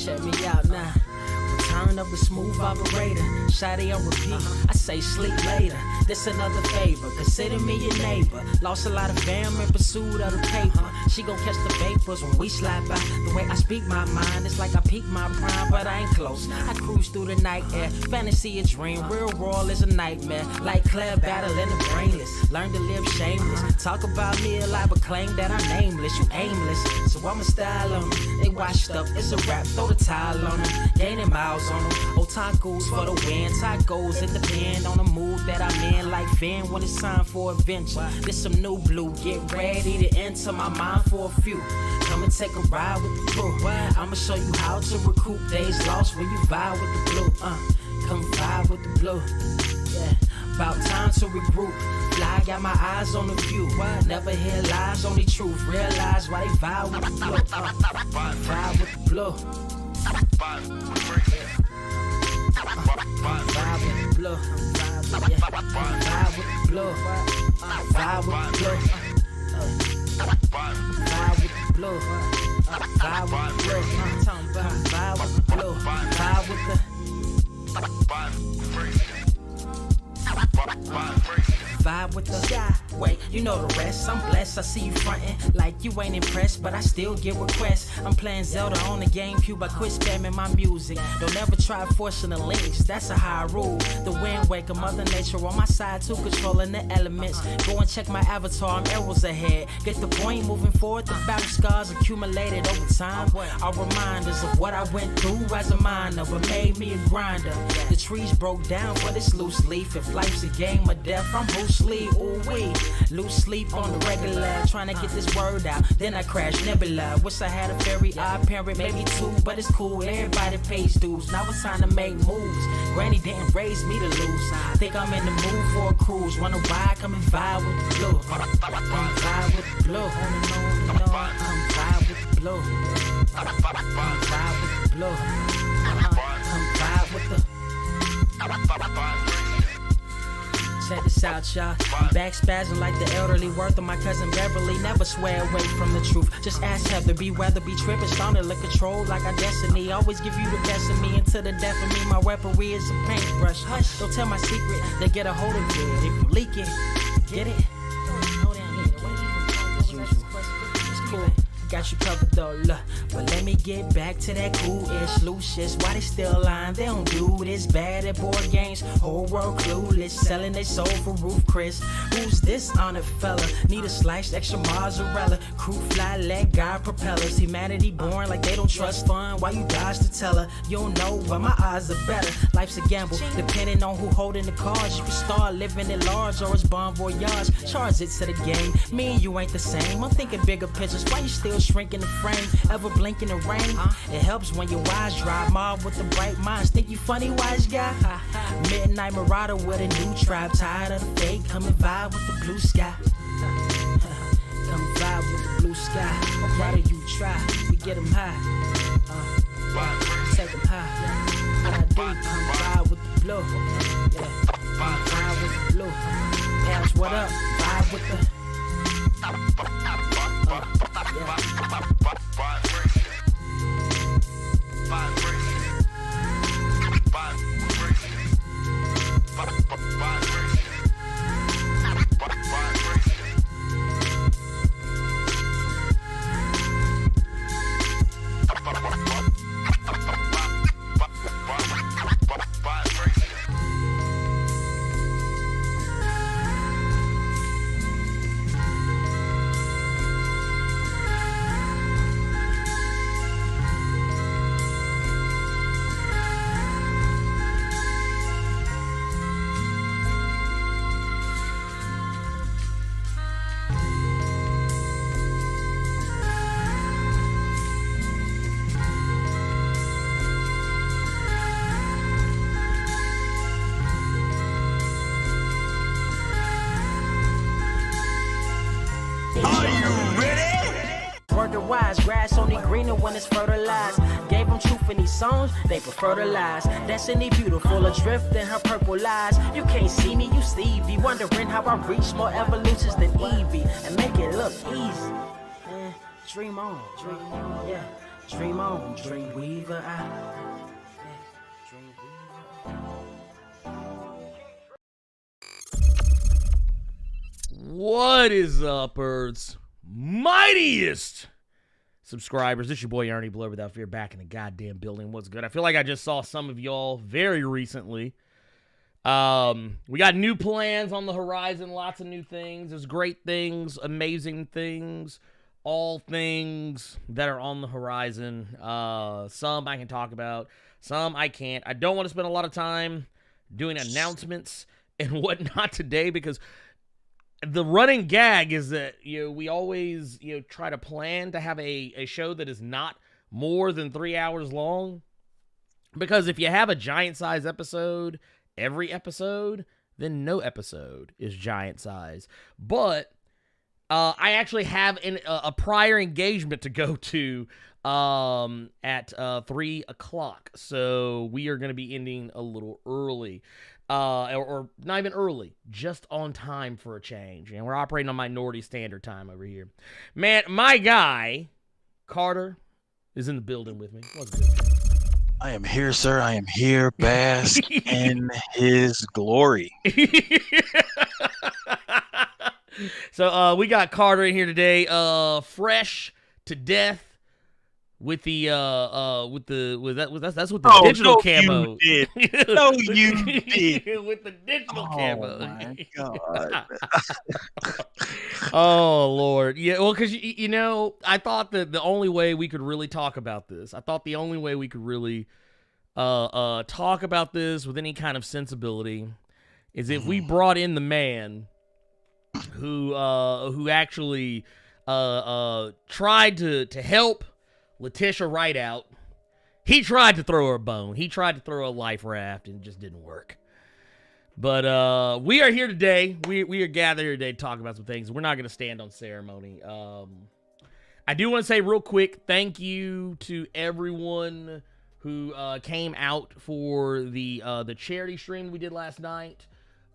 Check me out now. Return of the smooth operator. Shawty on repeat. I say sleep later. This another favor. Consider me your neighbor. Lost a lot of fam in pursuit of the paper. She gon' catch the vapors when we slide by. The way I speak my mind, it's like I peak my prime, but I ain't close. I cruise through the night air. Fantasy a dream. Real world is a nightmare. Like Claire battling the brainless. Learn to live shameless. Talk about me alive, but claim that I'm nameless. You aimless. So I'ma style on them. They washed up. It's a rap. Throw the towel on them. Gaining miles on them. Otakus for the win. Tacos, it depend on the mood that I'm in. Like Finn when it's time for adventure. This some new blue. Get ready to enter my mind for a few. Come and take a ride with the crew. I'ma show you how to recoup days lost when you vibe with the blue. Come vibe with the blue. Yeah. About time to regroup. Fly, got my eyes on the view. Never hear lies, only truth. Realize why they vibe with the blue. Vibe with the blue. Vibe with the blue. Yeah. Vibe with the blue. Vibe with the blue. Vibe with the blue. Vibe with the blue. Talking about vibe with the blue. Vibe with the vibe with the sky. Wait, you know the rest. I'm blessed. I see you frontin' like you ain't impressed, but I still get requests. I'm playing Zelda on the GameCube. I quit spamming my music. Don't ever try forcing the links. That's a high rule. The wind waker, Mother Nature on my side too, controlling the elements. Go and check my avatar. I'm arrows ahead. Get the point. Moving forward, the battle scars accumulated over time are reminders of what I went through as a minor, but made me a grinder. The trees broke down for this loose leaf. If life's a game of death, I'm Bruce Lee. Ooh wee. Lose sleep on the regular, trying to get this word out. Then I crash Nebula. Wish I had a very odd parent, maybe two, but it's cool. Everybody pays dues. Now it's time to make moves. Granny didn't raise me to lose. Think I'm in the mood for a cruise. Wanna ride? Come and vibe with the blue. Come vibe with the blue. Come vibe with the blue. Come vibe with the blue. Come vibe with the. Check this out, y'all. I'm back spazzing like the elderly. Worth of my cousin Beverly. Never swear away from the truth. Just ask Heather. Be weather, be tripping. Starting to control like our destiny. Always give you the best of me until the death of me. My weaponry is a paintbrush. Hush, don't tell my secret. They get a hold of it. If you leak it, get it. It's cool. Got you covered though, look. But let me get back to that cool-ish, loose-ish. Why they still lying? They don't do this. Bad at board games. Whole world clueless. Selling their soul for Roof Chris. Who's this honored fella? Need a sliced extra mozzarella. Crew fly, let God propellers. Humanity born like they don't trust fun. Why you dodge to tell her? You don't know, but my odds are better. Life's a gamble. Depending on who holding the cards. You can start living at large or it's bon voyage. Charge it to the game. Me and you ain't the same. I'm thinking bigger pictures. Why you still shrinking the frame, ever blinking the rain? It helps when your eyes dry. Mob with the bright minds. Think you funny, wise guy? Midnight marauder with a new tribe. Tired of the fake. Come and vibe with the blue sky. Come vibe with the blue sky. Why do you try? We get them high. Take them high. What I do? Come vibe with the blue. Yeah. Come vibe with the blue. Pass what up? Vibe with the. Wise grass only greener when it's fertilized. Gave them truth in these songs, they prefer to lies. Destiny beautiful, adrift in her purple lies. You can't see me, you Stevie. Wondering how I reach more evolutions than Evie and make it look easy. Dream on, yeah. Dream on, dream weaver. Dream weaver. What is up, Earth's mightiest subscribers? This your boy Ernie Blerd Without Fear, back in the goddamn building. What's good? I feel like I just saw some of y'all very recently. We got new plans on the horizon, lots of new things. There's great things, amazing things, all things that are on the horizon. Some I can talk about, some I can't. I don't want to spend a lot of time doing announcements and whatnot today because the running gag is that we always try to plan to have a show that is not more than 3 hours long, because if you have a giant size episode every episode, then no episode is giant size. But I actually have a prior engagement to go to at 3 o'clock, so we are going to be ending a little early. Or not even early, just on time for a change. And we're operating on Minority Standard Time over here. Man, my guy, Carter, is in the building with me. What's good? I am here, sir. I am here. Bask in his glory. So we got Carter in here today, fresh to death. With the that's with the digital camo. You did. No, you did. With the digital camo. Oh my god. Oh Lord. Yeah, well, because I thought that the only way we could really talk about this, talk about this with any kind of sensibility, is if we brought in the man who actually tried to help Letitia Wright out. He tried to throw her a bone. He tried to throw a life raft, and it just didn't work. But we are here today. We are gathered here today to talk about some things. We're not going to stand on ceremony. I do want to say real quick, thank you to everyone who came out for the charity stream we did last night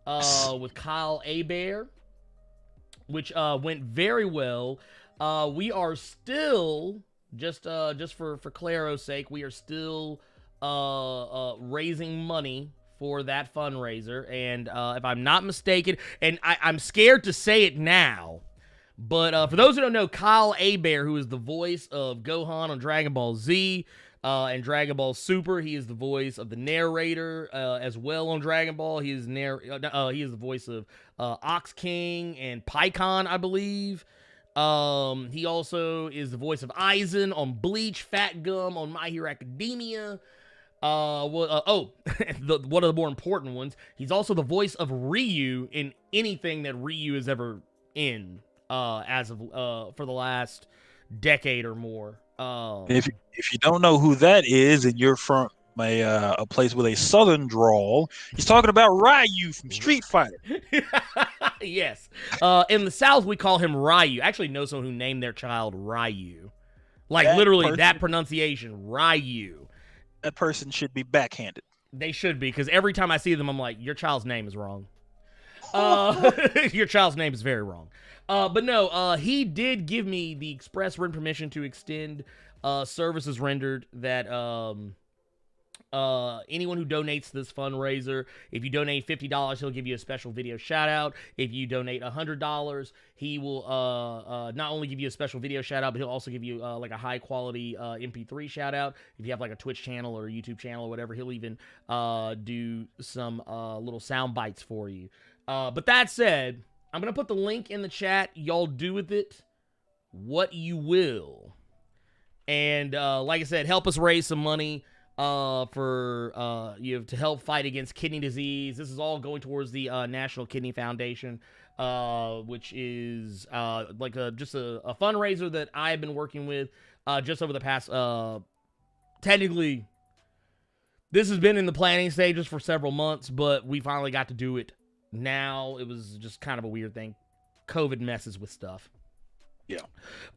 with Kyle Abear, which went very well. We are still... Just for Claro's sake, we are still raising money for that fundraiser. And if I'm not mistaken, and I'm scared to say it now, but for those who don't know, Kyle Abear, who is the voice of Gohan on Dragon Ball Z and Dragon Ball Super, he is the voice of the narrator as well on Dragon Ball. He is the voice of Ox King and Pikkon, I believe. He also is the voice of Aizen on Bleach, Fat Gum on My Hero Academia. One of the more important ones, he's also the voice of Ryu in anything that Ryu is ever in, as of for the last decade or more. If you don't know who that is, and you're from a place with a southern drawl, he's talking about Ryu from Street Fighter. Yes. In the South, we call him Ryu. I actually know someone who named their child Ryu. Like, literally, that pronunciation, Ryu. That person should be backhanded. They should be, because every time I see them, I'm like, your child's name is wrong. Your child's name is very wrong. But no, he did give me the express written permission to extend services rendered that... anyone who donates to this fundraiser, if you donate $50, he'll give you a special video shout out. If you donate $100, he will not only give you a special video shout out, but he'll also give you like a high quality MP3 shout out. If you have like a Twitch channel or a YouTube channel or whatever, he'll even do some little sound bites for you. But that said, I'm gonna put the link in the chat. Y'all do with it what you will. And like I said, help us raise some money to help fight against kidney disease. This is all going towards the National Kidney Foundation, which is just a fundraiser that I have been working with just over the past. Technically, this has been in the planning stages for several months, but we finally got to do it now. It was just kind of a weird thing. COVID messes with stuff. Yeah.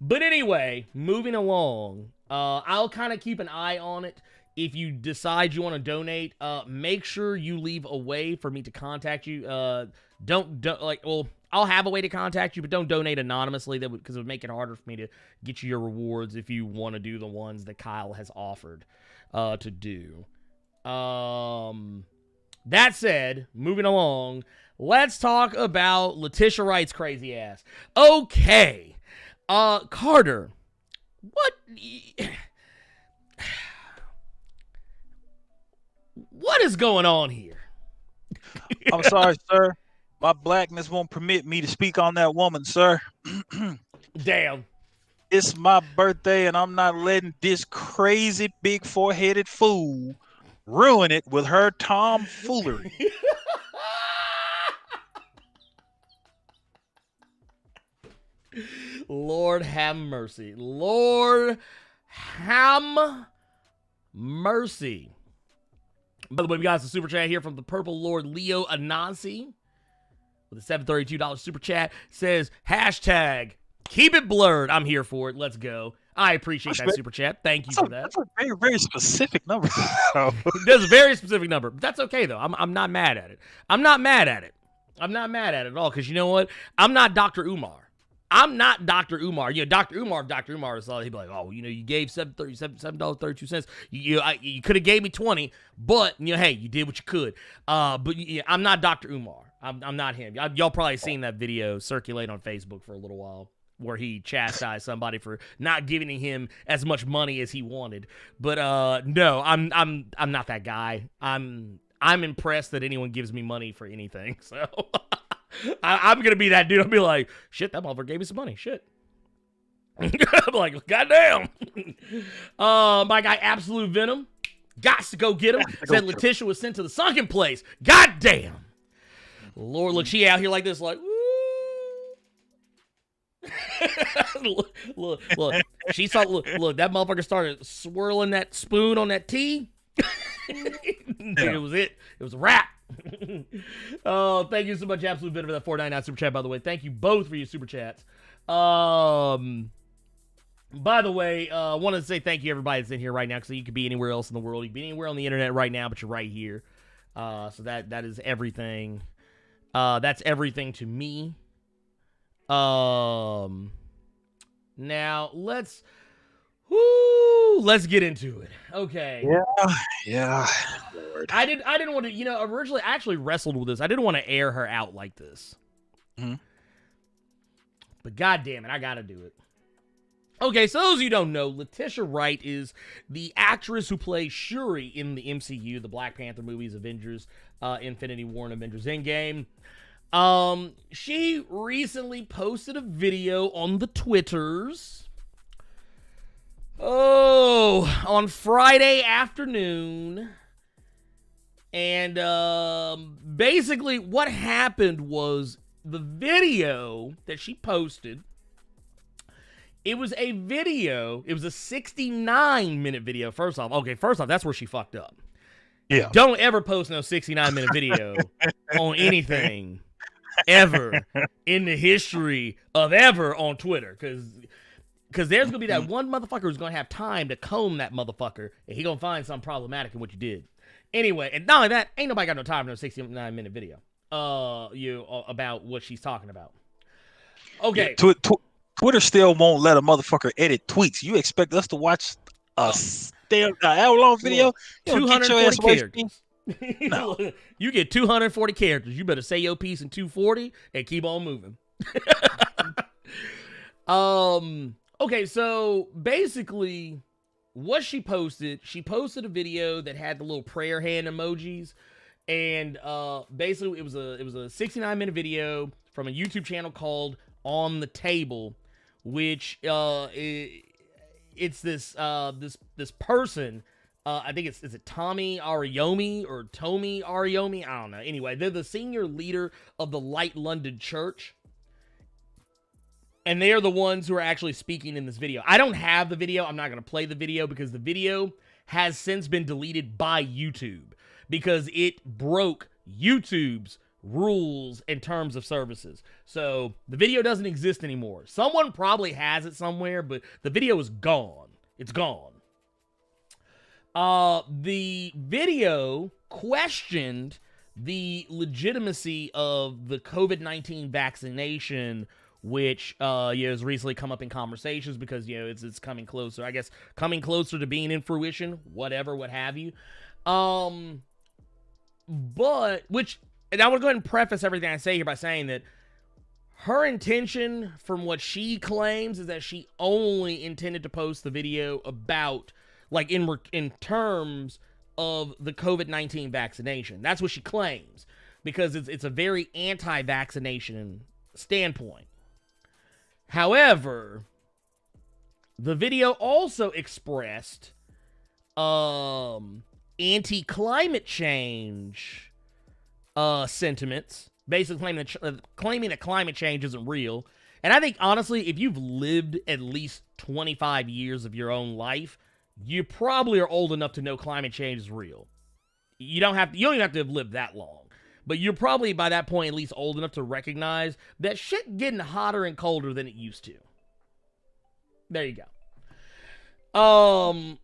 But anyway, moving along, I'll kind of keep an eye on it. If you decide you want to donate, make sure you leave a way for me to contact you. I'll have a way to contact you, but don't donate anonymously. Because it would make it harder for me to get you your rewards if you want to do the ones that Kyle has offered to do. That said, moving along, let's talk about Letitia Wright's crazy ass. Okay, Carter, what is going on here? I'm sorry, sir. My blackness won't permit me to speak on that woman, sir. Damn. It's my birthday, and I'm not letting this crazy big four-headed fool ruin it with her tomfoolery. Lord have mercy. Lord have mercy. By the way, we got some super chat here from the Purple Lord Leo Anansi with a $732 super chat. Says, hashtag, keep it blurred. I'm here for it. Let's go. I appreciate that super chat. Thank you for that. That's a very, very specific number. That's a very specific number. But that's okay, though. I'm not mad at it. I'm not mad at it at all, because you know what? I'm not Dr. Umar. I'm not Dr. Umar. You know, Dr. Umar is all, he'd be like, oh, you know, you gave $7.32. You could have gave me 20, but, you know, hey, you did what you could. But yeah, I'm not Dr. Umar. I'm not him. Y'all probably seen that video circulate on Facebook for a little while, where he chastised somebody for not giving him as much money as he wanted. But no, I'm not that guy. I'm impressed that anyone gives me money for anything. So I'm gonna be that dude. I'll be like, shit, that motherfucker gave me some money. Shit. I'm like, goddamn. My guy Absolute Venom, gots to go get him. Said Letitia was sent to the sunken place. Goddamn. Lord, look, she out here like this, like, look, she saw, look, that motherfucker started swirling that spoon on that tea. It was it. It was a wrap. Oh, thank you so much, Absolute Venom, for that $4.99 super chat, by the way. Thank you both for your super chats. By the way, I want to say thank you everybody that's in here right now, because you could be anywhere else in the world. You could be anywhere on the internet right now, but you're right here. So that is everything. That's everything to me. Now let's get into it. Okay. Yeah. Lord. I didn't want to, you know, originally I actually wrestled with this. I didn't want to air her out like this. Mm-hmm. But goddamn it, I gotta do it. Okay, so those of you who don't know, Letitia Wright is the actress who plays Shuri in the MCU, the Black Panther movies, Avengers, Infinity War, and Avengers Endgame. She recently posted a video on the Twitters. On Friday afternoon. And basically what happened was the video that she posted, it was a 69-minute video. First off, that's where she fucked up. Yeah. Don't ever post no 69-minute video on anything ever in the history of ever on Twitter, because there's gonna be that one motherfucker who's gonna have time to comb that motherfucker, and he gonna find something problematic in what you did. Anyway, and not only that, ain't nobody got no time for no 69-minute video about what she's talking about. Okay. Yeah, Twitter still won't let a motherfucker edit tweets. You expect us to watch a hour-long video? 240 characters. No. You get 240 characters. You better say your piece in 240 and keep on moving. Okay, so basically what she posted a video that had the little prayer hand emojis, and basically it was a 69-minute video from a YouTube channel called On the Table, which it's this person. I think is it Tommy Ariyomi or Tomi Ariyomi? I don't know. Anyway, they're the senior leader of the Light London Church. And they are the ones who are actually speaking in this video. I don't have the video. I'm not going to play the video because the video has since been deleted by YouTube because it broke YouTube's rules and terms of services. So the video doesn't exist anymore. Someone probably has it somewhere, but the video is gone. It's gone. The video questioned the legitimacy of the COVID-19 vaccination, which has recently come up in conversations because it's coming closer. I guess coming closer to being in fruition, whatever, what have you. And I want to go ahead and preface everything I say here by saying that her intention, from what she claims, is that she only intended to post the video about, like, in terms of the COVID-19 vaccination. That's what she claims, because it's a very anti-vaccination standpoint. However, the video also expressed anti-climate change sentiments, basically claiming that climate change isn't real. And I think, honestly, if you've lived at least 25 years of your own life, you probably are old enough to know climate change is real. You don't even have to have lived that long. But you're probably, by that point, at least old enough to recognize that shit getting hotter and colder than it used to. There you go.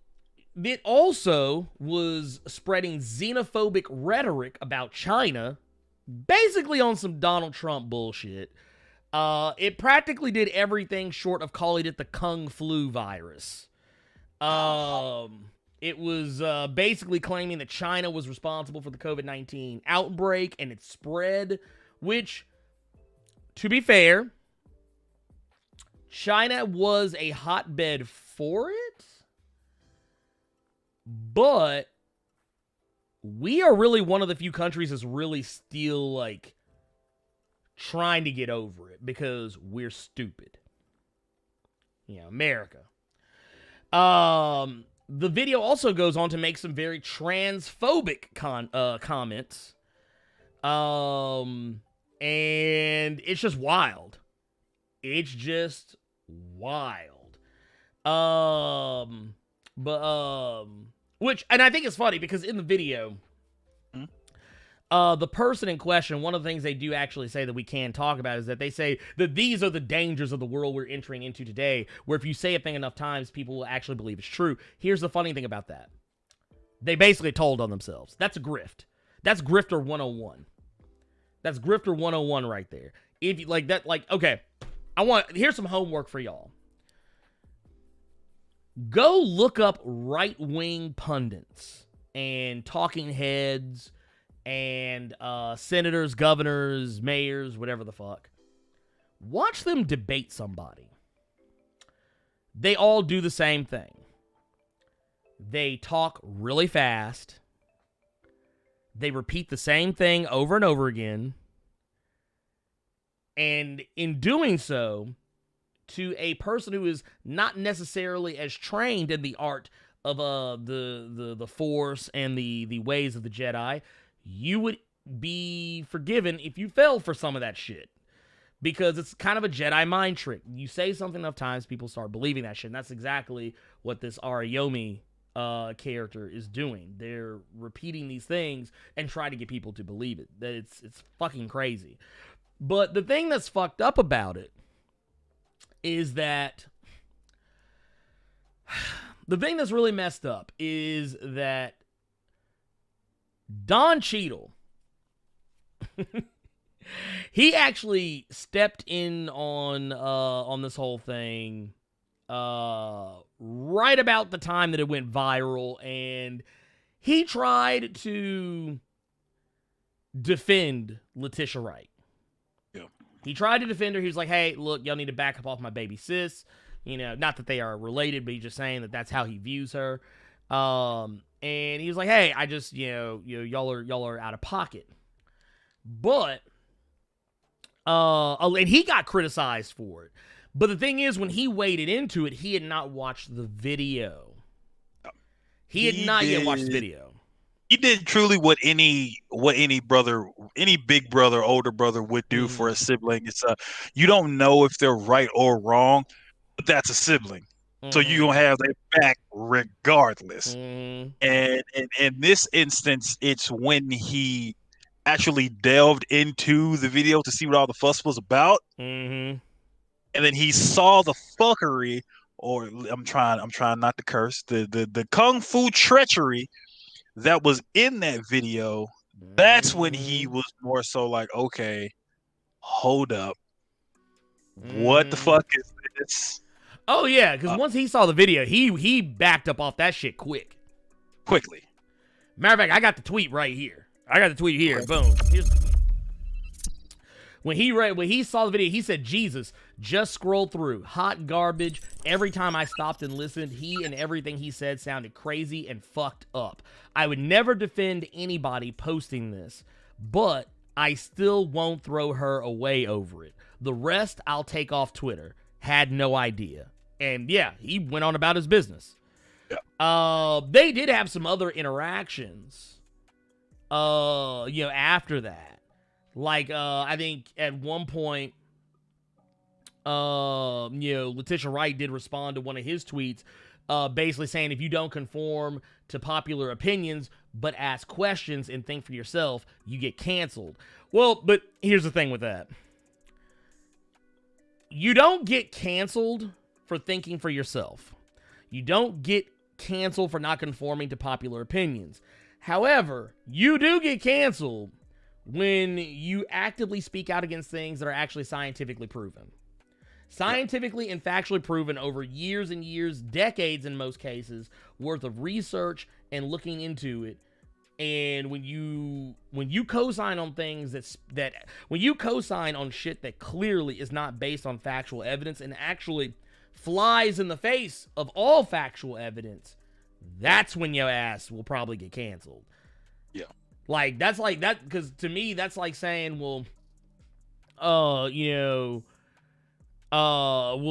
It also was spreading xenophobic rhetoric about China, basically on some Donald Trump bullshit. It practically did everything short of calling it the Kung Flu virus. It was basically claiming that China was responsible for the COVID-19 outbreak and its spread, which, to be fair, China was a hotbed for it, but we are really one of the few countries that's really still, like, trying to get over it because we're stupid. America. The video also goes on to make some very transphobic comments. And it's just wild. It's just wild. Which, and I think it's funny because in the video, the person in question, one of the things they do actually say that we can talk about is that they say that these are the dangers of the world we're entering into today, where if you say a thing enough times, people will actually believe it's true. Here's the funny thing about that. They basically told on themselves. That's a grift. That's Grifter 101. That's Grifter 101 right there. If you like that, like, okay, here's some homework for y'all. Go look up right-wing pundits and talking heads and senators, governors, mayors, whatever the fuck. Watch them debate somebody. They all do the same thing. They talk really fast. They repeat the same thing over and over again. And in doing so, to a person who is not necessarily as trained in the art of the Force and the ways of the Jedi, you would be forgiven if you fell for some of that shit. Because it's kind of a Jedi mind trick. You say something enough times, people start believing that shit. And that's exactly what this Ariyomi character is doing. They're repeating these things and trying to get people to believe it. That it's fucking crazy. But the thing that's fucked up about it is that the thing that's really messed up is that Don Cheadle, he actually stepped in on this whole thing right about the time that it went viral, and he tried to defend Letitia Wright. Yeah. He tried to defend her. He was like, hey, look, y'all need to back up off my baby sis. Not that they are related, but he's just saying that that's how he views her. And he was like, hey, I just, y'all are out of pocket. But, and he got criticized for it. But the thing is, when he waded into it, he had not watched the video. He had not yet watched the video. He did truly what any brother, any big brother, older brother would do for a sibling. It's you don't know if they're right or wrong, but that's a sibling. So you're going to have their back regardless. And in this instance, it's when he actually delved into the video to see what all the fuss was about. And then he saw the fuckery, or I'm trying not to curse, the kung fu treachery that was in that video That's when he was more so like, okay, hold up. What the fuck is this? Oh yeah, because once he saw the video, he backed up off that shit quickly. Matter of fact, I got the tweet right here. Boom. Here's the tweet. When he saw the video, he said, "Jesus, just scrolled through. Hot garbage. Every time I stopped and listened, he and everything he said sounded crazy and fucked up. I would never defend anybody posting this, but I still won't throw her away over it. The rest I'll take off Twitter. Had no idea." And yeah, he went on about his business. Yeah. They did have some other interactions, after that. Like, I think at one point, Letitia Wright did respond to one of his tweets, basically saying, if you don't conform to popular opinions, but ask questions and think for yourself, you get canceled. Well, but here's the thing with that. You don't get canceled for thinking for yourself. You don't get canceled for not conforming to popular opinions. However, you do get canceled when you actively speak out against things that are actually scientifically proven. Scientifically and factually proven over years and years, decades in most cases, worth of research and looking into it. And when you co-sign on things when you co-sign on shit that clearly is not based on factual evidence and actually flies in the face of all factual evidence, that's when your ass will probably get canceled. Yeah. Like, that's like that, because to me, that's like saying, well,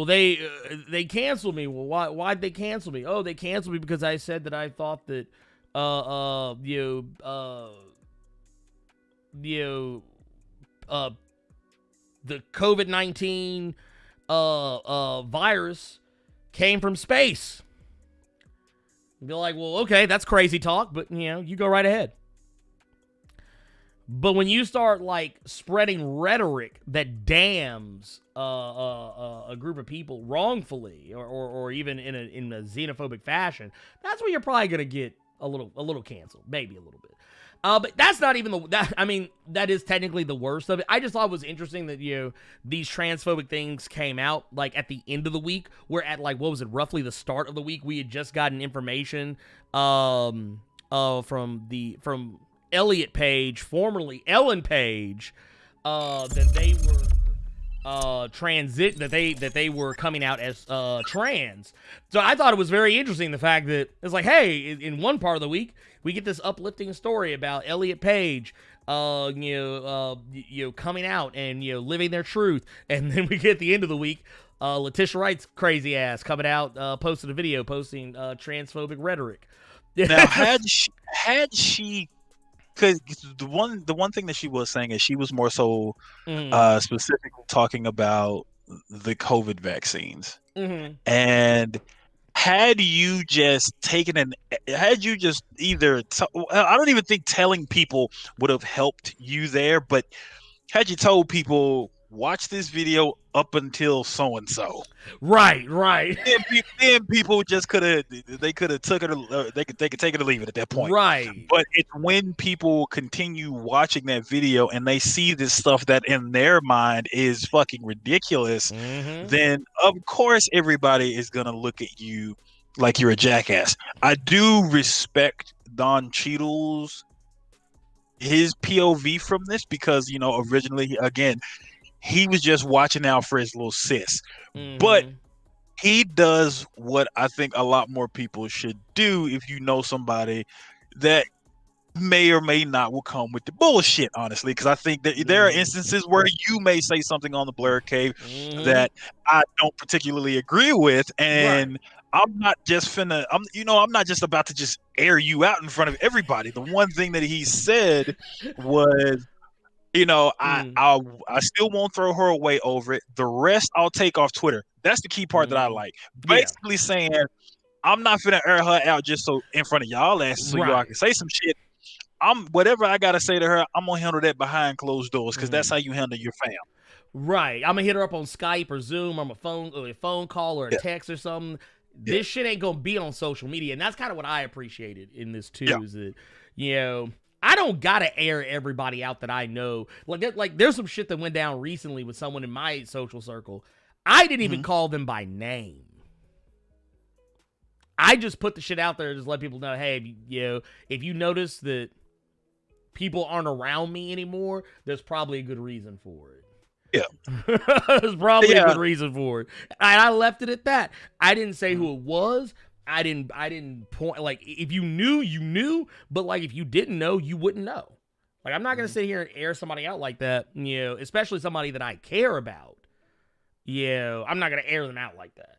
they canceled me. Well, why'd they cancel me? Oh, they canceled me because I said that I thought that, the COVID-19 virus came from space. Be like, well, okay, that's crazy talk, but you go right ahead. But when you start like spreading rhetoric that damns a group of people wrongfully, or even in a xenophobic fashion, that's where you're probably gonna get a little canceled, maybe a little bit. But that's not even that is technically the worst of it. I just thought it was interesting that these transphobic things came out like at the end of the week, where at like, what was it, roughly the start of the week, we had just gotten information from Elliot Page, formerly Ellen Page, that they were that they were coming out as trans. So I thought it was very interesting, the fact that it's like, hey, in one part of the week we get this uplifting story about Elliot Page coming out and living their truth, and then we get at the end of the week Letitia Wright's crazy ass coming out, posted a video posting transphobic rhetoric. Now had she because the one thing that she was saying is she was more so specifically talking about the COVID vaccines. And had you just either I don't even think telling people would have helped you there, but had you told people, watch this video up until so and so, right, then people just could have took it, or they could take it or leave it at that point, right? But it's when people continue watching that video and they see this stuff that in their mind is fucking ridiculous, then of course everybody is gonna look at you like you're a jackass. I do respect Don Cheadle's his POV from this, because originally, again, he was just watching out for his little sis. But he does what I think a lot more people should do if you know somebody that may or may not will come with the bullshit, honestly, because I think that there are instances where you may say something on the Blerd Cave that I don't particularly agree with, and I'm not just I'm not just about to just air you out in front of everybody. The one thing that he said was, I still won't throw her away over it. The rest I'll take off Twitter. That's the key part that I like. Basically saying, I'm not finna air her out just so in front of y'all asses so y'all can say some shit. Whatever I gotta say to her, I'm gonna handle that behind closed doors, because that's how you handle your fam. Right. I'm gonna hit her up on Skype or Zoom or a phone call or a text or something. This shit ain't gonna be on social media, and that's kind of what I appreciated in this too. Is that I don't gotta air everybody out that I know. Like there's some shit that went down recently with someone in my social circle. I didn't even call them by name. I just put the shit out there and just let people know, hey, if you notice that people aren't around me anymore, there's probably a good reason for it. Yeah. There's probably a good reason for it. And I left it at that. I didn't say who it was. I didn't point, like, if you knew, you knew, but like if you didn't know, you wouldn't know. Like, I'm not gonna sit here and air somebody out like that, especially somebody that I care about. I'm not gonna air them out like that.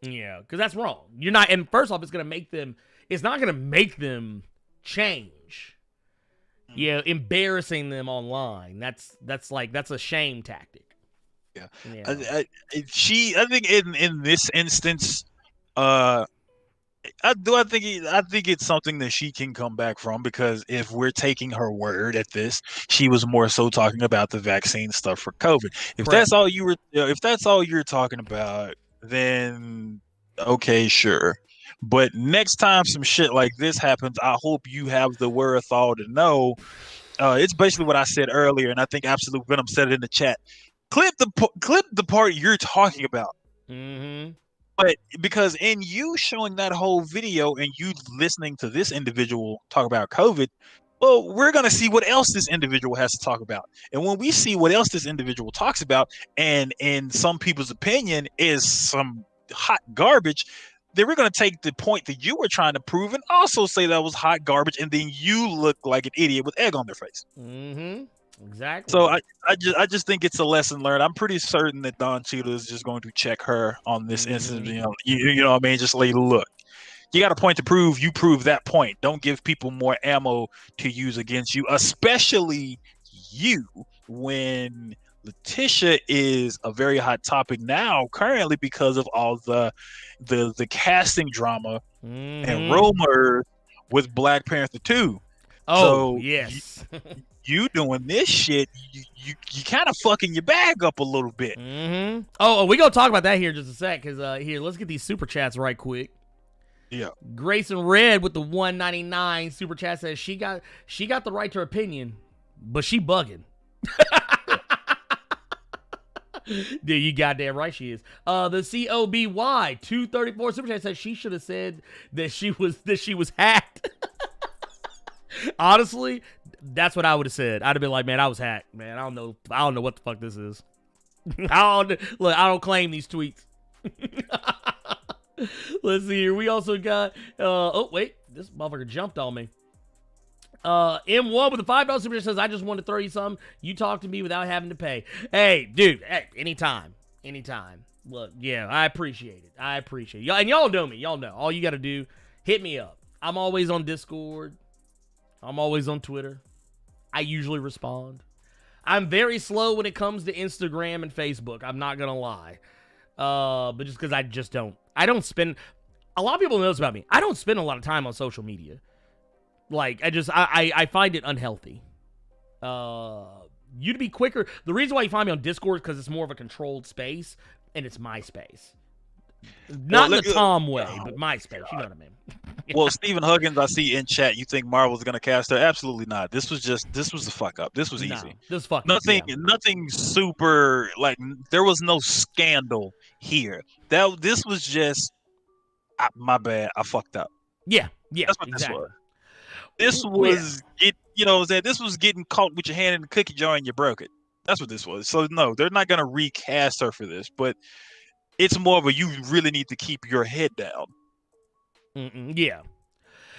Because that's wrong. You're not, and first off, it's not gonna make them change. Embarrassing them online. That's a shame tactic. Yeah. I think in this instance, I think it's something that she can come back from, because if we're taking her word at this, she was more so talking about the vaccine stuff for COVID. If that's all you're talking about, then okay, sure. But next time some shit like this happens, I hope you have the wherewithal to know. It's basically what I said earlier, and I think Absolute Venom said it in the chat. Clip the part you're talking about. Mm-hmm. But because in you showing that whole video and you listening to this individual talk about COVID, well, we're going to see what else this individual has to talk about. And when we see what else this individual talks about, and in some people's opinion is some hot garbage, then we're going to take the point that you were trying to prove and also say that was hot garbage, and then you look like an idiot with egg on their face. Mm-hmm. Exactly. So I just think it's a lesson learned. I'm pretty certain that Don Cheadle is just going to check her on this incident. You know what I mean? Just like, look, you got a point to prove. You prove that point. Don't give people more ammo to use against you, especially you, when Letitia is a very hot topic now currently because of all the casting drama and rumors with Black Panther 2. Oh, so, yes. You doing this shit, you kind of fucking your bag up a little bit. Mm-hmm. Oh, we gonna talk about that here in just a sec, because here, let's get these super chats right quick. Yeah. Grayson Red with the $1.99 super chat says she got the right to her opinion, but she bugging. Dude, you goddamn right she is. The COBY 234 super chat says she should have said that she was hacked. Honestly, that's what I would have said. I'd have been like, man, I was hacked, man. I don't know what the fuck this is. I don't claim these tweets. Let's see here. We also got oh wait, this motherfucker jumped on me. M1 with the $5 super says, I just wanted to throw you some. You talk to me without having to pay. Hey, dude, anytime. Look, yeah, I appreciate it. Y'all, and y'all know me. Y'all know. All you got to do, hit me up. I'm always on Discord. I'm always on Twitter. I usually respond. I'm very slow when it comes to Instagram and Facebook. I'm not gonna lie. But just because I don't spend. A lot of people know this about me. I don't spend a lot of time on social media. Like, I find it unhealthy. You'd be quicker. The reason why you find me on Discord is because it's more of a controlled space, and it's my space. Not in the Tom way, but my space. You know what I mean? Well, Stephen Huggins, I see in chat, you think Marvel's going to cast her? Absolutely not. This was the fuck up. This was easy. This fuck Nothing super, like, there was no scandal here. This was just, my bad, I fucked up. Yeah, that's what exactly. This was this was getting caught with your hand in the cookie jar and you broke it. That's what this was. So no, they're not going to recast her for this, but it's more of a, you really need to keep your head down. Yeah.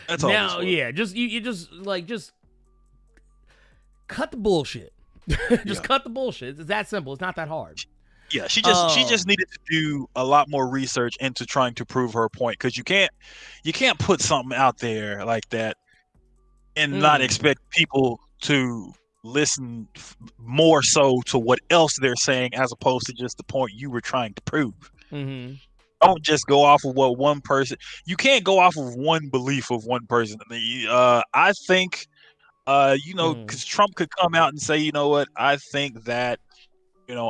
That's all. Now, yeah, just you just cut the bullshit. Cut the bullshit. It's that simple. It's not that hard. Yeah, she just needed to do a lot more research into trying to prove her point, because you can't put something out there like that and not expect people to listen more so to what else they're saying as opposed to just the point you were trying to prove. Mm-hmm. Don't just go off of what one person. You can't go off of one belief of one person. I think, because Trump could come out and say, you know what, I think that,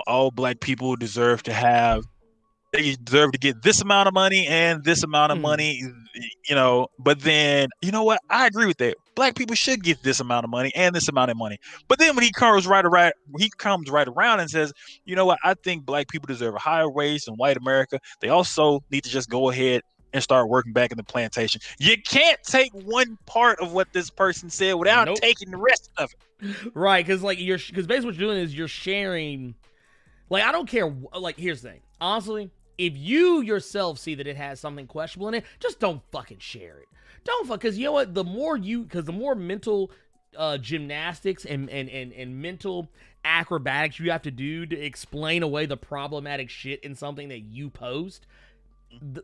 all black people deserve to get this amount of money and this amount of money, but then, you know what, I agree with that. black people should get this amount of money and this amount of money. But then when he comes right around and says, you know what, I think black people deserve a higher wage than white America. They also need to just go ahead and start working back in the plantation. You can't take one part of what this person said without taking the rest of it. Right, because basically what you're doing is you're sharing. Like, I don't care. Like, here's the thing. Honestly, if you yourself see that it has something questionable in it, just don't fucking share it. Because you know what? The more mental gymnastics and mental acrobatics you have to do to explain away the problematic shit in something that you post.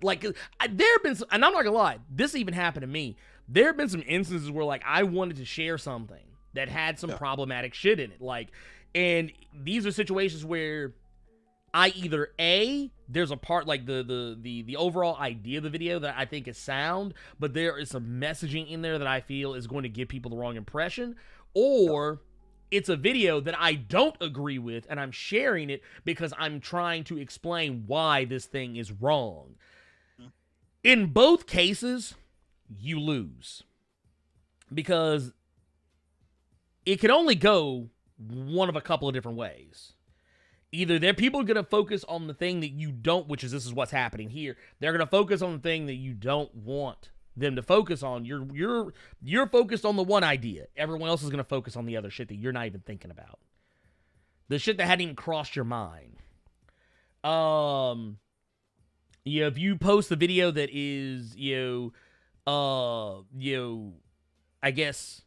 Like, there have been, and I'm not gonna lie, this even happened to me. There have been some instances where, like, I wanted to share something that had some problematic shit in it. Like, and these are situations where I either there's a part, like the overall idea of the video that I think is sound, but there is some messaging in there that I feel is going to give people the wrong impression, or it's a video that I don't agree with and I'm sharing it because I'm trying to explain why this thing is wrong. In both cases, you lose, because it can only go one of a couple of different ways. Either people are going to focus on the thing that you don't, this is what's happening here. They're going to focus on the thing that you don't want them to focus on. You're focused on the one idea. Everyone else is going to focus on the other shit that you're not even thinking about. The shit that hadn't even crossed your mind. If you post a video that is, I guess,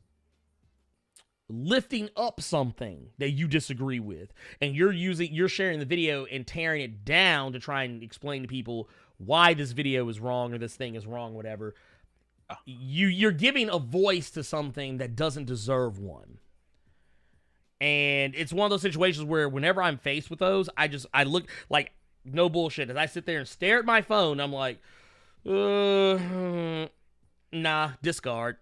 lifting up something that you disagree with, and you're sharing the video and tearing it down to try and explain to people why this video is wrong or this thing is wrong, whatever. You're giving a voice to something that doesn't deserve one. And it's one of those situations where whenever I'm faced with those, I look like, no bullshit, as I sit there and stare at my phone, I'm like, nah, discard.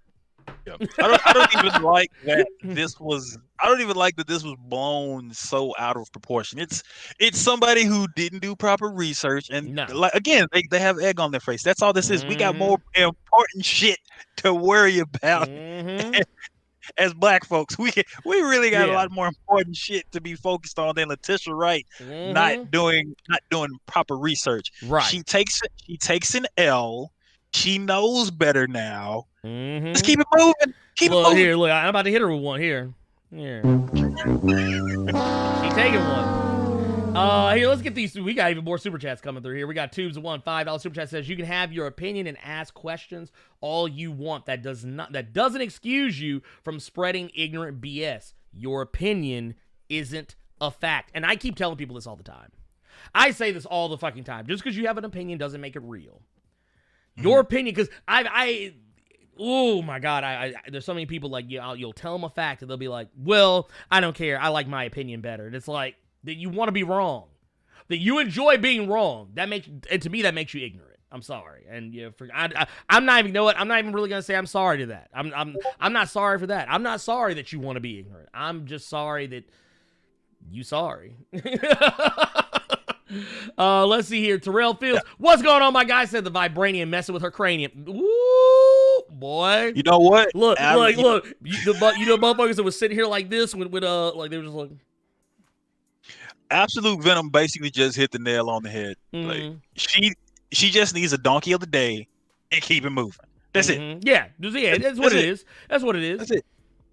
Yeah. I don't even like that this was. I don't even like that this was blown so out of proportion. It's somebody who didn't do proper research, and like, again, they have egg on their face. That's all this is. We got more important shit to worry about as black folks. We really got a lot more important shit to be focused on than Letitia Wright not doing proper research. Right. She takes an L. She knows better now. Let's keep it moving. Keep it moving. Here, look, I'm about to hit her with one. Here. She taking one. Here, let's get these. We got even more super chats coming through here. We got Tubes of $1, $5 super chat says you can have your opinion and ask questions all you want. That doesn't excuse you from spreading ignorant BS. Your opinion isn't a fact. And I keep telling people this all the time. I say this all the fucking time. Just because you have an opinion doesn't make it real. Your opinion, because oh my God, there's so many people like, you'll tell them a fact and they'll be like, well, I don't care. I like my opinion better. And it's like, that you want to be wrong, that you enjoy being wrong. To me, that makes you ignorant. I'm sorry. And I'm not even, I'm not even really going to say I'm sorry to that. I'm not sorry for that. I'm not sorry that you want to be ignorant. I'm just sorry that you sorry. Let's see here. Terrell Fields. What's going on, my guy? Said the vibranium messing with her cranium. Woo, boy. You know what? Look. You know, motherfuckers that was sitting here like this with like they were just like. Absolute Venom basically just hit the nail on the head. Like she just needs a donkey of the day and keep it moving. That's it. Yeah, that's what it is. That's what it is. That's it.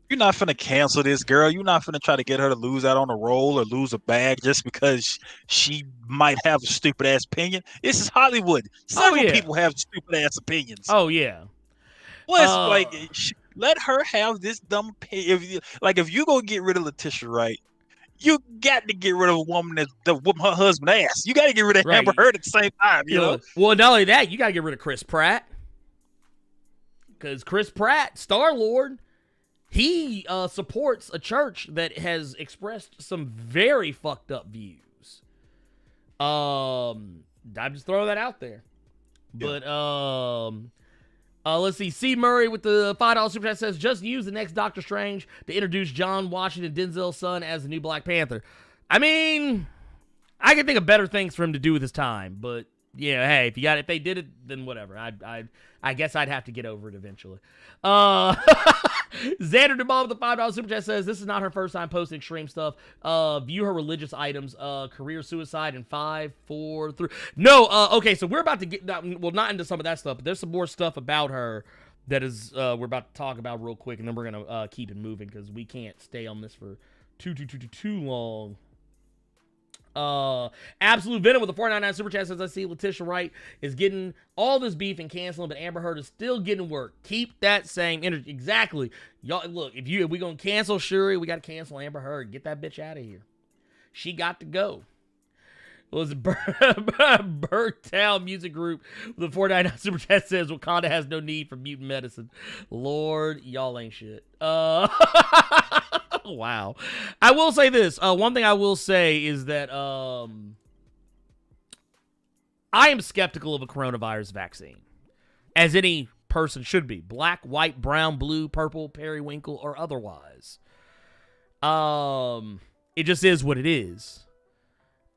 You're not finna cancel this girl. You're not finna try to get her to lose out on a role or lose a bag just because she might have a stupid ass opinion. This is Hollywood. Several people have stupid ass opinions. Oh yeah. Well, let her have this dumb opinion. If you go get rid of Letitia Wright, you got to get rid of a woman that's whooping her husband's ass. You got to get rid of Amber Heard at the same time. You know. Well, not only that, you got to get rid of Chris Pratt, because Chris Pratt, Star-Lord. He supports a church that has expressed some very fucked up views. I'm just throwing that out there. But let's see. C. Murray with the $5 super chat says, just use the next Doctor Strange to introduce John Washington, Denzel's son, as the new Black Panther. I mean, I can think of better things for him to do with his time, but yeah, hey, if they did it, then whatever. I guess I'd have to get over it eventually. Xander DeMall with the $5 super chat says this is not her first time posting extreme stuff. View her religious items. Career suicide in 5, 4, 3. No. Okay. So we're about to get not into some of that stuff, but there's some more stuff about her that is we're about to talk about real quick, and then we're gonna keep it moving because we can't stay on this for too long. Absolute Venom with the $4.99 super chat says I see Letitia Wright is getting all this beef and canceling, but Amber Heard is still getting work. Keep that same energy. Exactly. Y'all, look, if we gonna cancel Shuri, we gotta cancel Amber Heard. Get that bitch out of here. She got to go. It was Bergtown Music Group with the $4.99 super chat says Wakanda has no need for mutant medicine. Lord, y'all ain't shit. Wow. I will say this. One thing I will say is that I am skeptical of a coronavirus vaccine, as any person should be. Black, white, brown, blue, purple, periwinkle, or otherwise. It just is what it is.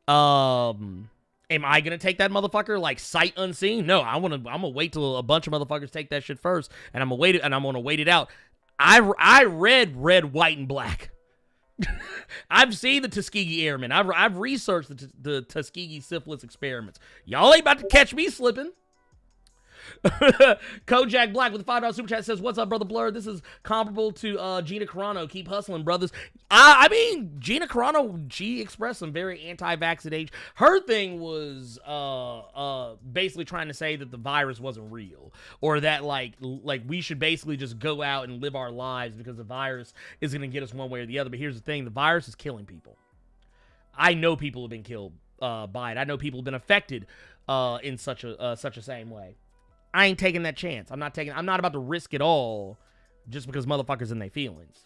Am I gonna take that motherfucker like sight unseen? No, I'm gonna wait till a bunch of motherfuckers take that shit first, and I'm gonna wait it out. I read Red, White, and Black. I've seen the Tuskegee Airmen. I've researched the Tuskegee syphilis experiments. Y'all ain't about to catch me slipping. Kojak Black with the $5 super chat says, "What's up, brother Blerd? This is comparable to Gina Carano. Keep hustling, brothers." I mean, Gina Carano, she expressed some very anti-vaccination. Her thing was basically trying to say that the virus wasn't real, or that like we should basically just go out and live our lives because the virus is going to get us one way or the other. But here's the thing: the virus is killing people. I know people have been killed by it. I know people have been affected in such a same way. I ain't taking that chance. I'm not about to risk it all just because motherfuckers in their feelings.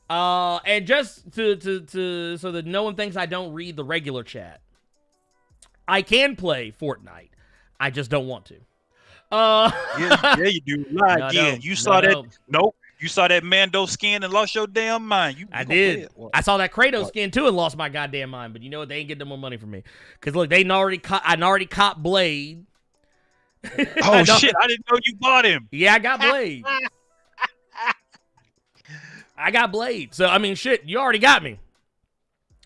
And just to so that no one thinks I don't read the regular chat, I can play Fortnite. I just don't want to. Yeah, you do. Lie No, again. no. You saw No, that. no. Nope. You saw that Mando skin and lost your damn mind. I did. I saw that Kratos skin too and lost my goddamn mind. But you know what? They ain't getting no more money from me. Because look, I already caught Blade. Oh shit! I didn't know you bought him. Yeah, I got Blade. I got Blade. So I mean, shit, you already got me.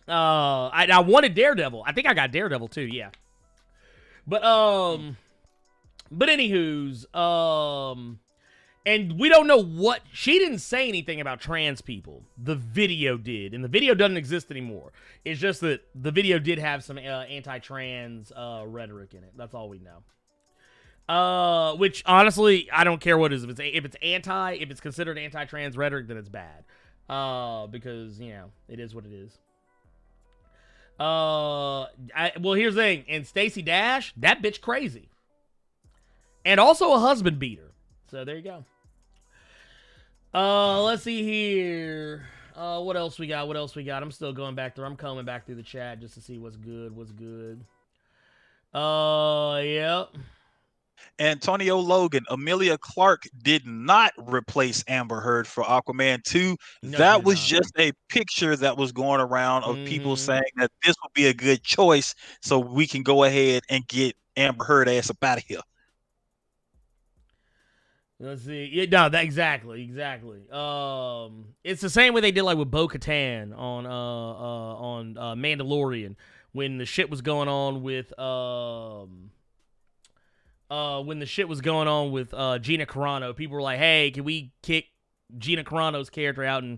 I wanted Daredevil. I think I got Daredevil too. Yeah. But anywho's, and we don't know what she didn't say anything about trans people. The video did, and the video doesn't exist anymore. It's just that the video did have some anti-trans rhetoric in it. That's all we know. Which honestly, I don't care what it is. If it's considered anti-trans rhetoric, then it's bad. Because you know it is what it is. Well, here's the thing. And Stacey Dash, that bitch crazy, and also a husband beater. So there you go. Let's see here. What else we got? I'm still going back through. I'm coming back through the chat just to see what's good. Yep. Antonio Logan, Amelia Clark did not replace Amber Heard for Aquaman 2. No, that was just a picture that was going around of people saying that this would be a good choice, so we can go ahead and get Amber Heard ass up out of here. Let's see. Yeah, no, that exactly. It's the same way they did like with Bo-Katan on Mandalorian when the shit was going on with Gina Carano. People were like, "Hey, can we kick Gina Carano's character out and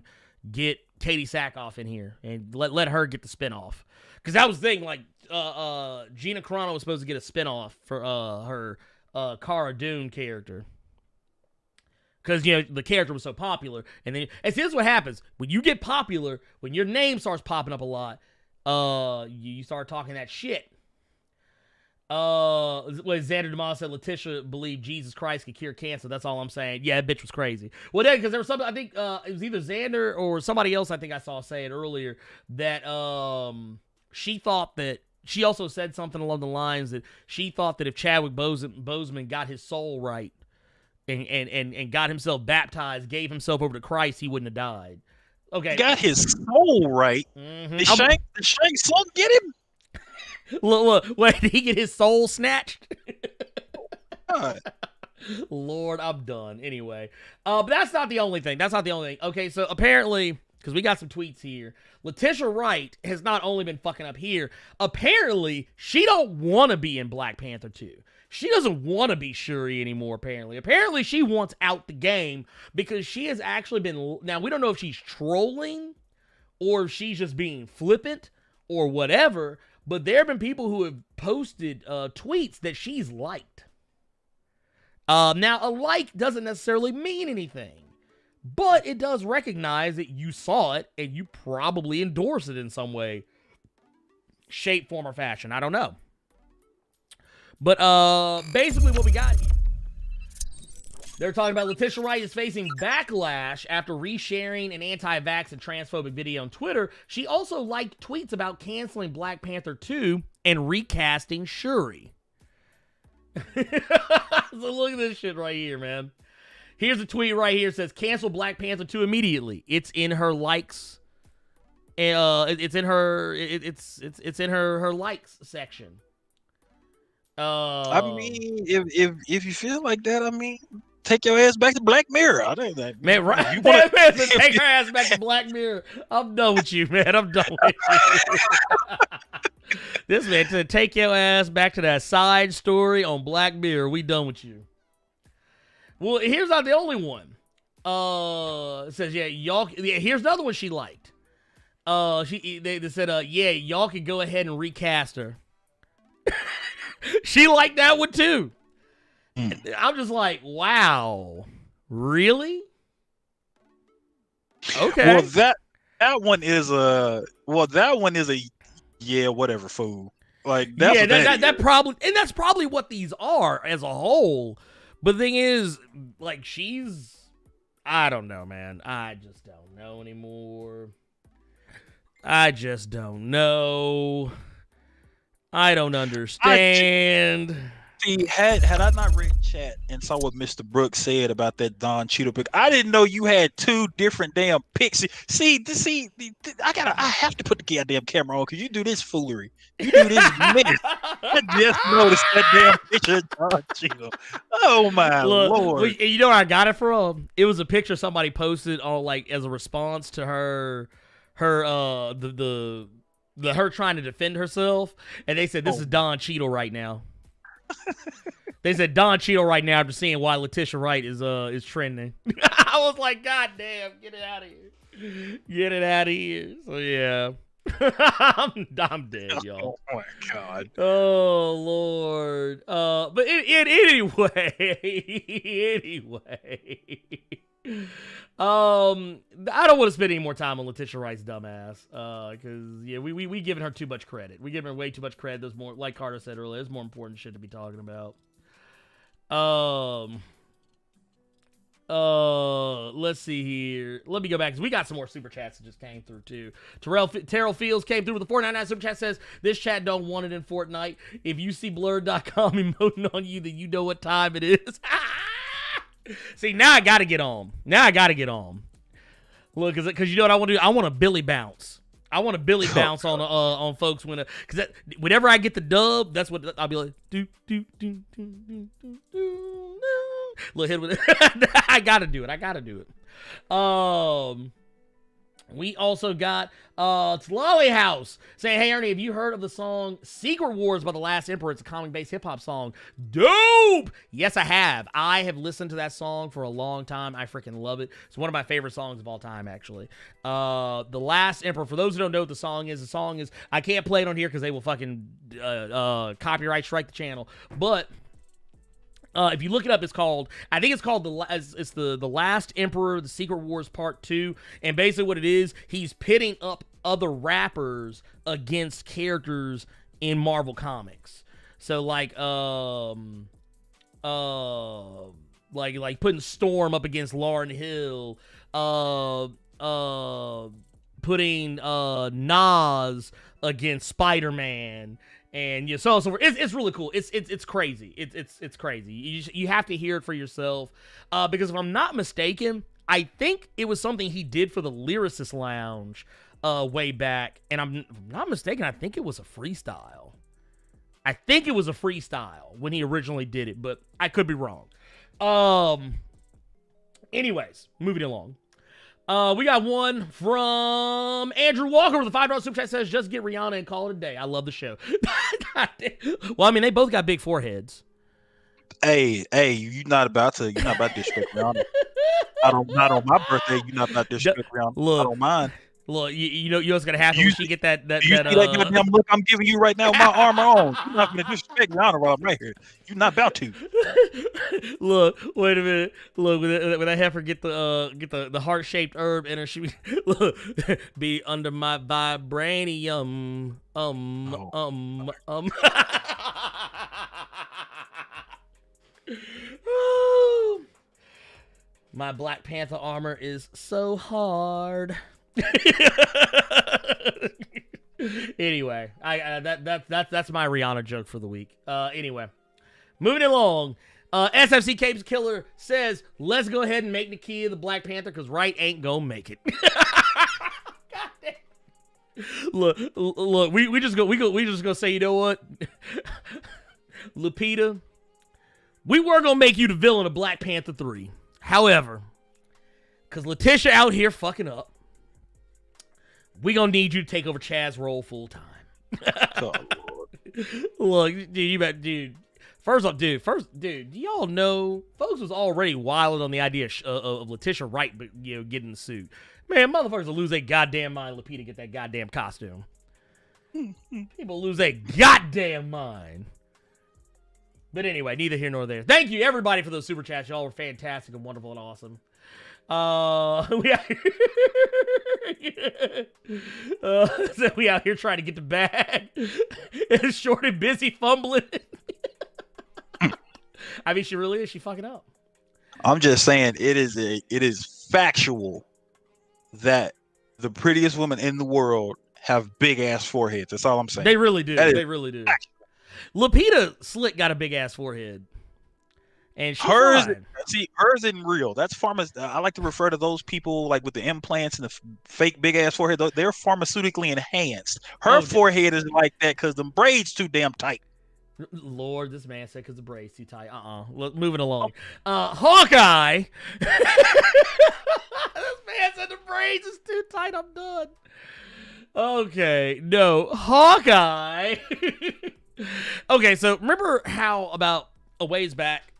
get Katie Sackhoff in here and let her get the spinoff?" Because that was the thing. Like, Gina Carano was supposed to get a spinoff for her Cara Dune character. Because, you know, the character was so popular. And then, and here's what happens. When you get popular, when your name starts popping up a lot, you start talking that shit. What Xander DeMoss said, Letitia believed Jesus Christ could cure cancer. That's all I'm saying. Yeah, that bitch was crazy. Well, then, because there was something, I think, it was either Xander or somebody else, I think I saw say it earlier, that, she thought that, she also said something along the lines that she thought that if Chadwick Boseman got his soul right, and got himself baptized, gave himself over to Christ, he wouldn't have died. Okay. Got his soul right. Mm-hmm. Did Shank soul get him? Look, wait, did he get his soul snatched? Lord, I'm done. Anyway, but that's not the only thing. Okay, so apparently, because we got some tweets here, Letitia Wright has not only been fucking up here, apparently she don't want to be in Black Panther 2. She doesn't want to be Shuri anymore, apparently. Apparently, she wants out the game because she has actually been... Now, we don't know if she's trolling or if she's just being flippant or whatever, but there have been people who have posted tweets that she's liked. Now, a like doesn't necessarily mean anything, but it does recognize that you saw it and you probably endorse it in some way, shape, form, or fashion. I don't know. But basically what we got here, they're talking about Letitia Wright is facing backlash after resharing an anti-vax and transphobic video on Twitter. She also liked tweets about canceling Black Panther 2 and recasting Shuri. So look at this shit right here, man. Here's a tweet right here. It says, cancel Black Panther 2 immediately. It's in her likes. It's in her likes section. I mean, if you feel like that, I mean, take your ass back to Black Mirror. I think that, man, right? Man, take her ass back to Black Mirror. I'm done with you, man. I'm done with you. This man to take your ass back to that side story on Black Mirror. We done with you. Well, here's not the only one. It says, yeah, y'all. Yeah, here's another one she liked. They said, yeah, y'all can go ahead and recast her. She liked that one too. I'm just like, wow, really? Okay. Well, that one is a yeah, whatever fool. Like that's yeah, that probably, and that's probably what these are as a whole. But the thing is, like, I don't know, man. I just don't know anymore. I just don't know. I don't understand. See, had I not read chat and saw what Mr. Brooks said about that Don Cheadle pick, I didn't know you had two different damn picks. I have to put the goddamn camera on because you do this foolery. You do this mess. I just noticed that damn picture of Don Cheadle. Oh my Lord! You know where I got it from? It was a picture somebody posted on, like, as a response to her her trying to defend herself, and they said this is Don Cheadle right now. They said Don Cheadle right now after seeing why Letitia Wright is trending. I was like, God damn, get it out of here. Get it out of here. So yeah. I'm dead, y'all. Oh my God. Oh Lord. But anyway. I don't want to spend any more time on Letitia Wright's dumbass, because yeah, we giving her too much credit. We giving her way too much credit. There's more, like Carter said earlier, there's more important shit to be talking about. Let's see here. Let me go back because we got some more super chats that just came through too. Terrell Fields came through with the 499 super chat. Says this chat don't want it in Fortnite. If you see Blerd.com emoting on you, then you know what time it is. See, now I gotta get on. Look, because you know what I want to do? I want a Billy bounce. I want a Billy bounce on folks because whenever I get the dub, that's what I'll be like. Do do do do do do do. Look, hit with it. I gotta do it. We also got Tlali House saying, hey Ernie, have you heard of the song Secret Wars by The Last Emperor? It's a comic-based hip-hop song. Dope! Yes, I have. I have listened to that song for a long time. I freaking love it. It's one of my favorite songs of all time, actually. The Last Emperor, for those who don't know what the song is, I can't play it on here because they will fucking copyright strike the channel, but if you look it up, it's called The Last Emperor, The Secret Wars Part 2. And basically what it is, he's pitting up other rappers against characters in Marvel Comics. So like putting Storm up against Lauryn Hill, putting Nas against Spider-Man. And yeah, so on and so forth. It's really cool. It's crazy. It's crazy. You have to hear it for yourself. Because if I'm not mistaken, I think it was something he did for the Lyricist Lounge way back. And if I'm not mistaken, I think it was a freestyle. When he originally did it, but I could be wrong. Anyways, moving along. We got one from Andrew Walker with a $5 super chat, says, just get Rihanna and call it a day. I love the show. Well, I mean, they both got big foreheads. Hey, you're not about to disrespect Rihanna. Not on my birthday. You're not about to disrespect Rihanna. Look, I don't mind. Look, you know what's gonna happen when she get that. You see that goddamn look I'm giving you right now with my arm on? You're not gonna disrespect Rihanna while I'm right here. You're not about to. Look, wait a minute. Look, when I have her get the heart-shaped herb in her, she look, be under my vibranium. My Black Panther armor is so hard. Anyway, that's my Rihanna joke for the week. Anyway, moving along. SFC Capes Killer says, let's go ahead and make Nakia the Black Panther because Wright ain't gonna make it. Look, we just gonna say, you know what, Lupita, we were gonna make you the villain of Black Panther 3. However, because Letitia out here fucking up, we gonna need you to take over Chaz's role full time. Oh, Look, dude, you bet, dude. First, do y'all know folks was already wild on the idea of Letitia Wright, getting the suit. Man, motherfuckers will lose their goddamn mind. Lupita get that goddamn costume. People lose their goddamn mind. But anyway, neither here nor there. Thank you everybody for those super chats. Y'all were fantastic and wonderful and awesome. We out here trying to get the bag. And Short and busy fumbling. I mean, she really is. She fucking up. I'm just saying it is factual that the prettiest women in the world have big ass foreheads. That's all I'm saying. They really do. That They really do. Lupita Slick got a big ass forehead. And hers isn't real. That's I like to refer to those people like with the implants and the fake big ass forehead. They're pharmaceutically enhanced. Her forehead is like that because the braids too damn tight. Lord, this man said because the braids too tight. Look, moving along. Hawkeye. This man said the braids is too tight. I'm done. Okay, no, Hawkeye. Okay, so remember how about a ways back,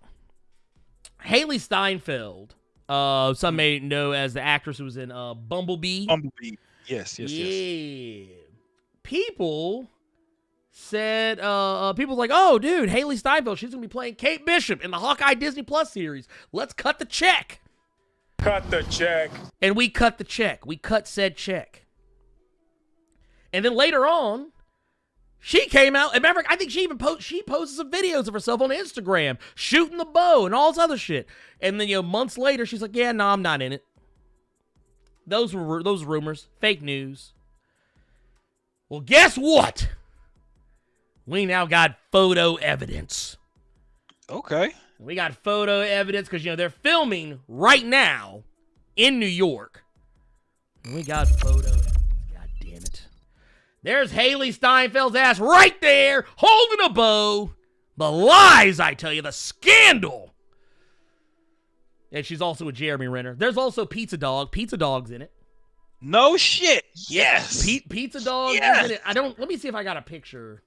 Haley Steinfeld, some may know as the actress who was in Bumblebee. Yes. People said, people like, oh, dude, Haley Steinfeld, she's going to be playing Kate Bishop in the Hawkeye Disney Plus series. Let's cut the check. Cut the check. And we cut the check. We cut said check. And then later on, she came out, and remember, I think she posted some videos of herself on Instagram, shooting the bow and all this other shit. And then, months later, she's like, yeah, no, I'm not in it. Those were rumors, fake news. Well, guess what? We now got photo evidence. Okay. We got photo evidence because, they're filming right now in New York. And we got photo evidence. God damn it. There's Haley Steinfeld's ass right there, holding a bow. The lies, I tell you, the scandal. And she's also with Jeremy Renner. There's also Pizza Dog. Pizza Dog's in it. No shit. Yes. Pizza Dog is in it. Let me see if I got a picture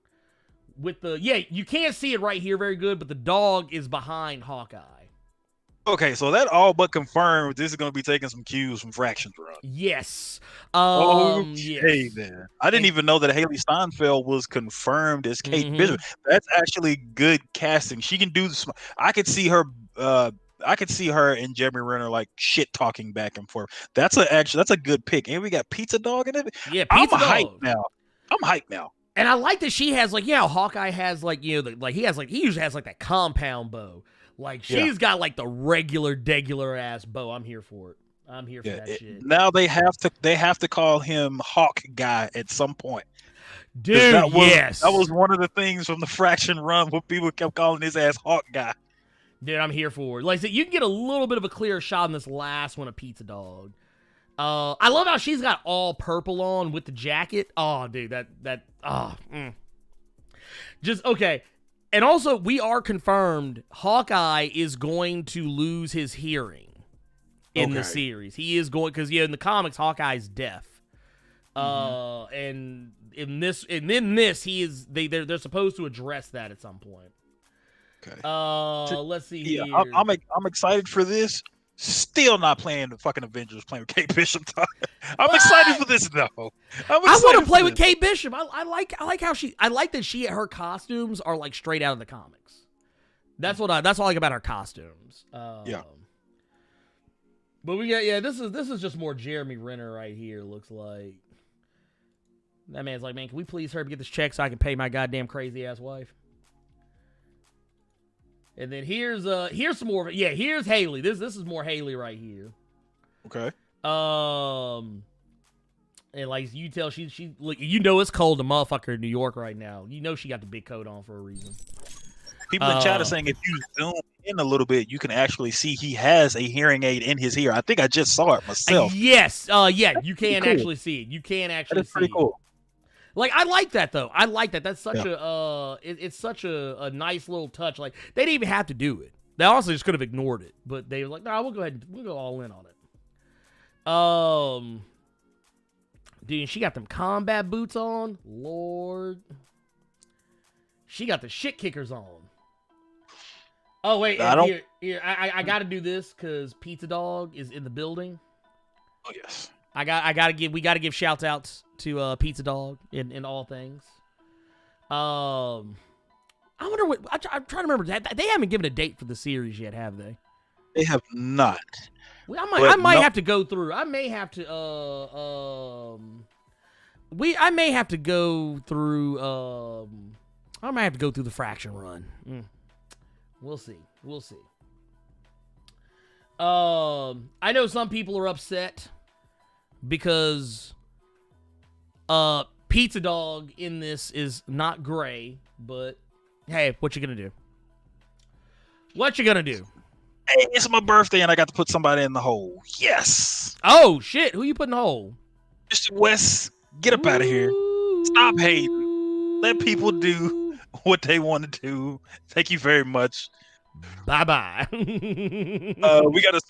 with you can't see it right here very good, but the dog is behind Hawkeye. Okay, so that all but confirmed this is going to be taking some cues from Fractions Run. Yes. Yes. Then. I didn't even know that Haley Steinfeld was confirmed as Kate Bishop. That's actually good casting. She can do the. I could see her. I could see her and Jeremy Renner like shit talking back and forth. That's a good pick. And we got Pizza Dog in it. Yeah, Pizza Dog. I'm hyped now. And I like that she has Hawkeye has he usually has that compound bow. Like she's got like the regular ass bow. I'm here for it. I'm here for that shit. Now they have to call him Hawk Guy at some point. Dude, that was one of the things from the Fraction Run where people kept calling his ass Hawk Guy. Dude, I'm here for it. Like I said, you can get a little bit of a clearer shot in this last one of Pizza Dog. I love how she's got all purple on with the jacket. Oh, dude, just okay. And also, we are confirmed Hawkeye is going to lose his hearing in the series. He is going, because in the comics, Hawkeye's deaf. And in this, he is. They're supposed to address that at some point. Okay. Let's see here. I'm excited for this. Still not playing the fucking Avengers, playing with Kate Bishop. I'm excited for this though. I want to play with Kate Bishop. I like how I like that her costumes are like straight out of the comics. That's what I like about her costumes. Yeah. But we got this is just more Jeremy Renner right here. Looks like that man's like, man, can we please hurry up and get this check so I can pay my goddamn crazy ass wife? And then here's some more of it. Yeah, here's Haley. This is more Haley right here. Okay. And like you tell she look, it's cold, the motherfucker in New York right now. You know she got the big coat on for a reason. People in chat are saying if you zoom in a little bit, you can actually see he has a hearing aid in his ear. I think I just saw it myself. Yes. Yeah, you can actually see it. You can actually see it. Pretty cool. Like, I like that though. I like that. That's such it's such a nice little touch. Like, they didn't even have to do it. They honestly just could have ignored it, but they were like, "No, we'll go all in on it." Dude, she got them combat boots on. Lord, she got the shit kickers on. Oh wait, here I got to do this because Pizza Dog is in the building. Oh yes. We gotta give shouts outs to Pizza Dog in all things. I wonder what I'm trying to remember. They haven't given a date for the series yet, have they? They have not. Well, I might have to go through. I may have to go through. I might have to go through the Fraction run. We'll see. I know some people are upset because Pizza Dog in this is not gray, but hey, what you gonna do? Hey, it's my birthday and I got to put somebody in the hole. Yes. Oh shit, who you put in the hole? Mr. West, get up out of here. Stop hating. Let people do what they want to do. Thank you very much. Bye-bye. We got a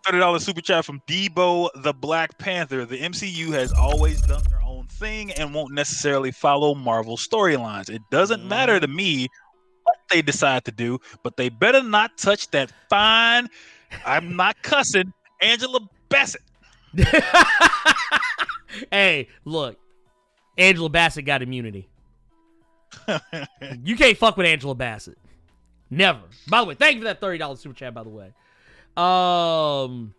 $30 super chat from Debo the Black Panther. The MCU has always done their own thing and won't necessarily follow Marvel storylines. It doesn't matter to me what they decide to do, but they better not touch that fine, I'm not cussing, Angela Bassett. Hey, look, Angela Bassett got immunity. You can't fuck with Angela Bassett. Never. By the way, thank you for that $30 super chat, by the way. No,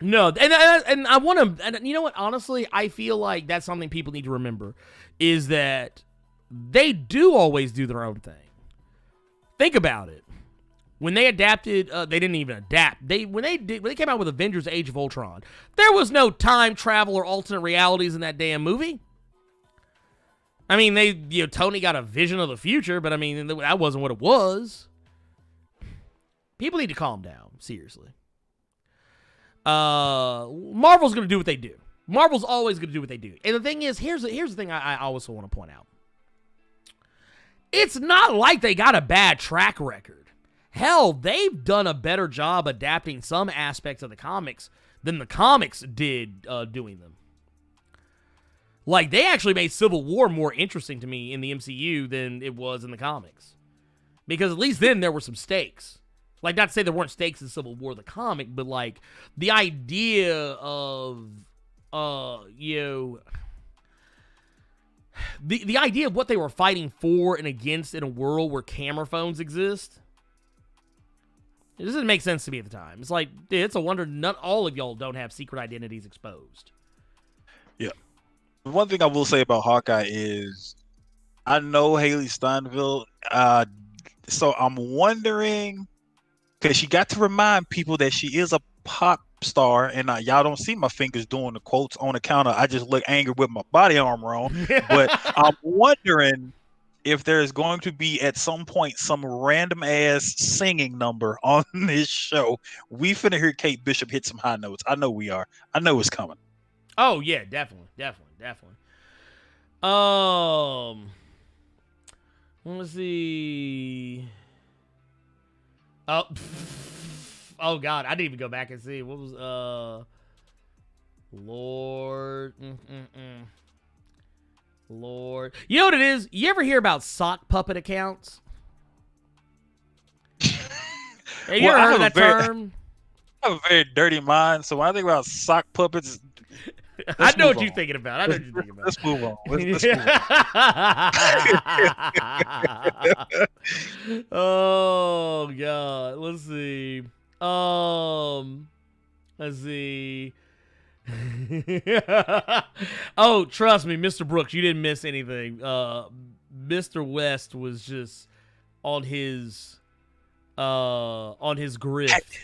and I want to, and you know what, honestly, I feel like that's something people need to remember, is that they do always do their own thing. Think about it. When they adapted, they didn't even adapt. When they came out with Avengers Age of Ultron, there was no time travel or alternate realities in that damn movie. I mean, Tony got a vision of the future, but I mean, that wasn't what it was. People need to calm down, seriously. Marvel's going to do what they do. Marvel's always going to do what they do. And the thing is, here's the thing I also want to point out. It's not like they got a bad track record. Hell, they've done a better job adapting some aspects of the comics than the comics did doing them. Like, they actually made Civil War more interesting to me in the MCU than it was in the comics. Because at least then there were some stakes. Like, not to say there weren't stakes in Civil War, the comic, but, like, the idea of, the idea of what they were fighting for and against in a world where camera phones exist, it doesn't make sense to me at the time. It's like, it's a wonder not all of y'all don't have secret identities exposed. Yeah. One thing I will say about Hawkeye is I know Haley Steinfeld, so I'm wondering, because she got to remind people that she is a pop star, and y'all don't see my fingers doing the quotes on account of I just look angry with my body armor on, but I'm wondering if there's going to be at some point some random ass singing number on this show. We finna hear Kate Bishop hit some high notes. I know we are. I know it's coming. Oh yeah, definitely. Let's see. Oh, oh God, I didn't even go back and see what was Lord. Lord, you know what it is? You ever hear about sock puppet accounts? Have you ever heard of that term? I have a very dirty mind, so when I think about sock puppets, I know what you're thinking about. Let's move on. Let's move on. Oh God, let's see. Let's see. Oh, trust me, Mr. Brooks, you didn't miss anything. Mr. West was just on his grift.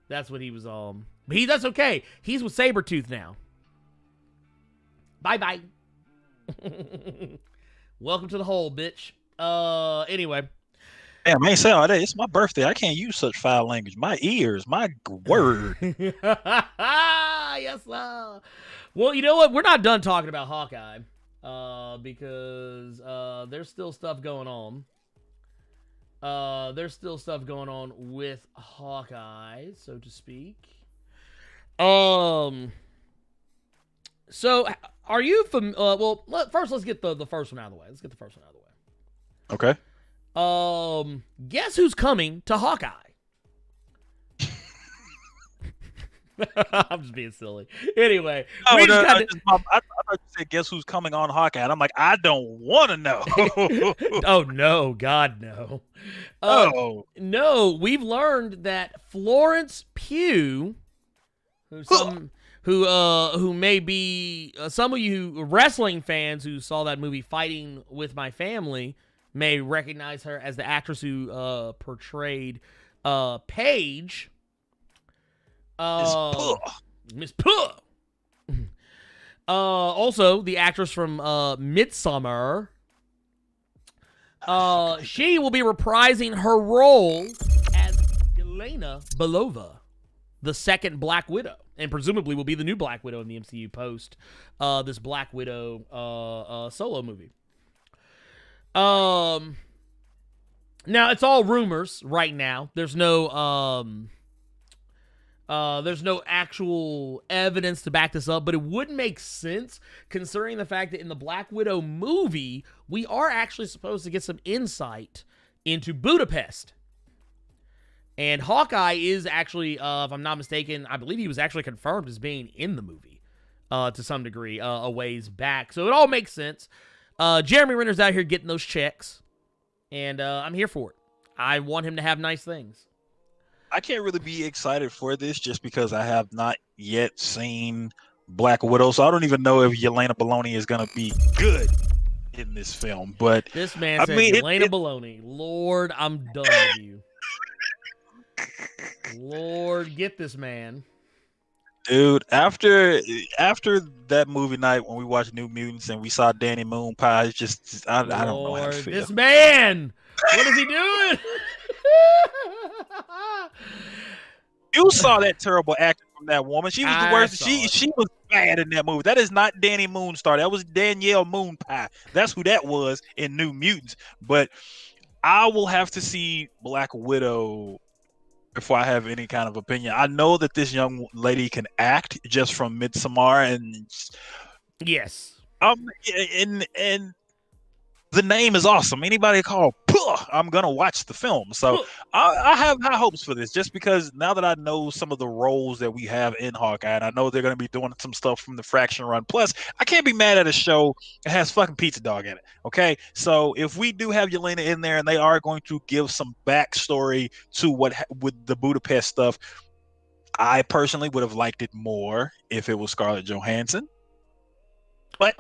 That's what he was on. But that's okay. He's with Sabretooth now. Bye-bye. Welcome to the hole, bitch. Anyway. Damn, I ain't saying all that. It's my birthday. I can't use such foul language. My ears, my word. Yes, sir. Well, you know what? We're not done talking about Hawkeye. Because there's still stuff going on. There's still stuff going on with Hawkeye, so to speak. So are you well, first let's get the first one out of the way. Okay. Guess who's coming to Hawkeye? I'm just being silly. Anyway, I thought you said, guess who's coming on Hawkeye? And I'm like, I don't want to know. Oh, no. God, no. No, we've learned that Florence Pugh, who may be some of you wrestling fans who saw that movie Fighting with My Family may recognize her as the actress who portrayed Paige. Miss Puh. Also, the actress from Midsommar. She will be reprising her role as Yelena Belova, the second Black Widow, and presumably will be the new Black Widow in the MCU post this Black Widow solo movie. Now it's all rumors right now. There's no actual evidence to back this up, but it would make sense considering the fact that in the Black Widow movie, we are actually supposed to get some insight into Budapest. And Hawkeye is actually, if I'm not mistaken, I believe he was actually confirmed as being in the movie to some degree a ways back. So it all makes sense. Jeremy Renner's out here getting those checks, and I'm here for it. I want him to have nice things. I can't really be excited for this just because I have not yet seen Black Widow, so I don't even know if Yelena Baloney is going to be good in this film. But this man said Yelena Baloney. Lord, I'm done with you. Lord, get this man. Dude, after that movie night when we watched New Mutants and we saw Danny Moon Pie, it's just I don't know how to feel. This man, what is he doing? You saw that terrible acting from that woman. She was the worst. She was bad in that movie. That is not Danny Moonstar. That was Danielle Moon Pie. That's who that was in New Mutants. But I will have to see Black Widow before I have any kind of opinion. I know that this young lady can act just from Midsommar, and yes, and the name is awesome. Anybody called Puh, I'm gonna watch the film. So I have high hopes for this, just because now that I know some of the roles that we have in Hawkeye, and I know they're gonna be doing some stuff from the Fraction Run. Plus, I can't be mad at a show that has fucking Pizza Dog in it. Okay, so if we do have Yelena in there, and they are going to give some backstory to with the Budapest stuff, I personally would have liked it more if it was Scarlett Johansson. But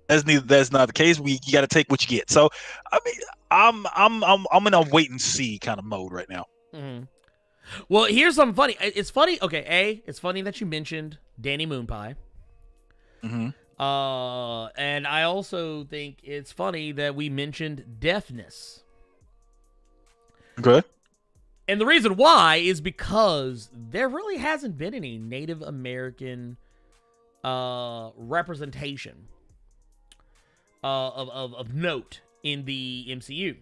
that's not the case. You got to take what you get. So, I mean, I'm in a wait and see kind of mode right now. Mm-hmm. Well, here's something funny. It's funny. Okay, it's funny that you mentioned Danny Moonpie. Mm-hmm. And I also think it's funny that we mentioned deafness. Okay. And the reason why is because there really hasn't been any Native American representation of note in the MCU.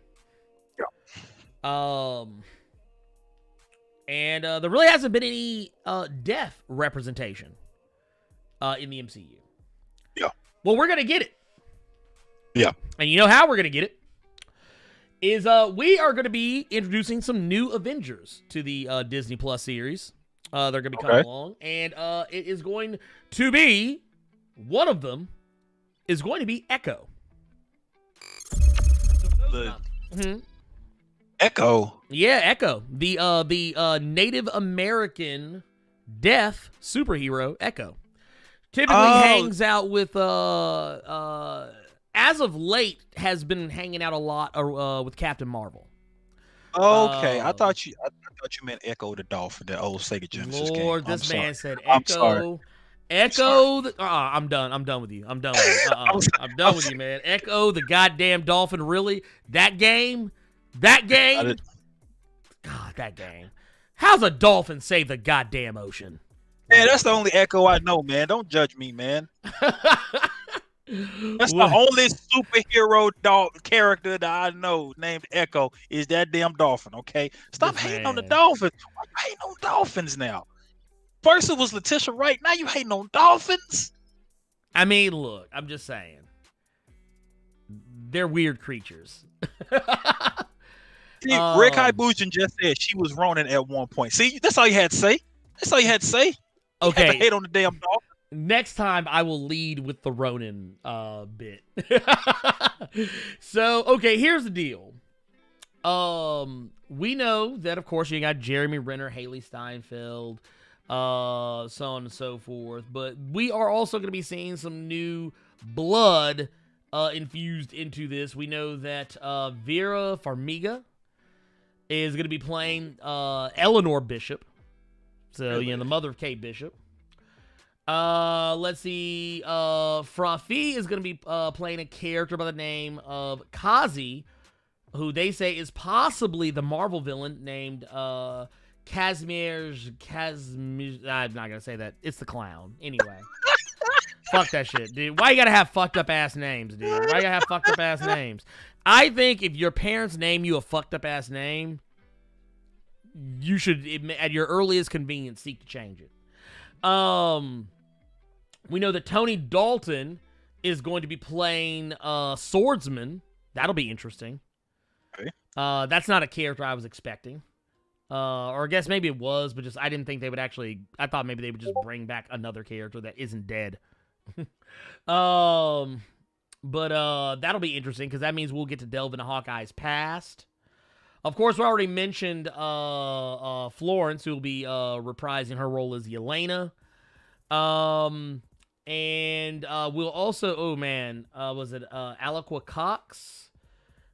And there really hasn't been any deaf representation in the MCU. Yeah. Well, we're gonna get it. Yeah. And you know how we're gonna get it is we are gonna be introducing some new Avengers to the Disney Plus series. They're gonna be coming along, and it is going to be one of them is going to be Echo. Echo. Yeah, Echo. The Native American deaf superhero Echo. Typically hangs out with as of late has been hanging out a lot with Captain Marvel. Okay, I thought you meant Echo the Dolphin, the old Sega Genesis game. Lord, this man said I'm Echo. sorry. Echo. I'm done. I'm done with you. I'm done with you. I'm done with you, man. Echo the goddamn dolphin. Really? That game? God, that game. How's a dolphin save the goddamn ocean? Man, that's the only Echo I know, man. Don't judge me, man. That's the only superhero character that I know named Echo is that damn dolphin, okay? Stop hating on the dolphins. Why you hating on dolphins now? First it was Letitia Wright, now you hating on dolphins? I mean, look, I'm just saying. They're weird creatures. See, Rick Hybujin just said she was Ronin at one point. See, that's all you had to say. That's all you had to say. Okay. You had to hate on the damn dolphin. Next time, I will lead with the Ronin bit. So, okay, here's the deal. We know that, of course, you got Jeremy Renner, Haley Steinfeld, so on and so forth. But we are also going to be seeing some new blood infused into this. We know that Vera Farmiga is going to be playing Eleanor Bishop. So, the mother of Kate Bishop. Let's see. Frafi is going to be playing a character by the name of Kazi, who they say is possibly the Marvel villain named Casimir. I'm not going to say that. It's the clown. Anyway. Fuck that shit, dude. Why you got to have fucked up ass names, dude? Why you got to have fucked up ass names? I think if your parents name you a fucked up ass name, you should, at your earliest convenience, seek to change it. We know that Tony Dalton is going to be playing Swordsman. That'll be interesting. Okay. That's not a character I was expecting. Or I guess maybe it was, but just I didn't think they would actually. I thought maybe they would just bring back another character that isn't dead. But that'll be interesting because that means we'll get to delve into Hawkeye's past. Of course, we already mentioned Florence, who will be reprising her role as Yelena. And we'll also, was it Aliqua Cox,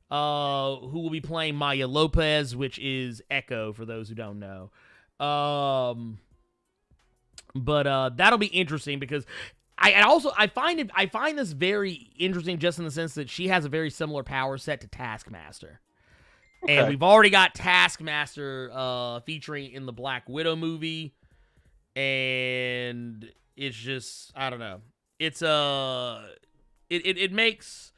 who will be playing Maya Lopez, which is Echo, for those who don't know. But that'll be interesting because I find this very interesting just in the sense that she has a very similar power set to Taskmaster. Okay. And we've already got Taskmaster featuring in the Black Widow movie. And it's just, I don't know. It's it makes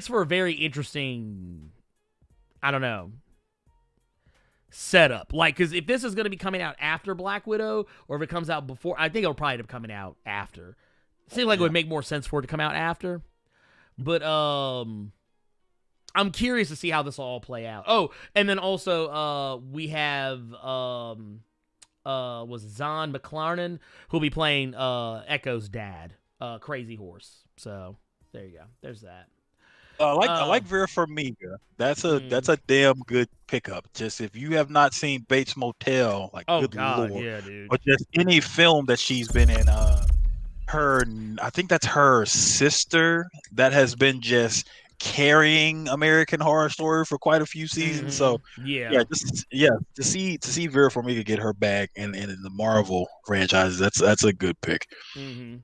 for a very interesting, I don't know, setup. Like, because if this is going to be coming out after Black Widow, or if it comes out before, I think it'll probably end up coming out after. It seems like it would make more sense for it to come out after. But I'm curious to see how this will all play out. Oh, and then also we have was Zahn McClarnon, who'll be playing Echo's dad, Crazy Horse. So there you go. There's that. I like Vera Farmiga. That's a damn good pickup. Just if you have not seen Bates Motel, like good lord, yeah, dude. Or just any film that she's been in, I think that's her sister that has been just carrying American Horror Story for quite a few seasons. So to see Vera Farmiga get her back in the Marvel franchise, that's a good pick. Mm-hmm.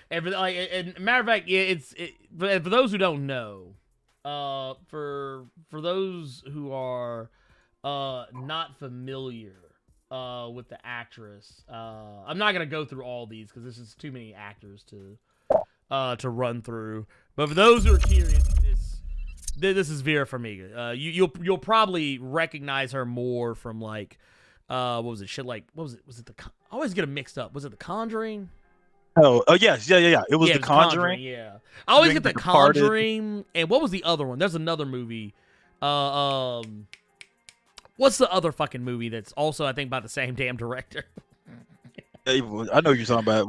And matter of fact, for those who don't know, for those who are not familiar with the actress, I'm not gonna go through all these because this is too many actors to to run through. But for those who are curious, this is Vera Farmiga. You'll probably recognize her more from like what was it? Shit like what was it? Was it I always get them mixed up. Was it The Conjuring? Oh yes, yeah. It was The Conjuring. Yeah, I always get The Departed. Conjuring. And what was the other one? There's another movie. What's the other fucking movie that's also I think by the same damn director? I know you're talking about.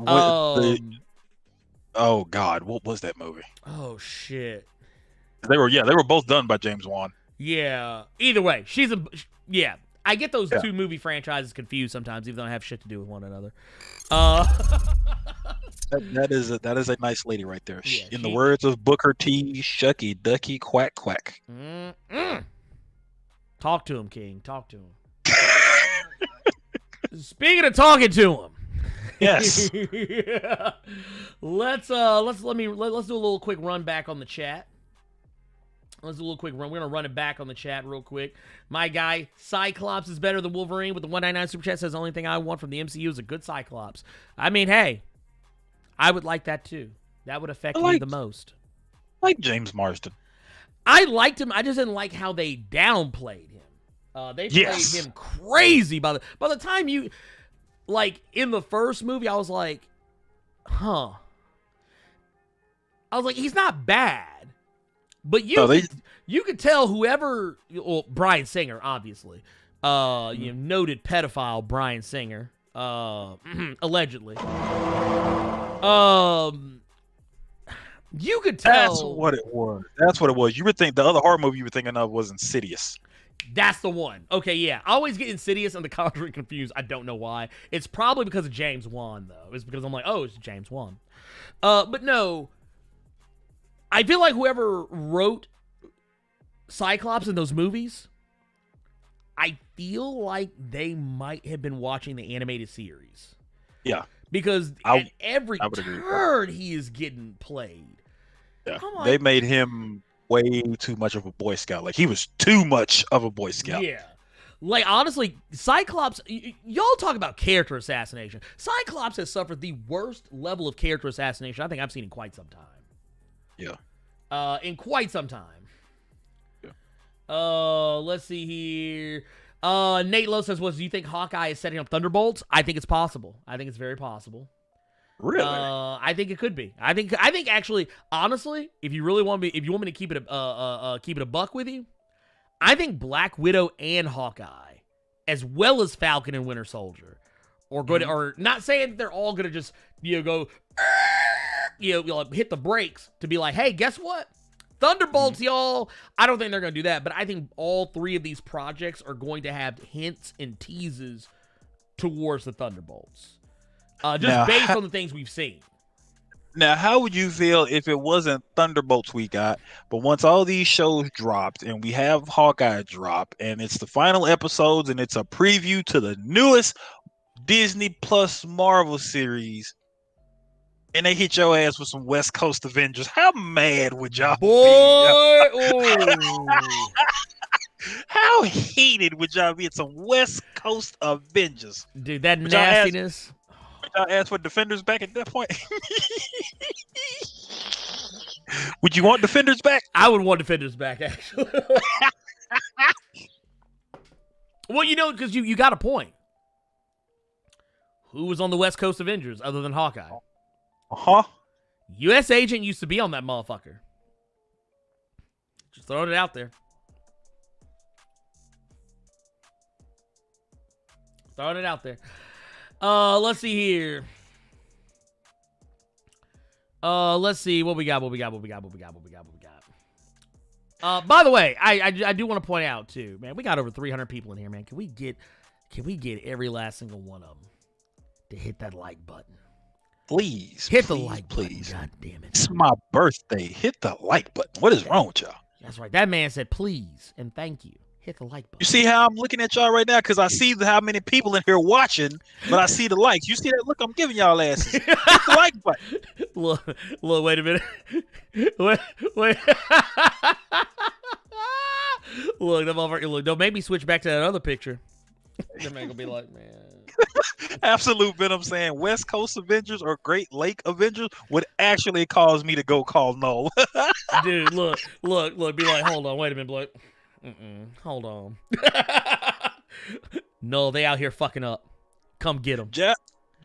Oh God, what was that movie? Oh shit. They were both done by James Wan. Yeah. Either way, yeah. I get those two movie franchises confused sometimes, even though they have shit to do with one another. That is a nice lady right there. Yeah, In the words of Booker T, Shucky Ducky Quack Quack. Talk to him, King. Talk to him. Speaking of talking to him. Yes. Let's do a little quick run back on the chat. Let's do a little quick run. We're gonna run it back on the chat real quick. My guy, Cyclops is better than Wolverine with the 199 super chat says the only thing I want from the MCU is a good Cyclops. I mean, hey, I would like that too. That would affect me the most. Like James Marsden. I liked him. I just didn't like how they downplayed him. They played him crazy by the time you like in the first movie. I was like, I was like, he's not bad. But you could tell whoever, well, Bryan Singer, obviously, noted pedophile Bryan Singer, allegedly. You could tell. That's what it was. You would think the other horror movie you were thinking of was Insidious. That's the one. Okay, yeah. I always get Insidious and The Conjuring confused. I don't know why. It's probably because of James Wan, though. It's because I'm like, oh, it's James Wan. But no. I feel like whoever wrote Cyclops in those movies, I feel like they might have been watching the animated series. Yeah. Because at every turn he is getting played. Yeah. They made him way too much of a Boy Scout. Like, he was too much of a Boy Scout. Yeah. Like, honestly, Cyclops, y'all talk about character assassination. Cyclops has suffered the worst level of character assassination I think I've seen in quite some time. Yeah. In quite some time. Yeah. Let's see here. Nate Lowe says, do you think Hawkeye is setting up Thunderbolts? I think it's possible. I think it's very possible. Really? I think it could be. I think actually, honestly, if you really want me, if you want me to keep it a buck with you, I think Black Widow and Hawkeye, as well as Falcon and Winter Soldier, are going to, or not saying they're all going to just go, hit the brakes to be like, hey, guess what? Thunderbolts, y'all. I don't think they're going to do that, but I think all three of these projects are going to have hints and teases towards the Thunderbolts. Based on the things we've seen. Now, how would you feel if it wasn't Thunderbolts we got, but once all these shows dropped and we have Hawkeye drop and it's the final episodes and it's a preview to the newest Disney Plus Marvel series and they hit your ass with some West Coast Avengers? How mad would y'all be? How heated would y'all be at some West Coast Avengers? Dude, that nastiness. Y'all ask for Defenders back at that point? Would you want Defenders back? I would want Defenders back, actually. Well, because you got a point. Who was on the West Coast Avengers other than Hawkeye? Uh-huh. U.S. Agent used to be on that motherfucker. Just throwing it out there. Throwing it out there. Let's see here. Let's see what we got. By the way, I do want to point out too, man. We got over 300 people in here, man. Can we get every last single one of them to hit that like button? Please. Hit the like please. button. God damn it. It's my birthday. Hit the like button. What is wrong with y'all? That's right. That man said please and thank you. Hit the like button. You see how I'm looking at y'all right now? Because I see how many people in here watching, but I see the likes. You see that look I'm giving y'all asses? Hit the like button. Look, wait a minute. Wait. Look, don't make me switch back to that other picture. The man gonna be like, man. Absolute Venom saying West Coast Avengers or Great Lake Avengers would actually cause me to go call no. Dude, look. Be like, hold on, wait a minute, Blake. Hold on. No, they out here fucking up. Come get them.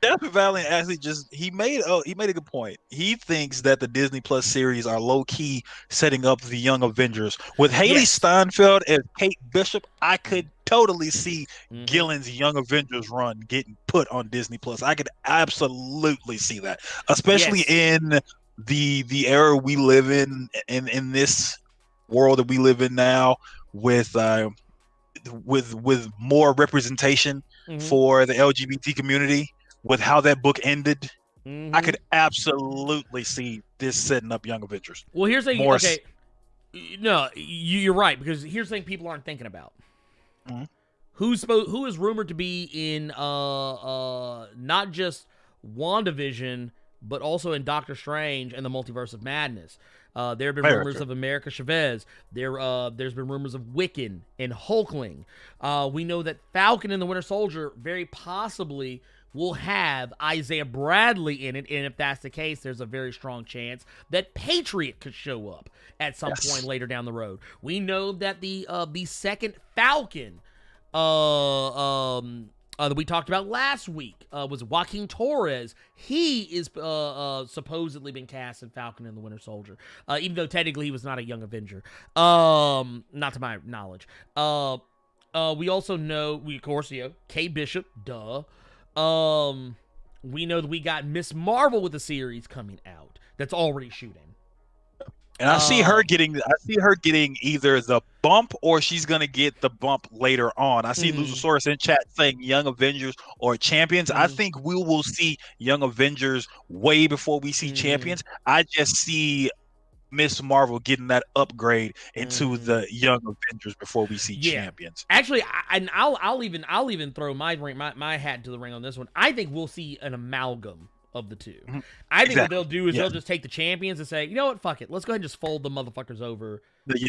Jasper Valiant actually he made a good point. He thinks that the Disney Plus series are low key setting up the Young Avengers with Haley Steinfeld as Kate Bishop. I could totally see Gillen's Young Avengers run getting put on Disney Plus. I could absolutely see that, especially in the era we live in this world that we live in now with more representation for the LGBT community. With how that book ended, I could absolutely see this setting up Young Avengers. Well, here's the thing. Okay, no, you're right, because here's the thing people aren't thinking about. Who is rumored to be in not just WandaVision, but also in Doctor Strange and the Multiverse of Madness. There have been rumors of America Chavez. There's been rumors of Wiccan and Hulkling. We know that Falcon and the Winter Soldier very possibly will have Isaiah Bradley in it, and if that's the case, there's a very strong chance that Patriot could show up at some point later down the road. We know that the second Falcon that we talked about last week was Joaquin Torres. He is supposedly been cast in Falcon and the Winter Soldier, even though technically he was not a Young Avenger, not to my knowledge. We also know, of course, Kate Bishop, duh. We know that we got Miss Marvel with a series coming out that's already shooting. And I see her getting either the bump or she's gonna get the bump later on. I see Luchasaurus in chat saying Young Avengers or Champions. I think we will see Young Avengers way before we see Champions. I just see Miss Marvel getting that upgrade into the Young Avengers before we see Champions. Actually, I'll even throw my hat into the ring on this one. I think we'll see an amalgam of the two. I think what they'll do is they'll just take the Champions and say, you know what, fuck it, let's go ahead and just fold the motherfuckers over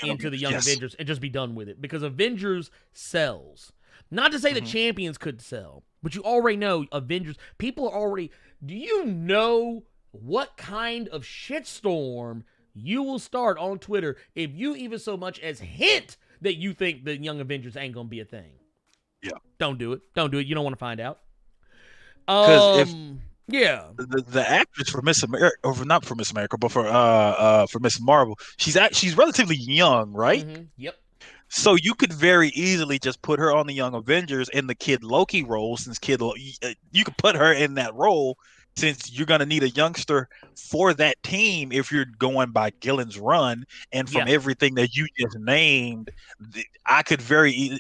into the Young Avengers and just be done with it, because Avengers sells. Not to say that Champions could sell, but you already know Avengers. People are already. Do you know what kind of shitstorm you will start on Twitter if you even so much as hint that you think the Young Avengers ain't gonna be a thing? Yeah. Don't do it. You don't want to find out. Because Yeah. The actress for Miss America, or not for Miss America, but for Miss Marvel, she's relatively young, right? Yep. So you could very easily just put her on the Young Avengers in the Kid Loki role, since you could put her in that role, since you're going to need a youngster for that team if you're going by Gillen's run. And from everything that you just named, I could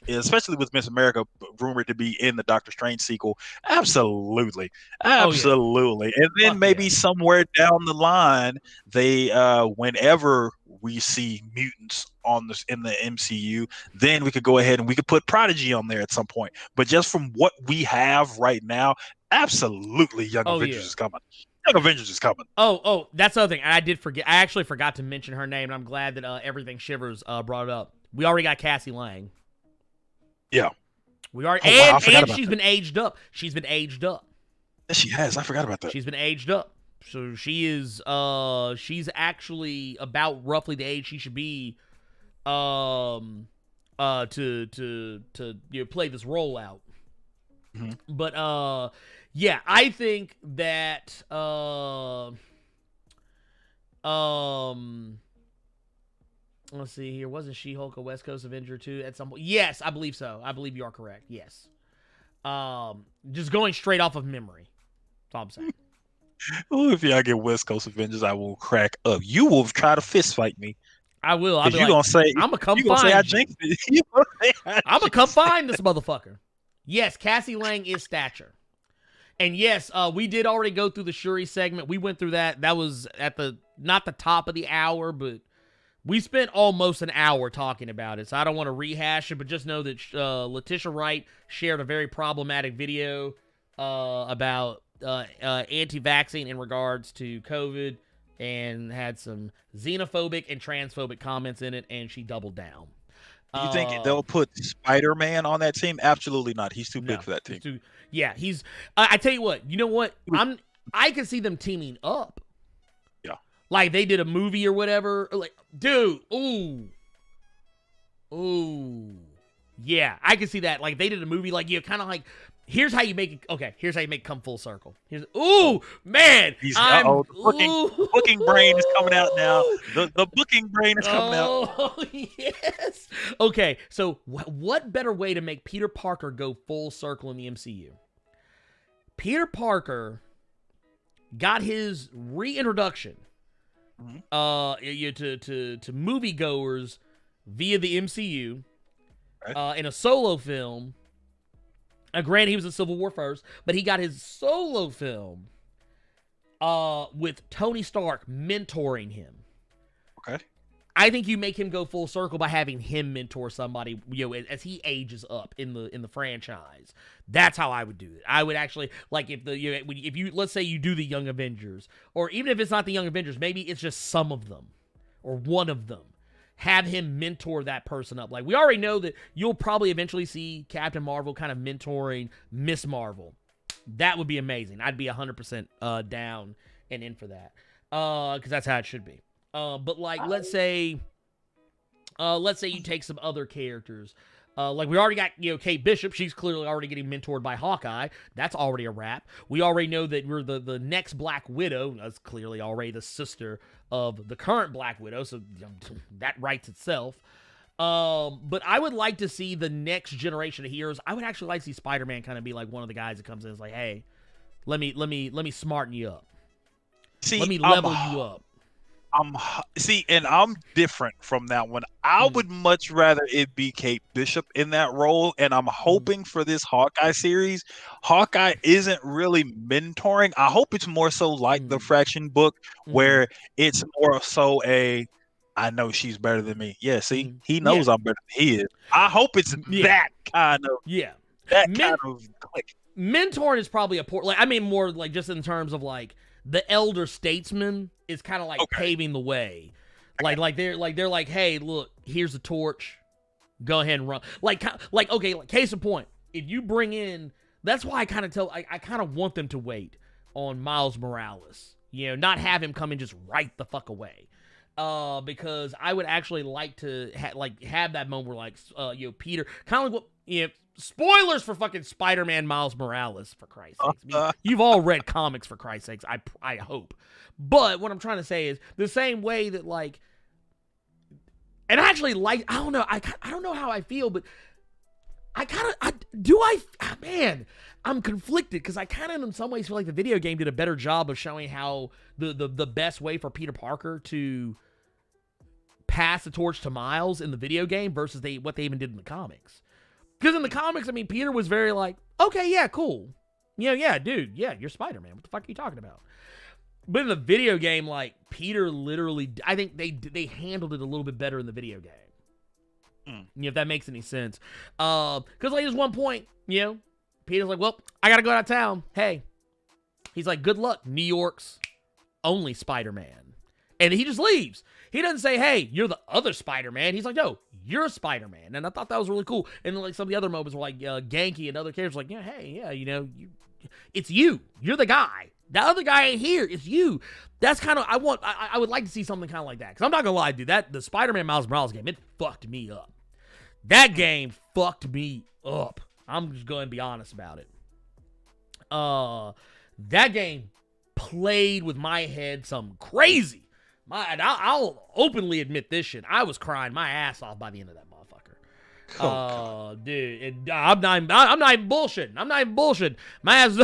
especially with Miss America rumored to be in the Doctor Strange sequel, absolutely. And then maybe somewhere down the line, they whenever we see mutants in the MCU, then we could go ahead and we could put Prodigy on there at some point. But just from what we have right now, absolutely, Young Avengers is coming. Young Avengers is coming. Oh, that's the other thing. I did forget. I actually forgot to mention her name, and I'm glad that Everything Shivers brought it up. We already got Cassie Lang. Yeah. We already, and she's been aged up. She's been aged up. Yes, she has. I forgot about that. She's been aged up. So she is. She's actually about roughly the age she should be. To play this role out. But yeah, I think that let's see here. Wasn't She-Hulk a West Coast Avenger too at some point? Yes, I believe so. I believe you are correct. Yes. Just going straight off of memory. That's all I'm saying. Ooh, if y'all get West Coast Avengers, I will crack up. You will try to fist fight me. I will. I'll be like, gonna say, I'm gonna come find you. I'm gonna come find this motherfucker. Yes, Cassie Lang is Stature. And yes, we did already go through the Shuri segment. We went through that. That was at not the top of the hour, but we spent almost an hour talking about it. So I don't want to rehash it, but just know that Letitia Wright shared a very problematic video about anti-vaccine in regards to COVID, and had some xenophobic and transphobic comments in it, and she doubled down. Do you think they'll put Spider-Man on that team? Absolutely not. He's too big for that team. He's. I tell you what. You know what? I can see them teaming up. Yeah. Like they did a movie or whatever. Like, dude. Ooh. Yeah, I can see that. Like they did a movie. Like kind of like. Here's how you make it. Okay, here's how you make it come full circle. Man. The booking brain is coming out now. The booking brain is coming out. Oh, yes. Okay, so what better way to make Peter Parker go full circle in the MCU? Peter Parker got his reintroduction to moviegoers via the MCU in a solo film. Granted, he was in Civil War first, but he got his solo film with Tony Stark mentoring him. Okay. I think you make him go full circle by having him mentor somebody, as he ages up in the franchise. That's how I would do it. I would actually like if you let's say you do the Young Avengers, or even if it's not the Young Avengers, maybe it's just some of them or one of them. Have him mentor that person up. Like, we already know that you'll probably eventually see Captain Marvel kind of mentoring Miss Marvel. That would be amazing. I'd be 100% down and in for that. Because that's how it should be. But, like, let's say you take some other characters. Like, we already got, Kate Bishop. She's clearly already getting mentored by Hawkeye. That's already a wrap. We already know that we're the next Black Widow. That's clearly already the sister of the current Black Widow, so that writes itself. But I would like to see the next generation of heroes. I would actually like to see Spider-Man kind of be like one of the guys that comes in and is like, hey, let me smarten you up. Let me level you up. And I'm different from that one. I would much rather it be Kate Bishop in that role, and I'm hoping for this Hawkeye series. Hawkeye isn't really mentoring. I hope it's more so like the Fraction book, where it's more so I know she's better than me. Yeah, see, he knows I'm better than he is. I hope it's that kind of kind of click. Mentoring is probably a poor. Like, I mean, more like just in terms of like the elder statesman is kind of like paving the way. Like they're like, hey, look, here's the torch. Go ahead and run. Like case in point, if you bring in, that's why I kind of want them to wait on Miles Morales. Not have him come in just right the fuck away. Because I would actually like to have that moment where Peter kind of like what spoilers for fucking Spider-Man Miles Morales, for Christ's sakes. I mean, you've all read comics, for Christ's sakes, I hope. But what I'm trying to say is the same way that and actually I don't know, I don't know how I feel, but I'm conflicted because I kind of in some ways feel like the video game did a better job of showing how the best way for Peter Parker to pass the torch to Miles in the video game versus what they even did in the comics. Because in the comics, I mean, Peter was very like, okay, yeah, cool. Yeah, dude, yeah, you're Spider-Man. What the fuck are you talking about? But in the video game, like, Peter literally, I think they handled it a little bit better in the video game. If that makes any sense. Because, like, there's one point, Peter's like, well, I got to go out of town. Hey. He's like, good luck, New York's only Spider-Man. And he just leaves. He doesn't say, hey, you're the other Spider-Man. He's like, no, you're Spider-Man. And I thought that was really cool. And then, like, some of the other moments were like Genki and other characters like, yeah, hey, yeah, it's you. You're the guy. That other guy ain't here. It's you. That's kind of, I would like to see something kind of like that. Because I'm not going to lie, dude, the Spider-Man Miles Morales game, it fucked me up. That game fucked me up. I'm just going to be honest about it. That game played with my head some crazy. I'll openly admit this shit. I was crying my ass off by the end of that motherfucker. Dude, I'm not even bullshitting. My ass.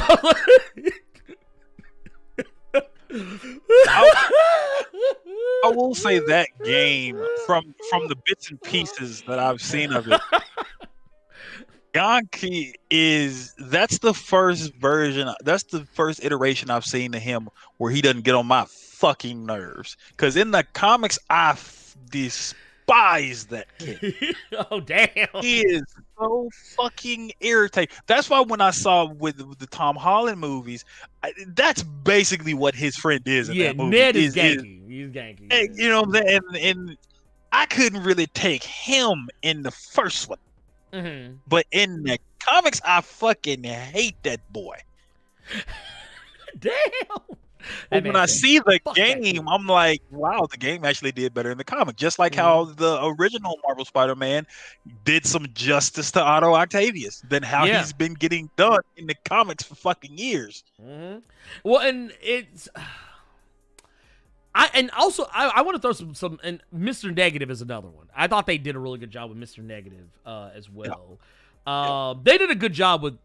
I will say that game from the bits and pieces that I've seen of it. Genki that's the first version. That's the first iteration I've seen of him where he doesn't get on my fucking nerves. Because in the comics, I despise that kid. Oh, damn. He is so fucking irritating. That's why when I saw with the Tom Holland movies, that's basically what his friend is in that movie. Ned is Genki. He's Genki. You know what I'm saying? And I couldn't really take him in the first one. Mm-hmm. But in the comics, I fucking hate that boy. Damn. But when I see the Fuck that game, kid. I'm like, wow, the game actually did better in the comic. Just like how the original Marvel Spider-Man did some justice to Otto Octavius than how Yeah. he's been getting done in the comics for fucking years. Mm-hmm. Well, and it's... I want to throw some and Mr. Negative is another one. I thought they did a really good job with Mr. Negative as well. They did a good job with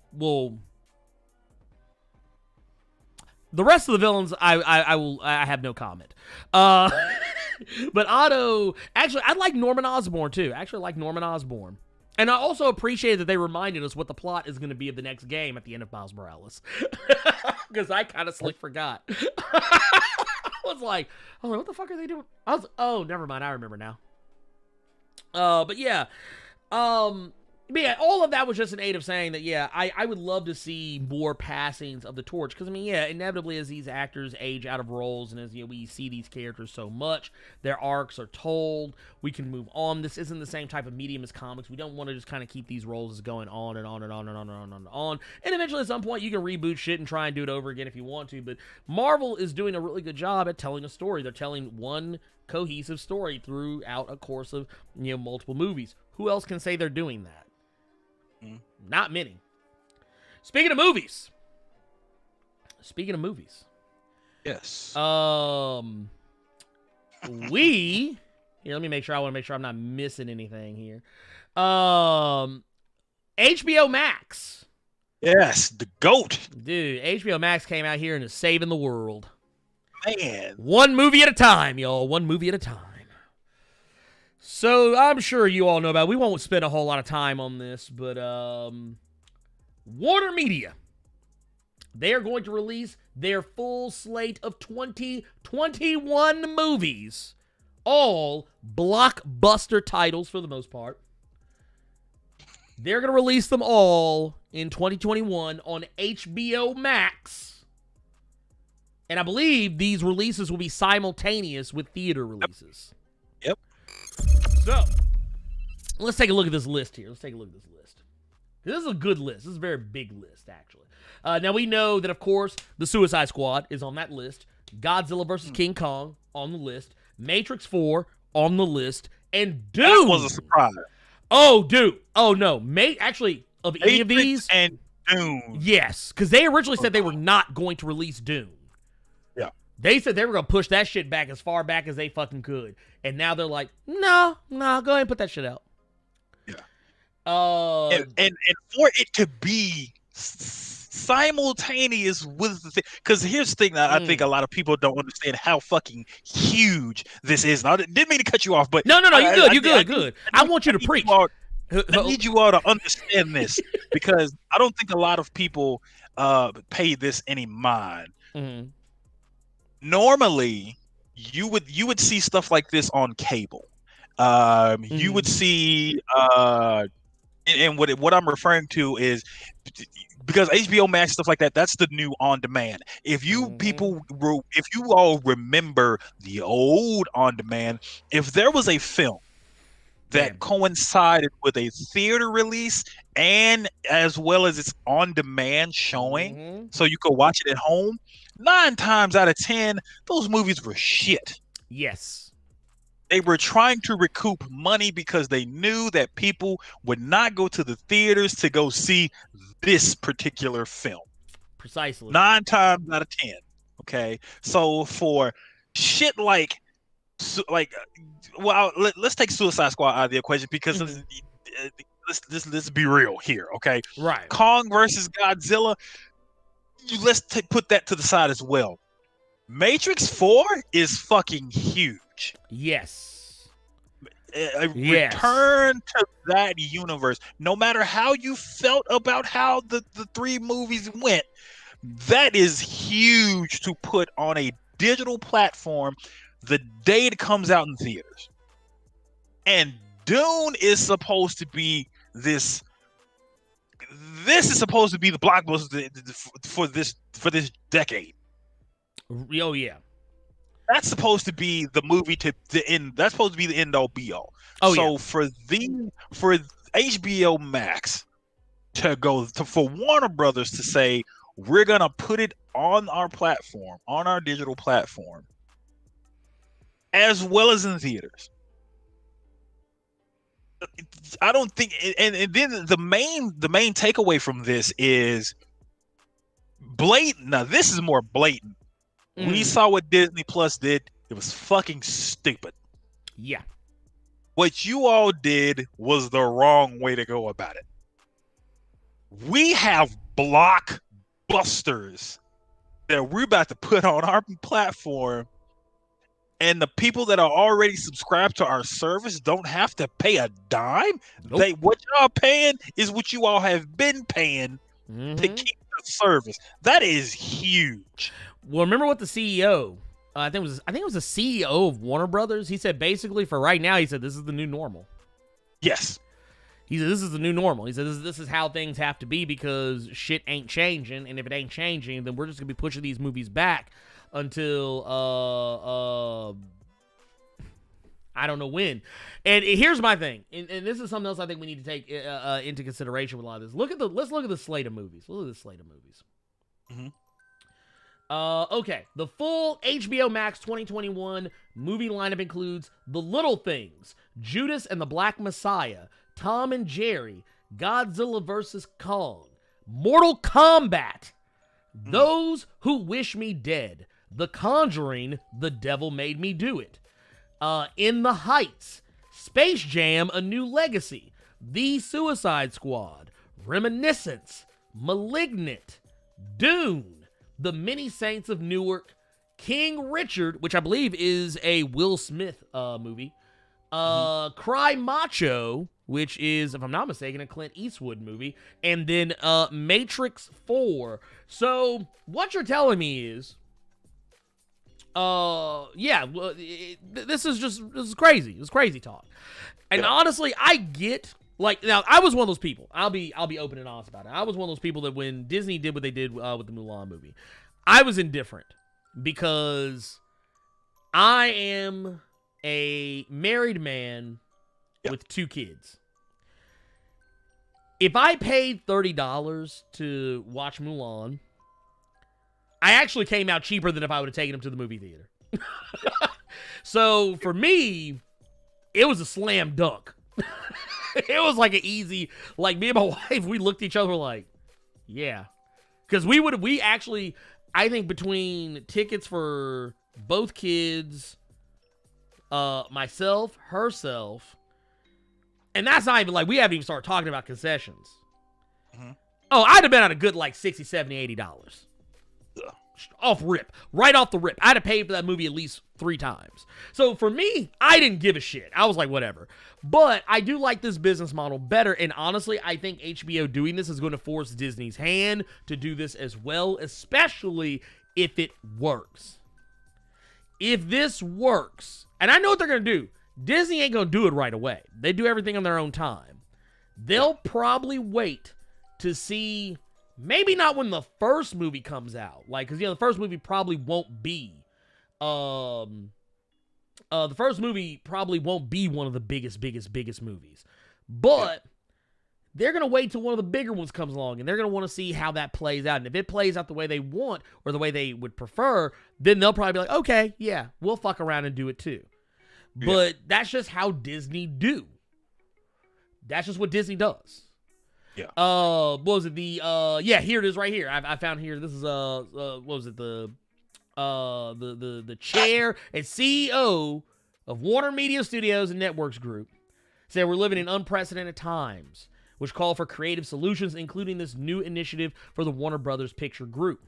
the rest of the villains. I have no comment. But Otto, actually, I like Norman Osborn too. Actually, I like Norman Osborn. And I also appreciate that they reminded us what the plot is going to be of the next game at the end of Miles Morales. Because I kind of forgot. I was like, what the fuck are they doing? Oh, never mind. I remember now. But yeah. All of that was just an aid of saying that, yeah, I would love to see more passings of the torch. Because, I mean, yeah, inevitably as these actors age out of roles and as we see these characters so much, their arcs are told, we can move on. This isn't the same type of medium as comics. We don't want to just kind of keep these roles going on and on and on and on and on and on. And eventually at some point you can reboot shit and try and do it over again if you want to. But Marvel is doing a really good job at telling a story. They're telling one cohesive story throughout a course of multiple movies. Who else can say they're doing that? Not many. Speaking of movies. Yes. Let me make sure. I want to make sure I'm not missing anything here. HBO Max. Yes, the GOAT. Dude, HBO Max came out here and is saving the world. Man. One movie at a time, y'all. One movie at a time. So, I'm sure you all know about it. We won't spend a whole lot of time on this, but Warner Media, they are going to release their full slate of 2021 movies. All blockbuster titles for the most part. They're going to release them all in 2021 on HBO Max. And I believe these releases will be simultaneous with theater releases. Yep. So, let's take a look at this list here. This is a good list. This is a very big list, actually. Now, we know that, of course, The Suicide Squad is on that list. Godzilla vs. King Kong on the list. Matrix 4 on the list. And Dune. That was a surprise. Oh, dude. Oh, no. Actually, of any of these. And Dune. Yes, because they originally said they were not going to release Dune. Yeah. They said they were going to push that shit back as far back as they fucking could. And now they're like, no, go ahead and put that shit out. Yeah. And for it to be simultaneous with the thing, because here's the thing that I think a lot of people don't understand how fucking huge this is. And I didn't mean to cut you off, but no, you're good. I want you to preach. I need you all to understand this because I don't think a lot of people pay this any mind. Mm-hmm. Normally, you would see stuff like this on cable. You would see, and what I'm referring to is because HBO Max stuff like that. That's the new on demand. If you if you all remember the old on demand, if there was a film that coincided with a theater release and as well as its on demand showing, so you could watch it at home. 9 times out of 10, those movies were shit. Yes. They were trying to recoup money because they knew that people would not go to the theaters to go see this particular film. Precisely. 9 times out of 10. Okay. So for shit let's take Suicide Squad out of the equation because let's be real here. Okay. Right. Kong versus Godzilla. Let's put that to the side as well. Matrix 4 is fucking huge. Yes. Return to that universe. No matter how you felt about how the 3 movies went, that is huge to put on a digital platform the day it comes out in theaters. And Dune is supposed to be this is supposed to be the blockbuster for this decade. Oh yeah. that's supposed to be the movie to the end. That's supposed to be the end all be all. Oh, so yeah. for HBO Max for Warner Brothers to say we're gonna put it on our platform, on our digital platform, as well as in theaters. I don't think, and then the main takeaway from this is blatant. Now this is more blatant. We saw what Disney Plus did. It was fucking stupid. Yeah. What you all did was the wrong way to go about it. We have blockbusters that we're about to put on our platform, and the people that are already subscribed to our service don't have to pay a dime. Nope. What y'all paying is what you all have been paying to keep the service. That is huge. Well, remember what the CEO, I think it was the CEO of Warner Brothers. He said basically for right now, he said this is the new normal. Yes. He said this is the new normal. He said this is how things have to be because shit ain't changing, and if it ain't changing, then we're just gonna be pushing these movies back until I don't know when. And here's my thing, and this is something else I think we need to take into consideration with a lot of this. Let's look at the slate of movies. Look at the slate of movies. Mm-hmm. Okay, the full HBO Max 2021 movie lineup includes The Little Things, Judas and the Black Messiah, Tom and Jerry, Godzilla vs. Kong, Mortal Kombat, Those Who Wish Me Dead, The Conjuring, The Devil Made Me Do It, In the Heights, Space Jam: A New Legacy, The Suicide Squad, Reminiscence, Malignant, Dune, The Many Saints of Newark, King Richard, which I believe is a Will Smith movie, Cry Macho, which is, if I'm not mistaken, a Clint Eastwood movie, and then Matrix 4. So what you're telling me is, this is crazy. It's crazy talk. And honestly, I get, like, now I was one of those people. I'll be open and honest about it. I was one of those people that when Disney did what they did with the Mulan movie, I was indifferent because I am a married man with 2 kids. If I paid $30 to watch Mulan, I actually came out cheaper than if I would have taken them to the movie theater. So for me, it was a slam dunk. It was like an easy, like me and my wife, we looked at each other like, yeah. Because we actually, I think between tickets for both kids, myself, herself, and that's not even like, we haven't even started talking about concessions. Mm-hmm. Oh, I'd have been at a good like $60, $70, $80. Off rip. Right off the rip. I'd have paid for that movie at least 3 times. So for me, I didn't give a shit. I was like, whatever. But I do like this business model better. And honestly, I think HBO doing this is going to force Disney's hand to do this as well, especially if it works. If this works, and I know what they're going to do. Disney ain't going to do it right away. They do everything on their own time. They'll probably wait to see, maybe not when the first movie comes out. Like, because, the first movie probably won't be, one of the biggest movies. But they're going to wait till one of the bigger ones comes along, and they're going to want to see how that plays out. And if it plays out the way they want or the way they would prefer, then they'll probably be like, okay, yeah, we'll fuck around and do it too. But that's just how Disney do. That's just what Disney does. Yeah. What was it? Here it is right here. I found here. This is what was it? The chair and CEO of Warner Media Studios and Networks Group said we're living in unprecedented times, which call for creative solutions, including this new initiative for the Warner Brothers Picture Group.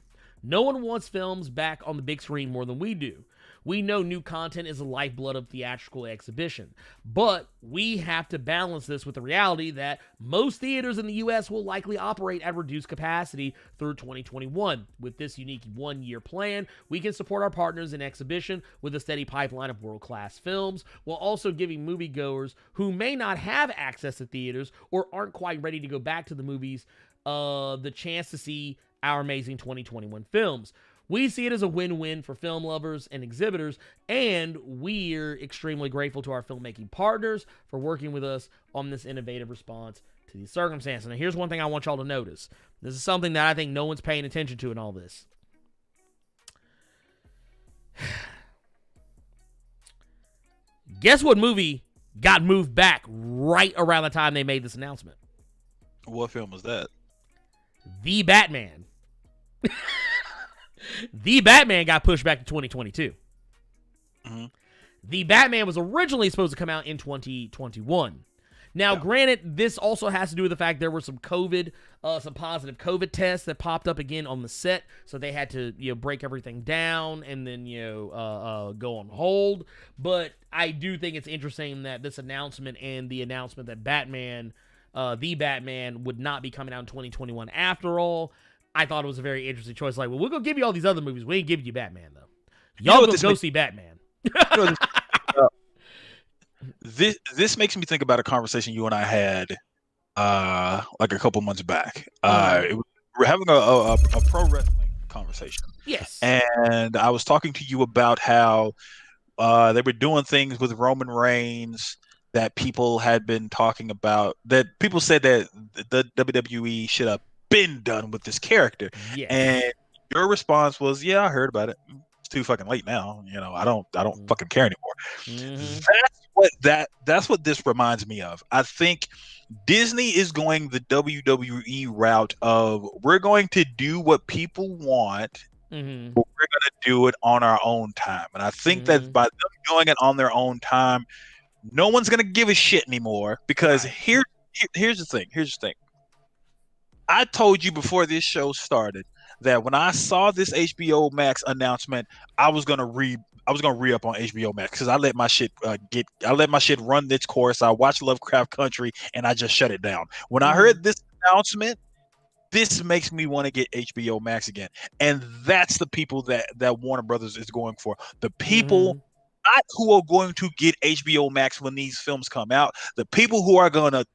No one wants films back on the big screen more than we do. We know new content is the lifeblood of theatrical exhibition, but we have to balance this with the reality that most theaters in the U.S. will likely operate at reduced capacity through 2021. With this unique one-year plan, we can support our partners in exhibition with a steady pipeline of world-class films, while also giving moviegoers who may not have access to theaters or aren't quite ready to go back to the movies the chance to see our amazing 2021 films. We see it as a win-win for film lovers and exhibitors, and we're extremely grateful to our filmmaking partners for working with us on this innovative response to these circumstances. Now, here's one thing I want y'all to notice. This is something that I think no one's paying attention to in all this. Guess what movie got moved back right around the time they made this announcement? What film was that? The Batman. The Batman got pushed back to 2022. Mm-hmm. The Batman was originally supposed to come out in 2021. Now, granted, this also has to do with the fact there were some positive COVID tests that popped up again on the set, so they had to, break everything down and then, go on hold. But I do think it's interesting that this announcement and the announcement that the Batman would not be coming out in 2021 after all, I thought it was a very interesting choice. Like, well, we're going to give you all these other movies. We ain't giving you Batman, though. Y'all go see Batman. This makes me think about a conversation you and I had like a couple months back. We're having a pro wrestling conversation. Yes. And I was talking to you about how they were doing things with Roman Reigns that people had been talking about, that people said that the WWE should have been done with this character. Yes. And your response was, yeah, I heard about it. It's too fucking late now. I don't fucking care anymore. Mm-hmm. That's what this reminds me of. I think Disney is going the WWE route of, we're going to do what people want, Mm-hmm. but we're going to do it on our own time. And I think that by them doing it on their own time, no one's going to give a shit anymore, because here's the thing. I told you before this show started that when I saw this HBO Max announcement, I was gonna re-up on HBO Max, because I let my shit run its course. I watched Lovecraft Country and I just shut it down. When I heard this announcement, this makes me want to get HBO Max again. And that's the people that Warner Brothers is going for. The people not who are going to get HBO Max when these films come out. The people who are gonna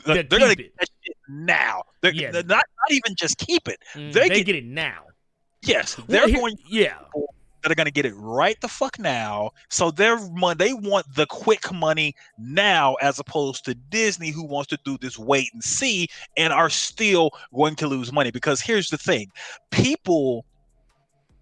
they're gonna get that shit now. They're not even just keep it. They get it now. Yes, they're going. Yeah, that are gonna get it right the fuck now. So they want the quick money now, as opposed to Disney, who wants to do this wait and see and are still going to lose money. Because here's the thing, people.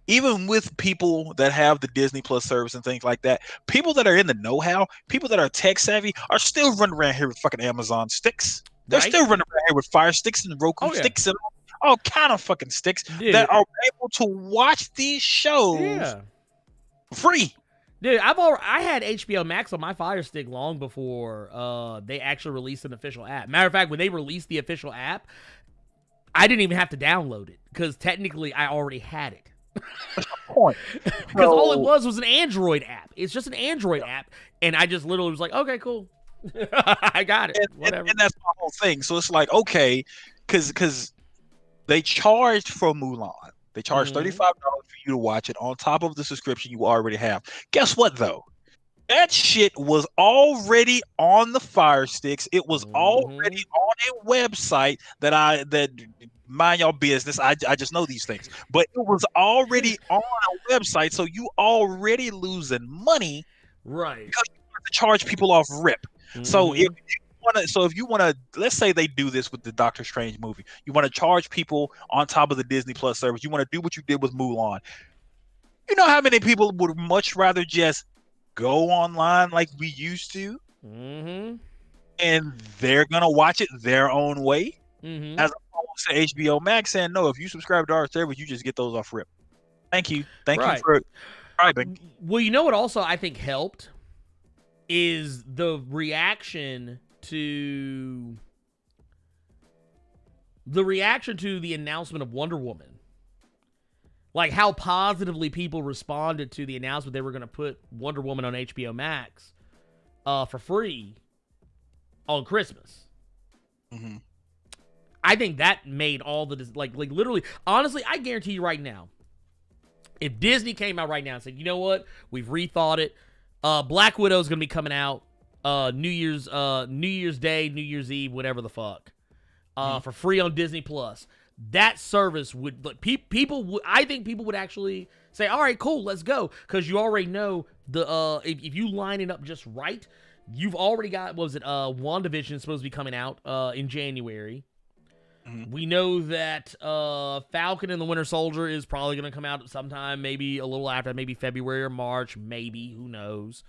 Even with people that have the Disney Plus service and things like that, people that are in the know-how, people that are tech savvy, are still running around here with fucking Amazon sticks. They're still running around here with Fire Sticks and Roku sticks and all kind of fucking sticks that are able to watch these shows free. Dude, I had HBO Max on my Fire Stick long before they actually released an official app. Matter of fact, when they released the official app, I didn't even have to download it, because technically I already had it. Because all it was an Android app. It's just an Android app, and I just literally was like, okay, cool. I got it. Whatever. And that's my whole thing. So it's like, okay, because they charged for Mulan. They charged $35 for you to watch it on top of the subscription you already have. Guess what, though? That shit was already on the Fire Sticks. It was already on a website that mind your business. I just know these things. But it was already on a website, so you already losing money. Right. Because you have to charge people off rip. So if you want to, let's say they do this with the Doctor Strange movie. You want to charge people on top of the Disney Plus service. You want to do what you did with Mulan. You know how many people would much rather just go online like we used to, and they're gonna watch it their own way, as opposed to HBO Max saying, no, if you subscribe to our service, you just get those off rip. Thank you for subscribing. Well, you know what also I think helped is the reaction to the announcement of Wonder Woman. Like how positively people responded to the announcement they were going to put Wonder Woman on HBO Max for free on Christmas. I think that made all the, like literally, honestly, I guarantee you right now, if Disney came out right now and said, you know what, we've rethought it, Black Widow's going to be coming out New Year's Day, New Year's Eve, whatever the fuck, for free on Disney Plus. that service would, like, people would, I think people would actually say, all right, cool, let's go. Because you already know if you line it up just right, you've already got, what was it, WandaVision is supposed to be coming out in January. Mhm. We know that Falcon and the Winter Soldier is probably going to come out sometime, maybe a little after, maybe February or March, maybe, who knows.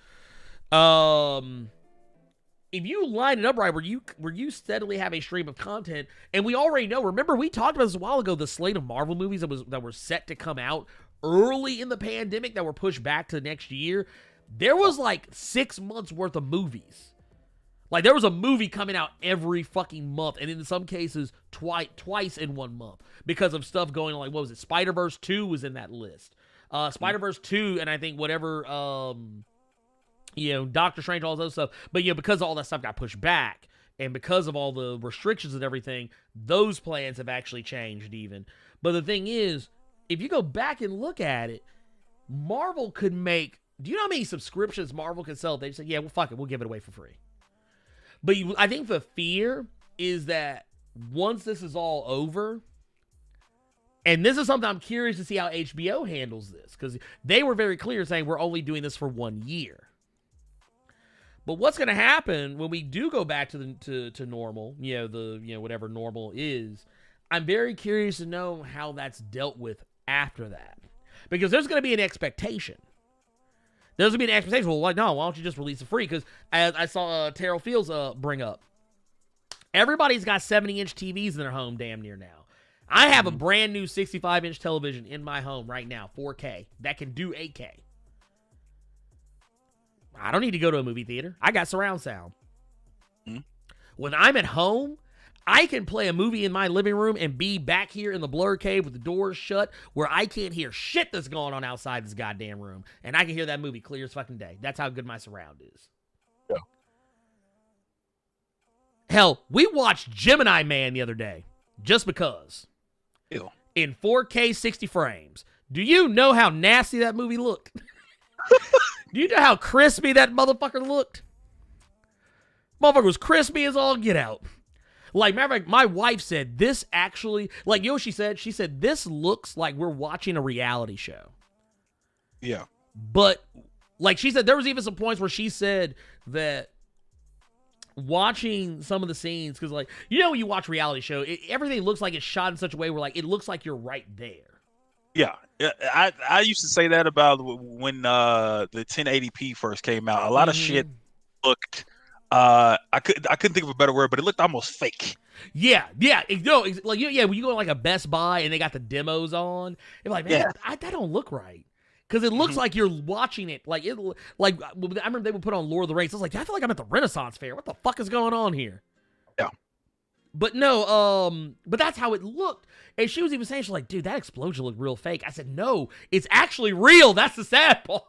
If you line it up right, where you steadily have a stream of content, and we already know, remember we talked about this a while ago, the slate of Marvel movies that were set to come out early in the pandemic that were pushed back to next year. There was like 6 months worth of movies. Like, there was a movie coming out every fucking month, and in some cases twice in 1 month because of stuff going on. Like, what was it? Spider-Verse 2 was in that list. Spider-Verse 2, and I think whatever, Doctor Strange, all those stuff. But, because all that stuff got pushed back, and because of all the restrictions and everything, those plans have actually changed even. But the thing is, if you go back and look at it, Marvel could make, do you know how many subscriptions Marvel could sell? They say, yeah, well, fuck it, we'll give it away for free. But I think the fear is that once this is all over, and this is something I'm curious to see how HBO handles this, because they were very clear saying we're only doing this for 1 year. But what's going to happen when we do go back to normal, whatever normal is, I'm very curious to know how that's dealt with after that. Because there's going to be an expectation. There's going to be an expectation. Well, like, no, why don't you just release it free? Because as I saw Terrell Fields bring up, everybody's got 70-inch TVs in their home damn near now. I have a brand new 65-inch television in my home right now, 4K, that can do 8K. I don't need to go to a movie theater. I got surround sound. When I'm at home, I can play a movie in my living room and be back here in the Blerd Cave with the doors shut where I can't hear shit that's going on outside this goddamn room. And I can hear that movie clear as fucking day. That's how good my surround is. Yeah. Hell, we watched Gemini Man the other day just because. Ew. In 4K 60 frames. Do you know how nasty that movie looked? Do you know how crispy that motherfucker looked? Motherfucker was crispy as all get out. Like, matter of fact, my wife said this actually, like, you know what she said? She said, this looks like we're watching a reality show. Yeah. But, like, she said, there was even some points where she said that watching some of the scenes, because, like, when you watch a reality show, everything looks like it's shot in such a way where, like, it looks like you're right there. Yeah, I used to say that about when the 1080p first came out. A lot of shit looked, I couldn't think of a better word, but it looked almost fake. Yeah, when you go to like a Best Buy and they got the demos on, you're like, man, that don't look right, because it looks like you're watching it. Like I remember they would put on Lord of the Rings. I was like, I feel like I'm at the Renaissance Fair. What the fuck is going on here? Yeah. But no, but that's how it looked. And she was even saying, she's like, dude, that explosion looked real fake. I said, no, it's actually real. That's the sad part.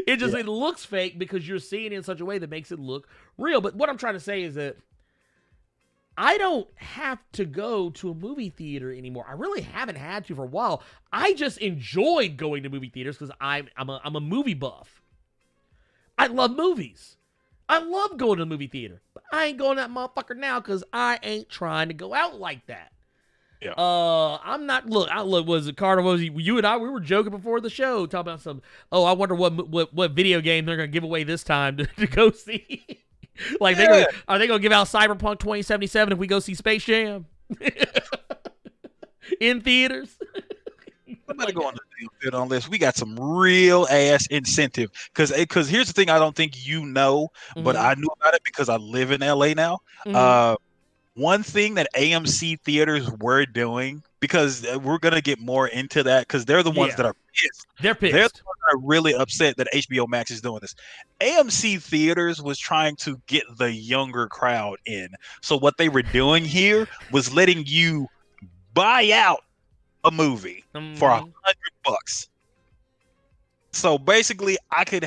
It looks fake because you're seeing it in such a way that makes it look real. But what I'm trying to say is that I don't have to go to a movie theater anymore. I really haven't had to for a while. I just enjoyed going to movie theaters because I'm a movie buff. I love movies. I love going to the movie theater. But I ain't going to that motherfucker now because I ain't trying to go out like that. Yeah. I'm not. Look, was it Carter? Was you and I? We were joking before the show, talking about some. Oh, I wonder what video game they're gonna give away this time to go see. Like, are they gonna give out Cyberpunk 2077 if we go see Space Jam in theaters? I'm gonna go on the field on this. We got some real ass incentive because here's the thing. I don't think but I knew about it because I live in LA now. One thing that AMC theaters were doing, because we're going to get more into that, because they're the ones that are pissed. They're pissed. They're the ones that are really upset that HBO Max is doing this. AMC theaters was trying to get the younger crowd in. So what they were doing here was letting you buy out a movie for $100. So basically, I could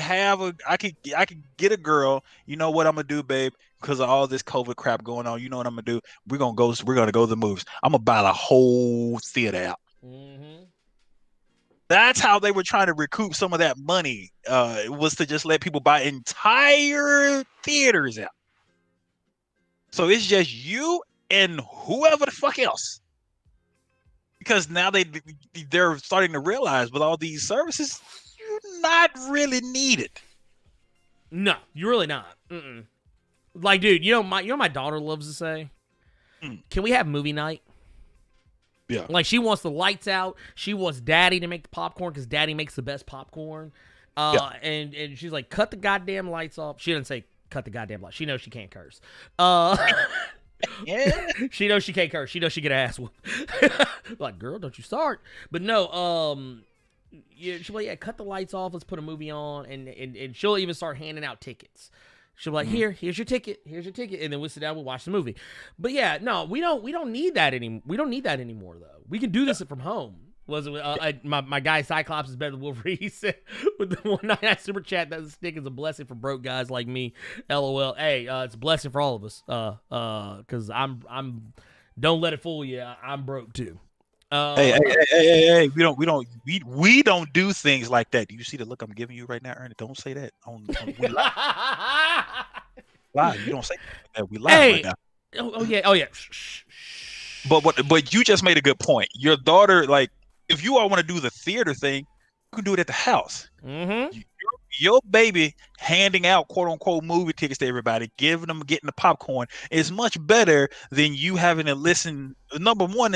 get a girl. You know what I'm gonna do, babe? Because of all this COVID crap going on, you know what I'm gonna do? We're gonna go to the movies. I'm gonna buy the whole theater out. That's how they were trying to recoup some of that money. It was to just let people buy entire theaters out. So it's just you and whoever the fuck else because now they're starting to realize with all these services, you're not really needed. No, you're really not. Mm-mm. Like, dude, you know my daughter loves to say, can we have movie night? Yeah. Like, she wants the lights out. She wants daddy to make the popcorn because daddy makes the best popcorn. And she's like, cut the goddamn lights off. She doesn't say cut the goddamn lights. She knows she can't curse. Yeah. She knows she can't curse. She knows she get ass whooped. Like, girl, don't you start. But no, yeah, she'll be like, yeah, cut the lights off. Let's put a movie on. And she'll even start handing out tickets. She'll be like, here's your ticket. Here's your ticket. And then we'll sit down, we'll watch the movie. But yeah, no, we don't need that anymore. We don't need that anymore, though. We can do this from home. My guy Cyclops is better than Wolverine. He said with the 199 super chat that the stick is a blessing for broke guys like me. LOL. Hey, it's a blessing for all of us. Because I'm don't let it fool you. I'm broke too. Hey! We don't do things like that. Do you see the look I'm giving you right now, Ernie? Don't say that. We lie. You don't say that. We lie right now. Oh yeah. Shh. But you just made a good point. Your daughter, like, if you all want to do the theater thing, you can do it at the house. Mm-hmm. Your baby handing out quote unquote movie tickets to everybody, getting the popcorn is much better than you having to listen. Number one,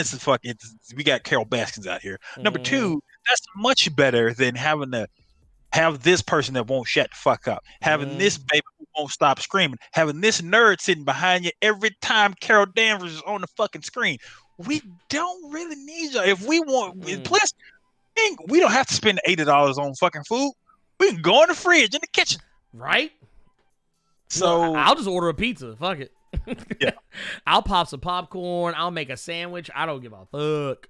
we got Carol Baskins out here. Number two, that's much better than having to have this person that won't shut the fuck up, having this baby who won't stop screaming, having this nerd sitting behind you every time Carol Danvers is on the fucking screen. We don't really need you. If we want, plus, we don't have to spend $80 on fucking food. We can go in the fridge, in the kitchen. Right? So I'll just order a pizza. Fuck it. Yeah. I'll pop some popcorn. I'll make a sandwich. I don't give a fuck.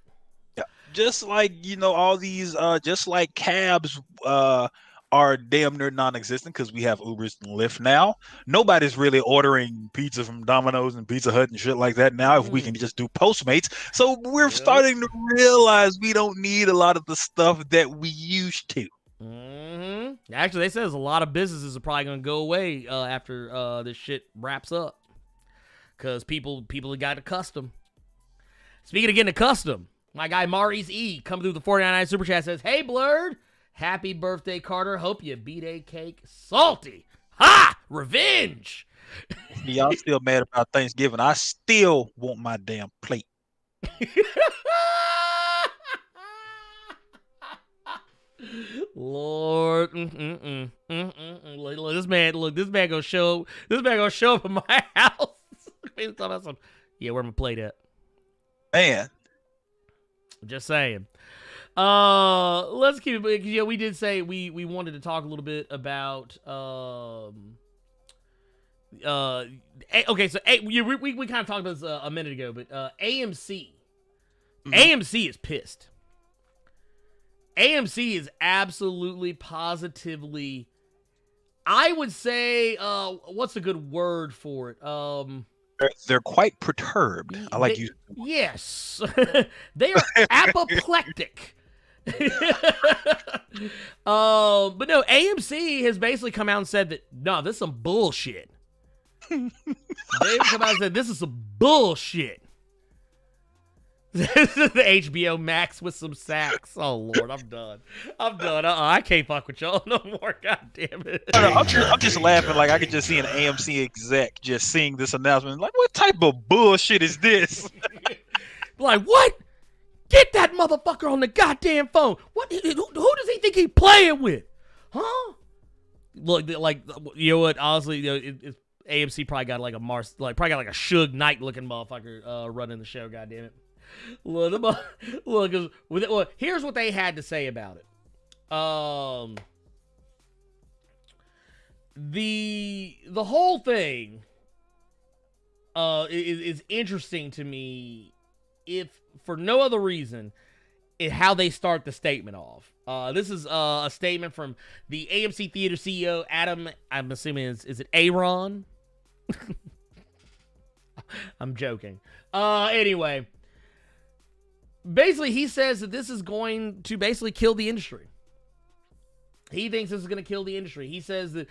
Yeah. Just like, all these, just like cabs are damn near non-existent because we have Ubers and Lyft now. Nobody's really ordering pizza from Domino's and Pizza Hut and shit like that now if we can just do Postmates. So we're starting to realize we don't need a lot of the stuff that we used to. Mm-hmm. Actually, they say there's a lot of businesses are probably going to go away after this shit wraps up because people have got accustomed. Speaking of getting accustomed, my guy Maurice E. coming through the 49 super chat says, "Hey Blerd, happy birthday, Carter. Hope you beat a cake salty. Ha! Revenge." Y'all still mad about Thanksgiving? I still want my damn plate. Lord, Look, this man gonna show up at my house. Yeah, where my plate at? Man, just saying. Let's keep it because we did say we wanted to talk a little bit about okay, so we kind of talked about this a minute ago, but AMC. AMC is pissed. AMC is absolutely, positively, I would say, what's a good word for it? They're quite perturbed. I like you. Yes. They are apoplectic. But no, AMC has basically come out and said that, no, this is some bullshit. They've come out and said, this is some bullshit. This is the HBO Max with some sax. Oh Lord, I'm done. I can't fuck with y'all no more. God damn it. I'm just laughing like I could just see an AMC exec just seeing this announcement. Like, what type of bullshit is this? Like, what? Get that motherfucker on the goddamn phone. What? Who does he think he's playing with? Huh? Look, like, you know what? Honestly, it's AMC probably got like a Suge Knight looking motherfucker running the show. God damn it. Look, here's what they had to say about it. The whole thing is interesting to me, if for no other reason, how they start the statement off. This is a statement from the AMC Theater CEO, Adam. I'm assuming is it Aaron? I'm joking. Anyway. Basically, he says that this is going to basically kill the industry. He thinks this is going to kill the industry. He says that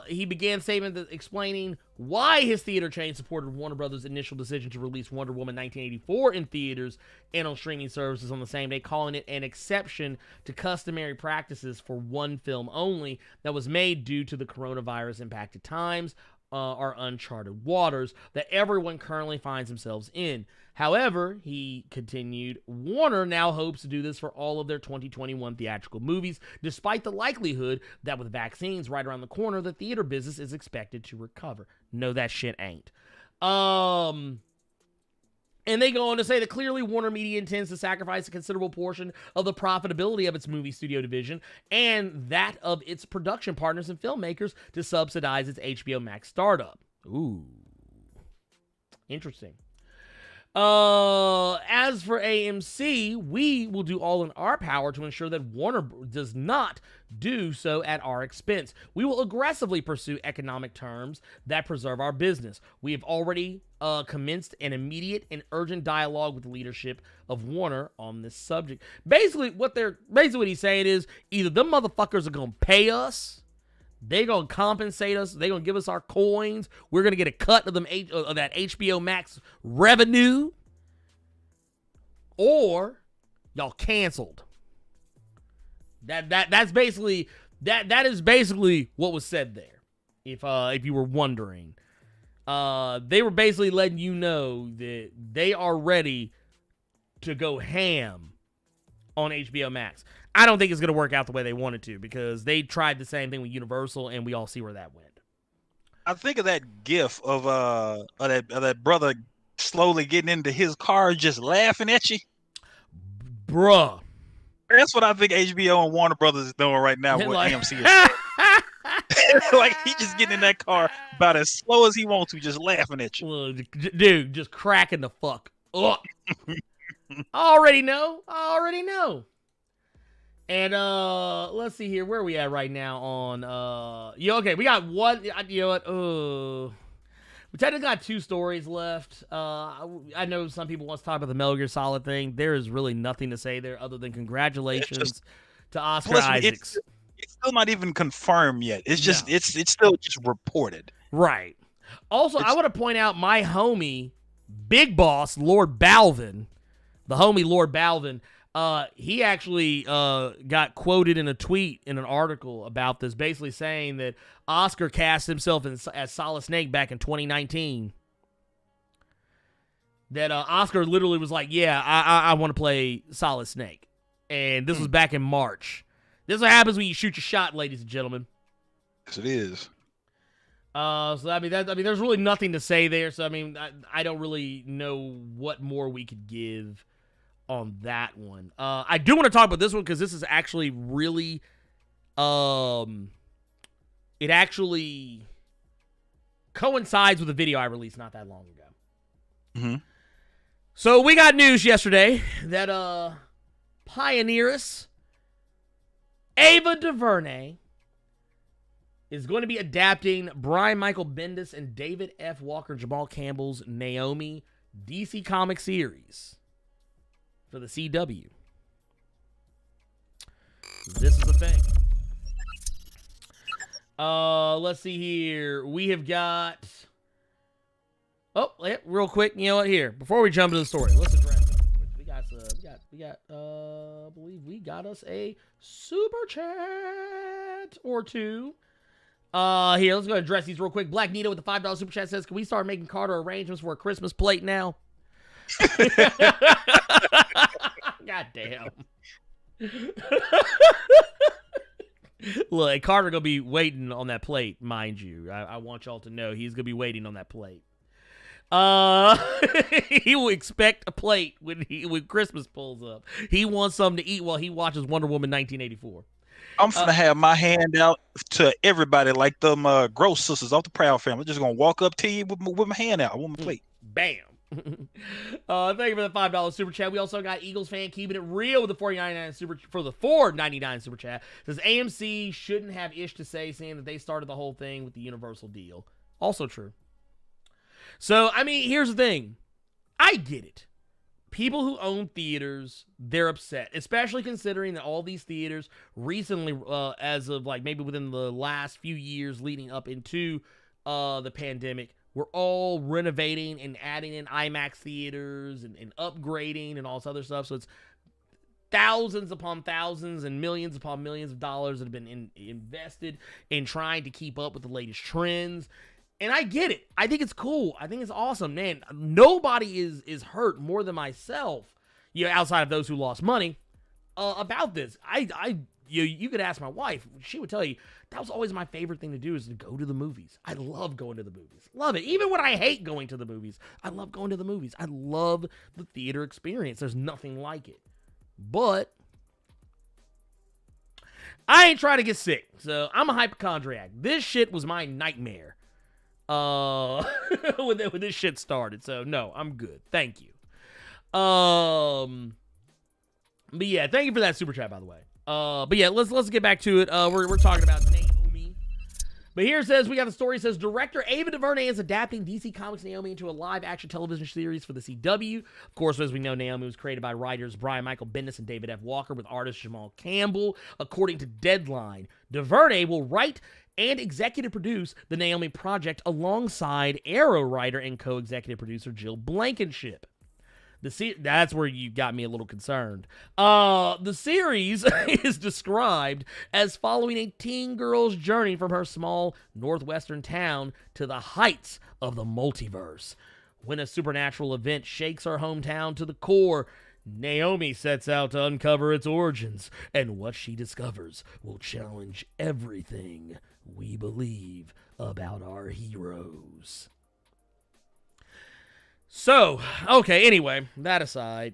he began statement that explaining why his theater chain supported Warner Bros.' initial decision to release Wonder Woman 1984 in theaters and on streaming services on the same day, calling it an exception to customary practices for one film only that was made due to the coronavirus impacted times or uncharted waters that everyone currently finds themselves in. However, he continued, Warner now hopes to do this for all of their 2021 theatrical movies, despite the likelihood that with vaccines right around the corner, the theater business is expected to recover. No, that shit ain't. And they go on to say that clearly Warner Media intends to sacrifice a considerable portion of the profitability of its movie studio division and that of its production partners and filmmakers to subsidize its HBO Max startup. Ooh. Interesting. As for AMC, we will do all in our power to ensure that Warner does not do so at our expense. We will aggressively pursue economic terms that preserve our business. We have already commenced an immediate and urgent dialogue with the leadership of Warner on this subject. Basically, what he's saying is either them motherfuckers are gonna pay us, they're going to compensate us. They're going to give us our coins. We're going to get a cut of that HBO Max revenue. Or y'all canceled. That's basically that is basically what was said there. If you were wondering. They were basically letting you know that they are ready to go ham on HBO Max. I don't think it's going to work out the way they wanted to because they tried the same thing with Universal, and we all see where that went. I think of that gif of that brother slowly getting into his car, just laughing at you. Bruh. That's what I think HBO and Warner Brothers is doing right now with AMC. Like, he just getting in that car about as slow as he wants to, just laughing at you. Well, dude, just cracking the fuck up. I already know. And let's see here. Where are we at right now on okay, we got one. You know what? We technically got two stories left. I know some people want to talk about the Metal Gear Solid thing. There is really nothing to say there other than congratulations to Oscar Isaacs. It's still not even confirmed yet. It's just it's still just reported. Right. Also, I want to point out my homie, Big Boss, Lord Balvin, the homie Lord Balvin. He actually got quoted in a tweet in an article about this, basically saying that Oscar cast himself as Solid Snake back in 2019. That Oscar literally was like, yeah, I want to play Solid Snake. And this was back in March. This is what happens when you shoot your shot, ladies and gentlemen. Yes, it is. So I mean, there's really nothing to say there. So I mean, I don't really know what more we could give on that one. I do want to talk about this one because this is actually really, it actually coincides with a video I released not that long ago. Mm-hmm. So we got news yesterday that pioneeress Ava DuVernay is going to be adapting Brian Michael Bendis and David F. Walker Jamal Campbell's Naomi DC comic series for the CW. This is the thing. Let's see here. We have got... Oh, real quick. You know what? Here, before we jump into the story, let's address it. I believe we got us a super chat or two. Here, let's go ahead and address these real quick. Black Nito with the $5 super chat says, can we start making Carter arrangements for a Christmas plate now? God damn. Look, Carter gonna be waiting on that plate, mind you. I want y'all to know he's gonna be waiting on that plate. He will expect a plate when Christmas pulls up. He wants something to eat while he watches Wonder Woman 1984. I'm gonna have my hand out to everybody like them Gross sisters off the Proud Family. Just gonna walk up to you with my hand out. I want my plate. Bam. Thank you for the $5 super chat. We also got Eagles fan keeping it real with the $4.99 super chat. Says AMC shouldn't have ish to say, seeing that they started the whole thing with the Universal deal. Also true. So I mean, here's the thing. I get it. people who own theaters, they're upset, especially considering that all these theaters recently, as of like maybe within the last few years leading up into the pandemic, we're all renovating and adding in IMAX theaters and upgrading and all this other stuff. So it's thousands upon thousands and millions upon millions of dollars that have been invested in trying to keep up with the latest trends. And I get it. I think it's cool. I think it's awesome. Man, nobody is hurt more than myself, outside of those who lost money, about this. You could ask my wife. She would tell you, that was always my favorite thing to do, is to go to the movies. I love going to the movies. Love it. Even when I hate going to the movies, I love going to the movies. I love the theater experience. There's nothing like it. But I ain't trying to get sick, so I'm a hypochondriac. This shit was my nightmare when this shit started. So no, I'm good. Thank you. But yeah, thank you for that super chat, by the way. But yeah, let's get back to it. We're talking about Naomi. But here it says, we got the story. It says, director Ava DuVernay is adapting DC Comics' Naomi into a live-action television series for the CW. Of course, as we know, Naomi was created by writers Brian Michael Bendis and David F. Walker with artist Jamal Campbell. According to Deadline, DuVernay will write and executive produce the Naomi project alongside Arrow writer and co-executive producer Jill Blankenship. That's where you got me a little concerned. The series is described as following a teen girl's journey from her small northwestern town to the heights of the multiverse. When a supernatural event shakes her hometown to the core, Naomi sets out to uncover its origins, and what she discovers will challenge everything we believe about our heroes. So, okay, anyway, that aside,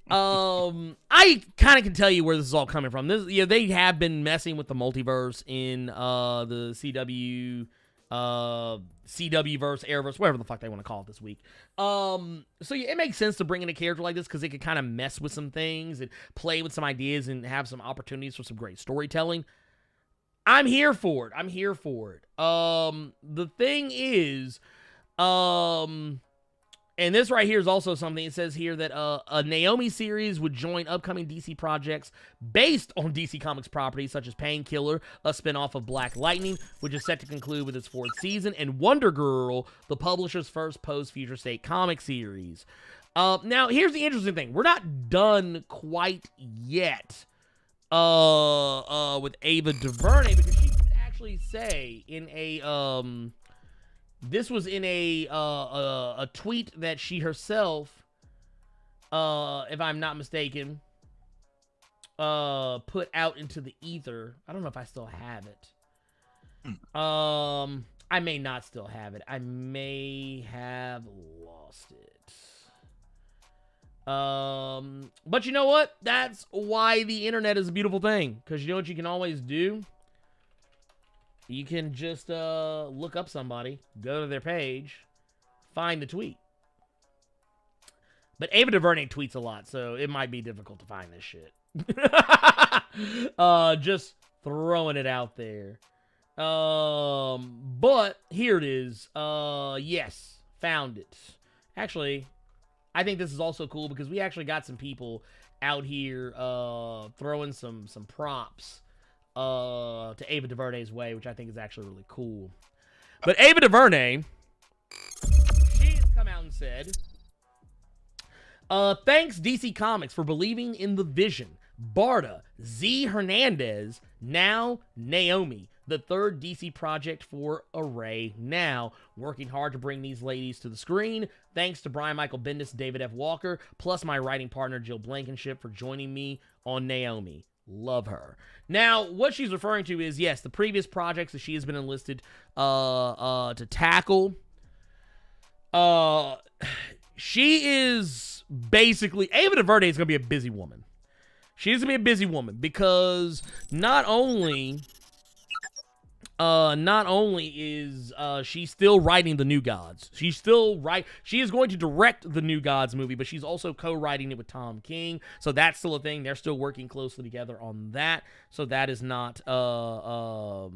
I kind of can tell you where this is all coming from. They have been messing with the multiverse in the CW verse, Arrowverse, whatever the fuck they want to call it this week. So yeah, it makes sense to bring in a character like this because it can kind of mess with some things and play with some ideas and have some opportunities for some great storytelling. I'm here for it. The thing is, and this right here is also something. It says here that a Naomi series would join upcoming DC projects based on DC Comics properties such as Painkiller, a spinoff of Black Lightning, which is set to conclude with its 4th season, and Wonder Girl, the publisher's first post-Future State comic series. Now, here's the interesting thing. We're not done quite yet with Ava DuVernay, because she did actually say in a this was in a tweet that she herself, if I'm not mistaken, put out into the ether. I don't know if I still have it. I may not still have it. I may have lost it. But you know what? That's why the internet is a beautiful thing. Because you know what you can always do? You can just look up somebody, go to their page, find the tweet. But Ava DuVernay tweets a lot, so it might be difficult to find this shit. Just throwing it out there. But here it is. Yes, found it. Actually, I think this is also cool because we actually got some people out here throwing some props to Ava DuVernay's way, which I think is actually really cool. But Ava DuVernay, she has come out and said, thanks DC Comics for believing in the vision. Barda, Z Hernandez, now Naomi, the 3rd DC project for Array Now. Working hard to bring these ladies to the screen. Thanks to Brian Michael Bendis, David F. Walker, plus my writing partner Jill Blankenship for joining me on Naomi. Love her. Now, what she's referring to is, yes, the previous projects that she has been enlisted to tackle. She is basically, Ava DuVernay is going to be a busy woman. She's going to be a busy woman because not only is she still writing the New Gods. She is going to direct the New Gods movie, but she's also co-writing it with Tom King. So that's still a thing. They're still working closely together on that. So that is not a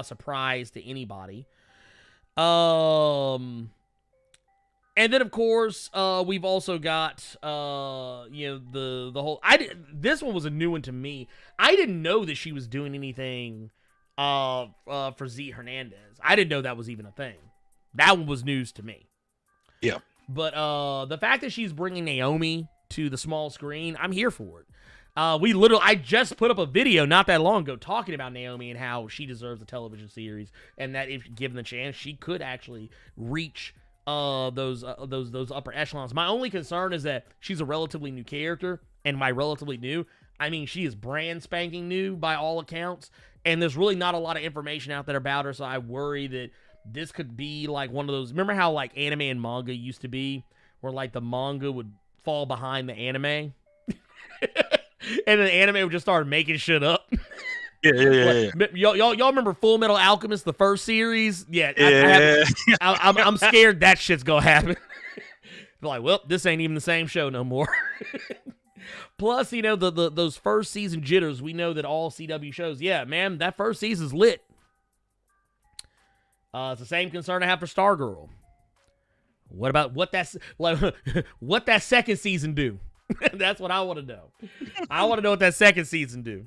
surprise to anybody. And then of course, we've also got the whole. This one was a new one to me. I didn't know that she was doing anything for Z Hernandez. I didn't know that was even a thing. That one was news to me. Yeah. But the fact that she's bringing Naomi to the small screen, I'm here for it. I just put up a video not that long ago talking about Naomi and how she deserves a television series, and that if given the chance, she could actually reach those upper echelons. My only concern is that she's a relatively new character, and by relatively new, I mean she is brand spanking new by all accounts, and there's really not a lot of information out there about her, so I worry that this could be like one of those. Remember how like anime and manga used to be, where like the manga would fall behind the anime? And the anime would just start making shit up. Yeah. Y'all remember Full Metal Alchemist, the first series? Yeah. Yeah. I'm scared that shit's gonna happen. Like, well, this ain't even the same show no more. Plus, those first season jitters. We know that all CW shows. Yeah, man, that first season's lit. It's the same concern I have for Stargirl. What about what that second season do? That's what I want to know. I want to know what that second season do.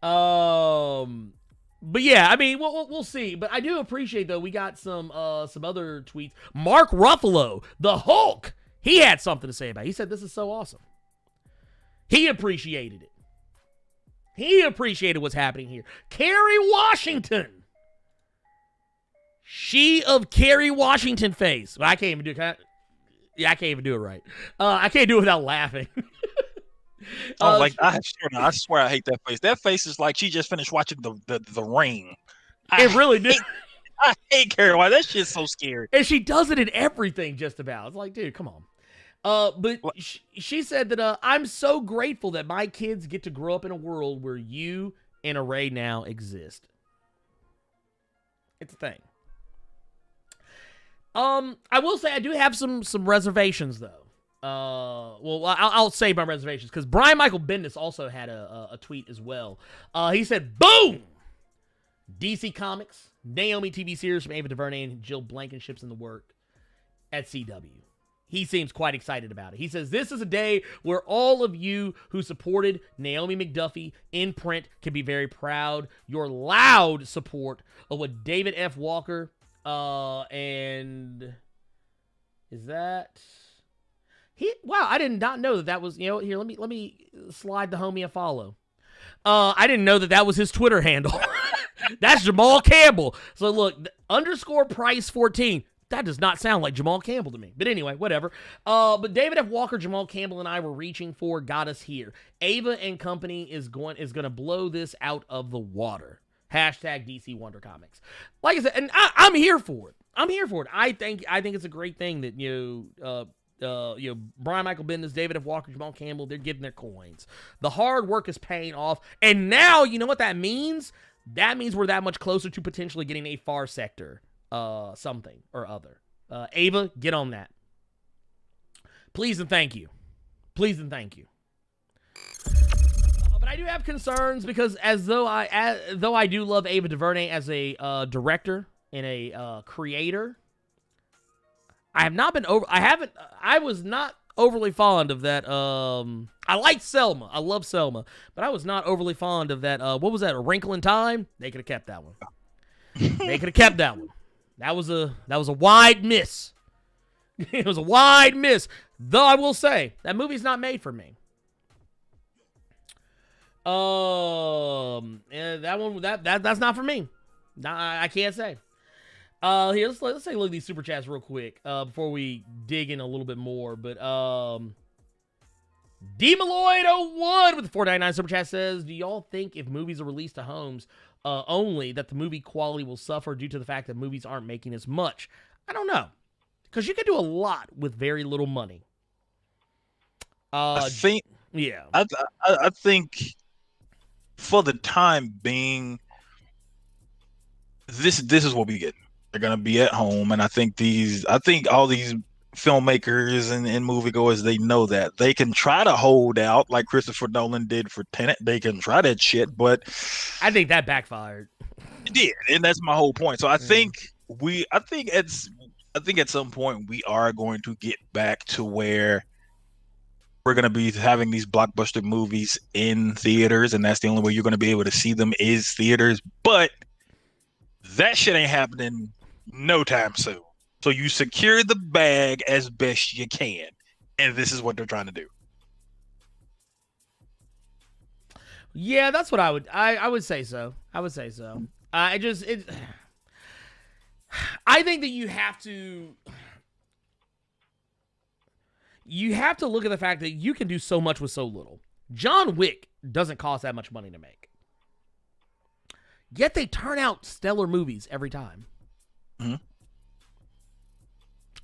But yeah, I mean, we'll see. But I do appreciate though we got some other tweets. Mark Ruffalo, the Hulk, he had something to say about it. He said this is so awesome. He appreciated it. He appreciated what's happening here. Kerry Washington. She of Kerry Washington face. Well, I can't even do it. I can't even do it right. I can't do it without laughing. I swear I hate that face. That face is like she just finished watching the Ring. It really did. I hate Carrie White. That shit's so scary. And she does it in everything, just about. It's like, dude, come on. But she said that I'm so grateful that my kids get to grow up in a world where you and Array now exist. It's a thing. I will say I do have some reservations though. I'll save my reservations because Brian Michael Bendis also had a tweet as well. He said, "Boom! DC Comics, Naomi TV series from Ava DuVernay and Jill Blankenship's in the work at CW." He seems quite excited about it. He says, "This is a day where all of you who supported Naomi McDuffie in print can be very proud. Your loud support of what David F. Walker." And is that wow, I did not know that was, here, let me slide the homie a follow. I didn't know that was his Twitter handle. That's Jamal Campbell. So look, _Price14. That does not sound like Jamal Campbell to me. But anyway, whatever. But David F. Walker, Jamal Campbell, and I were reaching for got us here. Ava and company is going to blow this out of the water. Hashtag DC Wonder Comics. Like I said, and I'm here for it. I'm here for it. I think it's a great thing that Brian Michael Bendis, David F. Walker, Jamal Campbell, they're getting their coins. The hard work is paying off, and now you know what that means. That means we're that much closer to potentially getting a Far Sector, something or other. Ava, get on that. Please and thank you. Please and thank you. But I do have concerns because though I do love Ava DuVernay as a director and a creator, I was not overly fond of that. I liked Selma. I love Selma, but I was not overly fond of that. What was that? A Wrinkle in Time? They could have kept that one. They could have kept that one. That was a wide miss. It was a wide miss. Though I will say that movie's not made for me. And that one that's not for me. I can't say. Here, let's take a look at these super chats real quick before we dig in a little bit more. But D Malloyd 01 with the 499 super chat says, "Do y'all think if movies are released to homes only that the movie quality will suffer due to the fact that movies aren't making as much?" I don't know, because you can do a lot with very little money. I think for the time being, this is what we get. They're gonna be at home, and I think all these filmmakers and moviegoers, they know that they can try to hold out like Christopher Nolan did for Tenet. They can try that shit, but I think that backfired. It did, and that's my whole point. So I think I think at some point we are going to get back to where we're going to be having these blockbuster movies in theaters, and that's the only way you're going to be able to see them is theaters. But that shit ain't happening no time soon. So you secure the bag as best you can, and this is what they're trying to do. Yeah, that's what I would say so. I would say so. I think that you have to look at the fact that you can do so much with so little. John Wick doesn't cost that much money to make. Yet they turn out stellar movies every time. Mm-hmm.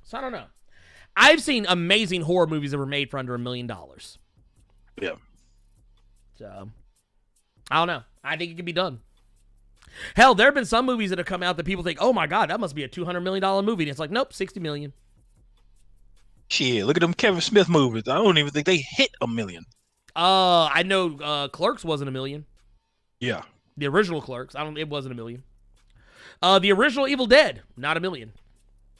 So I don't know. I've seen amazing horror movies that were made for under $1 million. Yeah. So I don't know. I think it can be done. Hell, there have been some movies that have come out that people think, oh my God, that must be a $200 million movie. And it's like, nope, $60 million. Shit, look at them Kevin Smith movies. I don't even think they hit $1 million. I know Clerks wasn't $1 million. Yeah. The original Clerks, it wasn't $1 million. The original Evil Dead, not $1 million.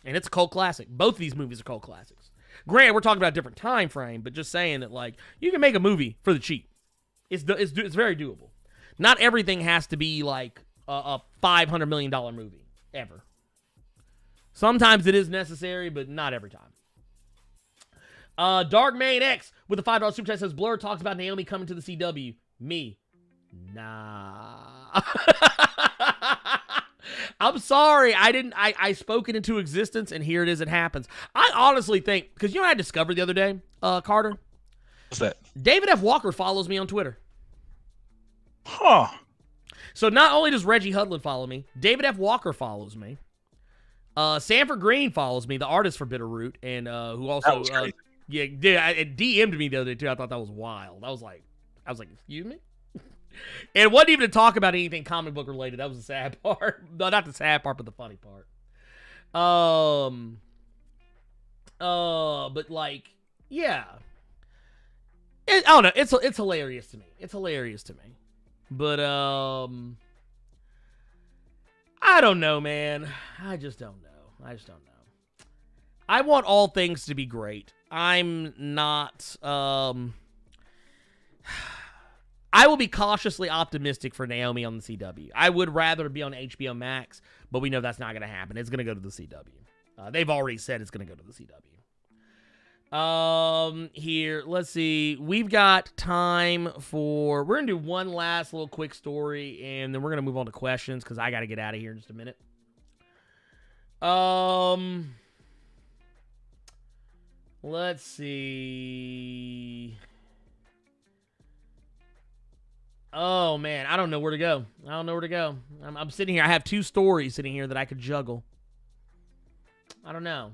And it's a cult classic. Both of these movies are cult classics. Granted, we're talking about a different time frame, but just saying that, like, you can make a movie for the cheap. It's very doable. Not everything has to be like a $500 million movie ever. Sometimes it is necessary, but not every time. Dark Main X with a $5 super chat says Blerd talks about Naomi coming to the CW. Me, nah. I'm sorry, I spoke it into existence, and here it is. It happens. I honestly think, because you know what I discovered the other day, Carter. What's that? David F. Walker follows me on Twitter. Huh. So not only does Reggie Hudlin follow me, David F. Walker follows me. Sanford Green follows me, the artist for Bitterroot, and who also That was crazy. it DM'd me the other day too. I thought that was wild. I was like, excuse me? And it wasn't even to talk about anything comic book related. That was the sad part. No, not the sad part, but the funny part. But like, yeah. I don't know. It's hilarious to me. It's hilarious to me. But I don't know, man. I just don't know. I want all things to be great. I'm not I will be cautiously optimistic for Naomi on the CW. I would rather be on HBO Max, but we know that's not going to happen. It's going to go to the CW. They've already said it's going to go to the CW. Here, let's see. We've got time for, we're going to do one last little quick story, and then we're going to move on to questions because I got to get out of here in just a minute. Let's see. Oh, man, I don't know where to go. I'm sitting here. I have two stories sitting here that I could juggle. I don't know.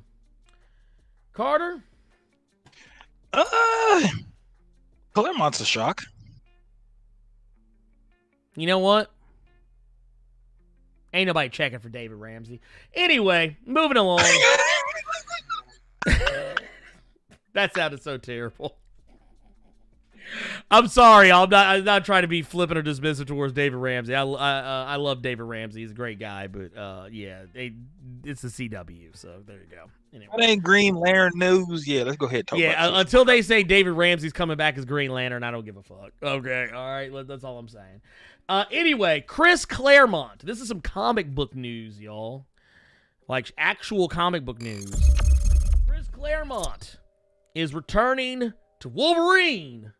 Carter? Claremont's a shock. You know what? Ain't nobody checking for David Ramsey. Anyway, moving along. That sounded so terrible. I'm sorry. I'm not trying to be flippant or dismissive towards David Ramsey. I love David Ramsey. He's a great guy, but yeah, it's the CW, so there you go. Anyway. That ain't Green Lantern news. Yeah, let's go ahead and talk about this. Until they say David Ramsey's coming back as Green Lantern, I don't give a fuck. Okay, all right, that's all I'm saying. Anyway, Chris Claremont. This is some comic book news, y'all. Like actual comic book news. Chris Claremont is returning to Wolverine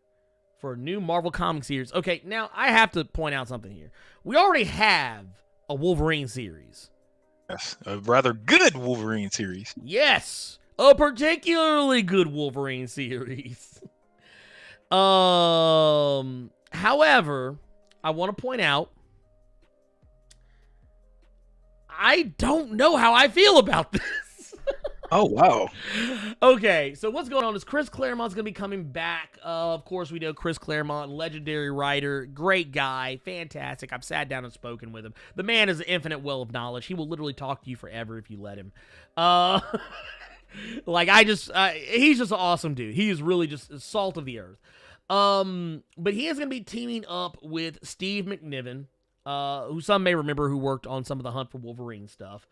for a new Marvel comic series. Okay, now I have to point out something here. We already have a Wolverine series. Yes, a rather good Wolverine series. Yes, a particularly good Wolverine series. However, I want to point out I don't know how I feel about this. Oh, wow. Okay, so what's going on is Chris Claremont's going to be coming back. Of course, we know Chris Claremont, legendary writer, great guy, fantastic. I've sat down and spoken with him. The man is an infinite well of knowledge. He will literally talk to you forever if you let him. He's just an awesome dude. He is really just salt of the earth. But he is going to be teaming up with Steve McNiven, who some may remember who worked on some of the Hunt for Wolverine stuff.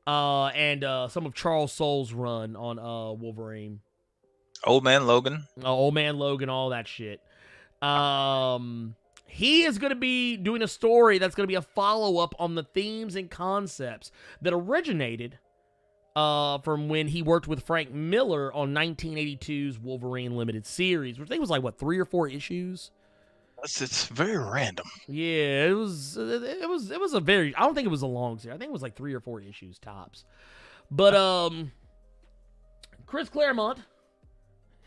and some of Charles Soule's run on Wolverine. Old Man Logan. Old Man Logan, all that shit. He is going to be doing a story that's going to be a follow-up on the themes and concepts that originated from when he worked with Frank Miller on 1982's Wolverine Limited Series, which I think was like, 3 or 4 issues? It's very random. Yeah, it was a very, I don't think it was a long series. I think it was like 3 or 4 issues tops. But Chris Claremont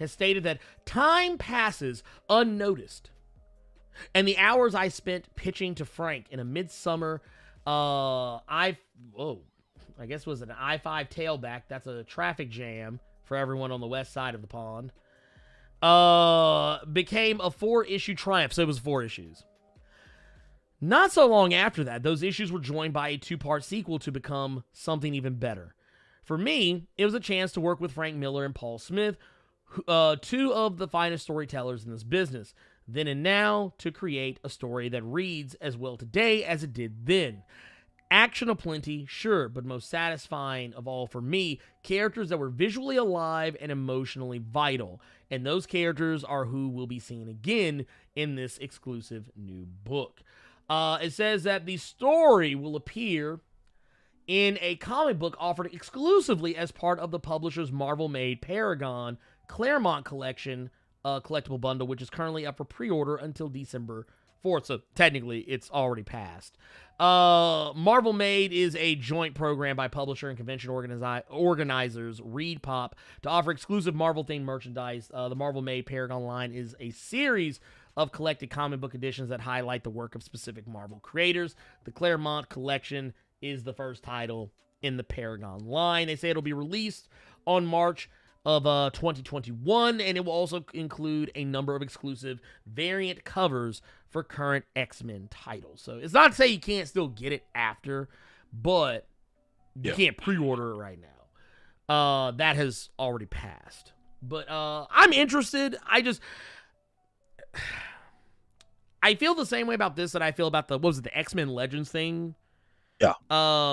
has stated that time passes unnoticed, and the hours I spent pitching to Frank in a midsummer, I guess it was an I-5 tailback. That's a traffic jam for everyone on the west side of the pond. Became a 4-issue triumph. So it was 4 issues. Not so long after that, those issues were joined by a 2-part sequel to become something even better. For me, it was a chance to work with Frank Miller and Paul Smith, 2 of the finest storytellers in this business, then and now, to create a story that reads as well today as it did then. Action aplenty, sure, but most satisfying of all for me, characters that were visually alive and emotionally vital. And those characters are who we'll be seeing again in this exclusive new book. It says that the story will appear in a comic book offered exclusively as part of the publisher's Marvel-made Paragon Claremont collection collectible bundle, which is currently up for pre-order until December 4th. So technically, it's already passed. Marvel Made is a joint program by publisher and convention organizers Reed Pop to offer exclusive Marvel-themed merchandise. The Marvel Made Paragon line is a series of collected comic book editions that highlight the work of specific Marvel creators. The Claremont collection is the first title in the Paragon line. They say it'll be released on March of 2021, and it will also include a number of exclusive variant covers for current X-Men titles. So it's not to say you can't still get it after, but you can't pre-order it right now. That has already passed. But I'm interested. I feel the same way about this that I feel about the X-Men Legends thing? Yeah.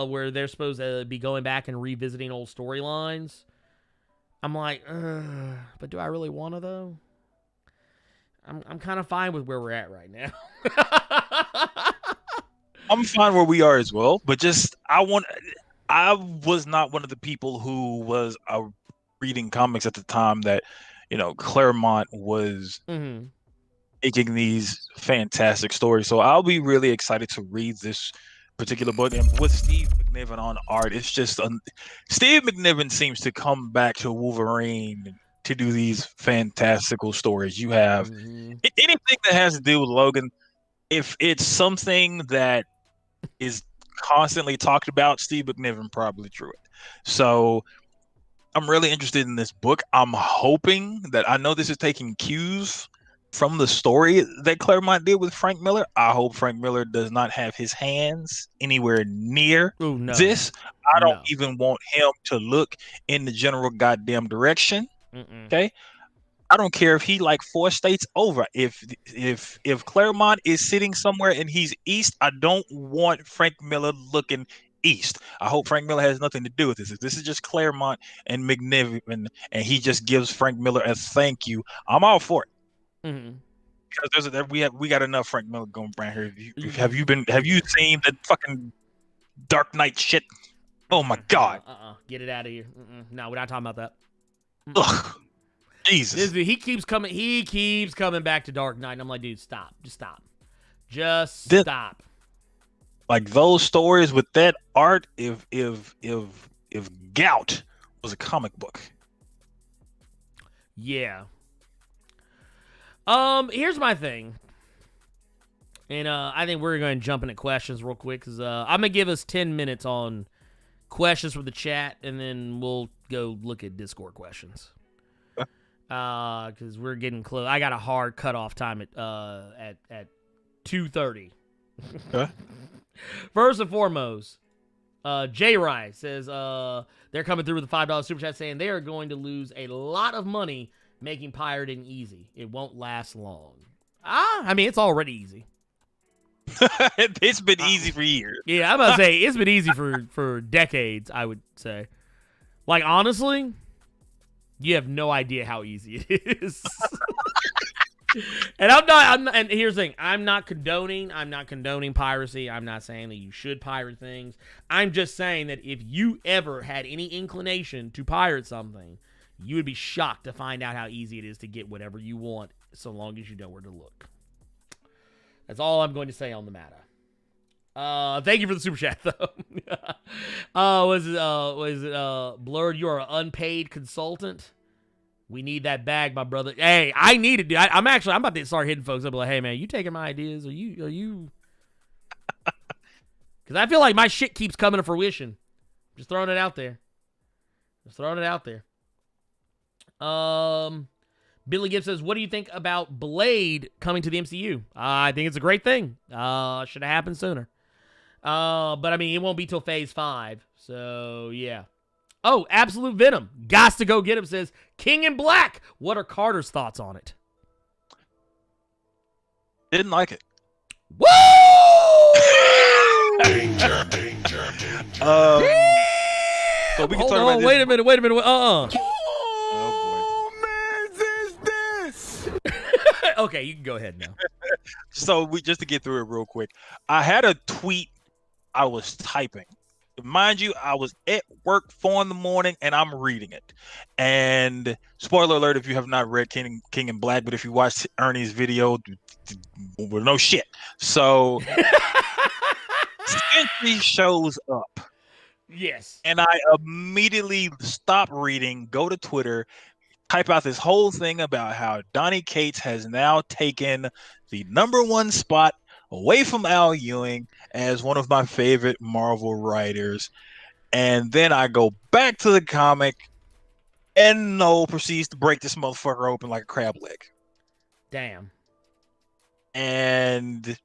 Where they're supposed to be going back and revisiting old storylines. I'm like, but do I really want to, though? I'm kind of fine with where we're at right now. I'm fine where we are as well, but I was not one of the people who was reading comics at the time that, Claremont was making these fantastic stories. So I'll be really excited to read this particular book, and with Steve McNiven on art, it's just Steve McNiven seems to come back to Wolverine to do these fantastical stories. You have anything that has to do with Logan, if it's something that is constantly talked about, Steve McNiven probably drew it. So I'm really interested in this book. I'm hoping that, I know this is taking cues from the story that Claremont did with Frank Miller. I hope Frank Miller does not have his hands anywhere near this. I don't even want him to look in the general goddamn direction. Okay? I don't care if he 4 states over. If Claremont is sitting somewhere and he's east, I don't want Frank Miller looking east. I hope Frank Miller has nothing to do with this. If this is just Claremont and McNiven and he just gives Frank Miller a thank you, I'm all for it. Because we got enough Frank Miller going around here. Have you seen the fucking Dark Knight shit? Oh my god! Get it out of here. No, we're not talking about that. Ugh, Jesus. He keeps coming back to Dark Knight, and I'm like, dude, stop. Just stop. Like those stories with that art, if Gout was a comic book. Yeah. Here's my thing. And I think we're going to jump into questions real quick, because I'm going to give us 10 minutes on questions from the chat, and then we'll go look at Discord questions. Because we're getting close. I got a hard cutoff time at 2:30. Okay. First and foremost, J. Rye says they're coming through with a $5 super chat saying they are going to lose a lot of money making pirating easy. It won't last long. I mean, it's already easy. It's been easy for years. Yeah, I'm about to say it's been easy for decades, I would say. Like, honestly, you have no idea how easy it is. And I'm not, and here's the thing, I'm not condoning piracy. I'm not saying that you should pirate things. I'm just saying that if you ever had any inclination to pirate something, you would be shocked to find out how easy it is to get whatever you want, so long as you know where to look. That's all I'm going to say on the matter. Thank you for the super chat, though. Was it Blerd? You are an unpaid consultant. We need that bag, my brother. Hey, I need it, dude. I'm about to start hitting folks up like, hey, man, you taking my ideas? Are you? Because I feel like my shit keeps coming to fruition. Just throwing it out there. Billy Gibbs says, what do you think about Blade coming to the MCU? I think it's a great thing. Should have happened sooner. But I mean, it won't be till Phase 5. So, yeah. Oh, Absolute Venom. Gots to go get him says, King in Black. What are Carter's thoughts on it? Didn't like it. Woo! Danger. So we can Hold talk on, about wait a this. minute. Oh Okay, you can go ahead now. So just to get through it real quick, I had a tweet I was typing. Mind you, I was at work 4 a.m. and I'm reading it. And spoiler alert, if you have not read King in Black, but if you watched Ernie's video, well, no shit. So Sentry shows up. Yes. And I immediately stop reading, go to Twitter, type out this whole thing about how Donny Cates has now taken the #1 spot away from Al Ewing as one of my favorite Marvel writers. And then I go back to the comic, and Noel proceeds to break this motherfucker open like a crab leg. Damn. And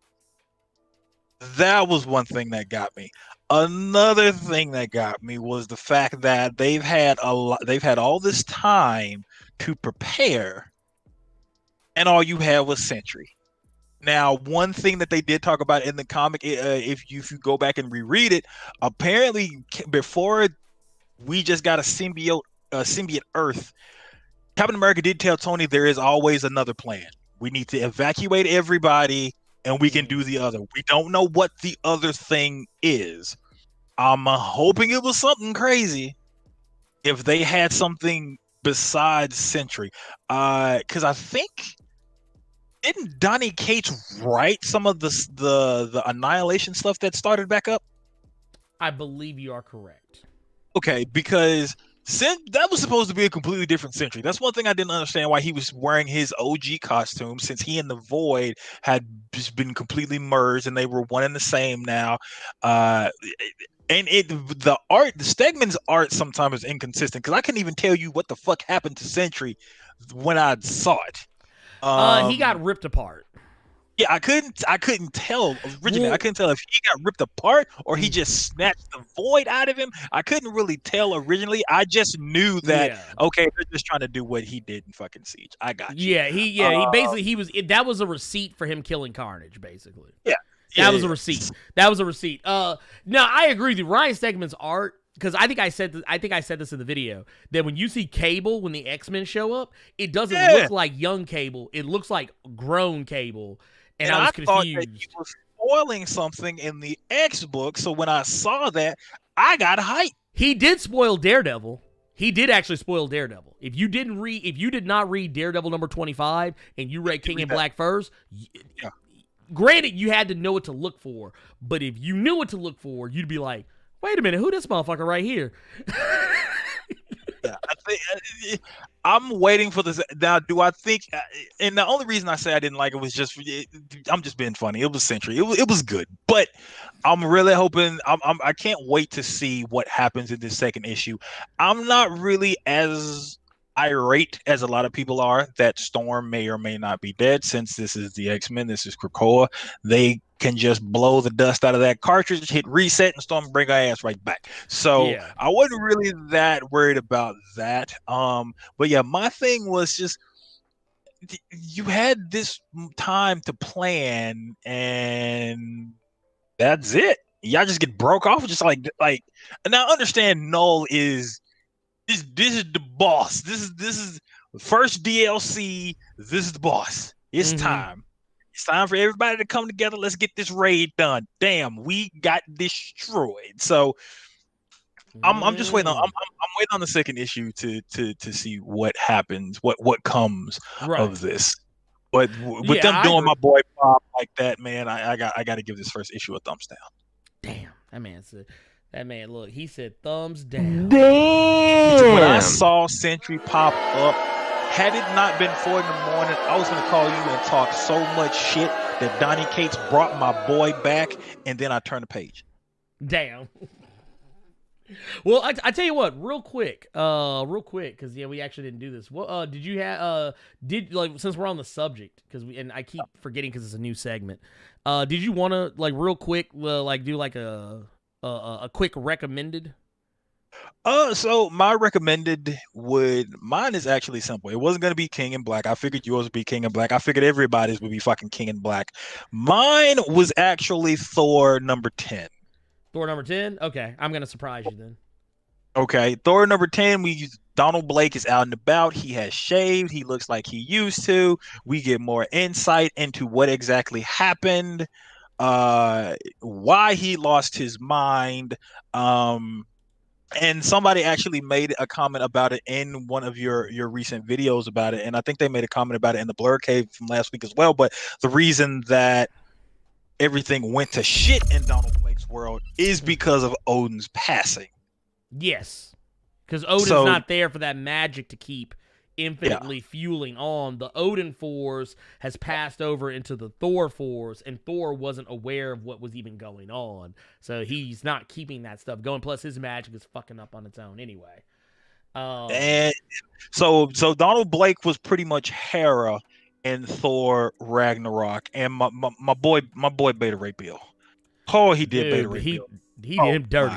that was one thing that got me. Another thing that got me was the fact that they've had all this time to prepare, and all you had was Sentry. Now, one thing that they did talk about in the comic, if you go back and reread it, apparently before we just got a symbiote Earth, Captain America did tell Tony there is always another plan. We need to evacuate everybody, and we can do the other. We don't know what the other thing is. I'm hoping it was something crazy. If they had something besides Sentry, because I think. Didn't Donny Cates write some of the Annihilation stuff that started back up? I believe you are correct. Okay, because that was supposed to be a completely different Sentry. That's one thing I didn't understand, why he was wearing his OG costume, since he and the Void had just been completely merged and they were one and the same now. And the Stegman's art sometimes is inconsistent, because I couldn't even tell you what the fuck happened to Sentry when I saw it. He got ripped apart. Yeah, I couldn't tell originally. Well, I couldn't tell if he got ripped apart or he just snatched the Void out of him. I couldn't really tell originally. I just knew that okay, they're just trying to do what he did in fucking Siege. I got you. Yeah, he basically that was a receipt for him killing Carnage, basically. Yeah. That was a receipt. No, I agree with you. Ryan Stegman's art, because I think I said this in the video, that when you see Cable, when the X-Men show up, it doesn't look like young Cable. It looks like grown Cable. And I was confused. Thought that he was spoiling something in the X book, so when I saw that, I got hyped. He did spoil Daredevil. He did actually spoil Daredevil. If you did not read Daredevil number 25 and you read King in Black first, granted, you had to know what to look for, but if you knew what to look for, you'd be like, wait a minute, who this motherfucker right here? Yeah, I'm waiting for this. Now, do I think? And the only reason I say I didn't like it was just I'm just being funny. It was Sentry. It was good, but I'm really hoping. I can't wait to see what happens in this second issue. I'm not really as irate as a lot of people are that Storm may or may not be dead, since this is the X-Men. This is Krakoa. They can just blow the dust out of that cartridge, hit reset, and Storm bring our ass right back. So I wasn't really that worried about that. But yeah, my thing was just you had this time to plan, and that's it. Y'all just get broke off, just like. And I understand Null is this is the boss. This is first DLC. This is the boss. It's time. It's time for everybody to come together. Let's get this raid done. Damn, we got destroyed. So I'm just waiting on I'm waiting on the second issue to see what happens, what comes of this. But with them doing my boy Bob like that, man, I got to give this first issue a thumbs down. Damn, that man, look, he said thumbs down. Damn. When I saw Sentry pop up, had it not been 4 in the morning, I was gonna call you and talk so much shit that Donnie Cates brought my boy back, and then I turned the page. Damn. Well, I tell you what, real quick, because we actually didn't do this. What did you have? Since we're on the subject, and I keep forgetting because it's a new segment. Did you want to real quick, do like a quick recommended? So my recommended mine is actually simple. It wasn't gonna be King in Black. I figured yours would be King in Black. I figured everybody's would be fucking King in Black. Mine was actually Thor number 10. Thor number 10? Okay, I'm gonna surprise you then. Okay, Thor number 10, Donald Blake is out and about. He has shaved. He looks like he used to. We get more insight into what exactly happened, why he lost his mind. And somebody actually made a comment about it in one of your recent videos about it. And I think they made a comment about it in the Blerd Cave from last week as well. But the reason that everything went to shit in Donald Blake's world is because of Odin's passing. Yes, because Odin's not there for that magic to keep infinitely fueling on. The Odin Force has passed over into the Thor Force, and Thor wasn't aware of what was even going on. So he's not keeping that stuff going. Plus, his magic is fucking up on its own anyway. And so Donald Blake was pretty much Hera in Thor Ragnarok, and my boy Beta Ray Bill. Oh, he did Beta Ray Bill. He did him dirty.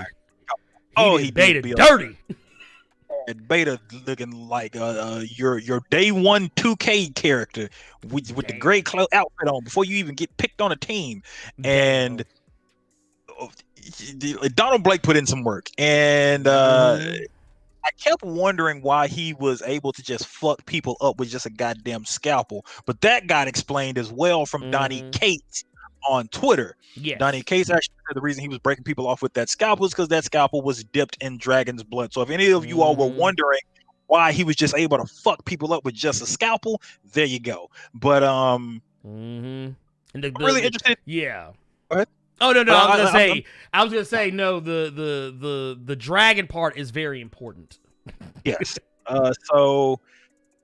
He Beta did dirty. And Beta looking like your day one 2K character with the gray cloak outfit on before you even get picked on a team. And Donald Blake put in some work, and I kept wondering why he was able to just fuck people up with just a goddamn scalpel, but that got explained as well from Donnie Cates on Twitter. Yes. Donnie Cates actually said the reason he was breaking people off with that scalpel is because that scalpel was dipped in dragon's blood. So if any of you all were wondering why he was just able to fuck people up with just a scalpel, there you go. But and I'm really interested. Yeah. Go ahead. Oh no, I was gonna say no. The dragon part is very important. Yes. So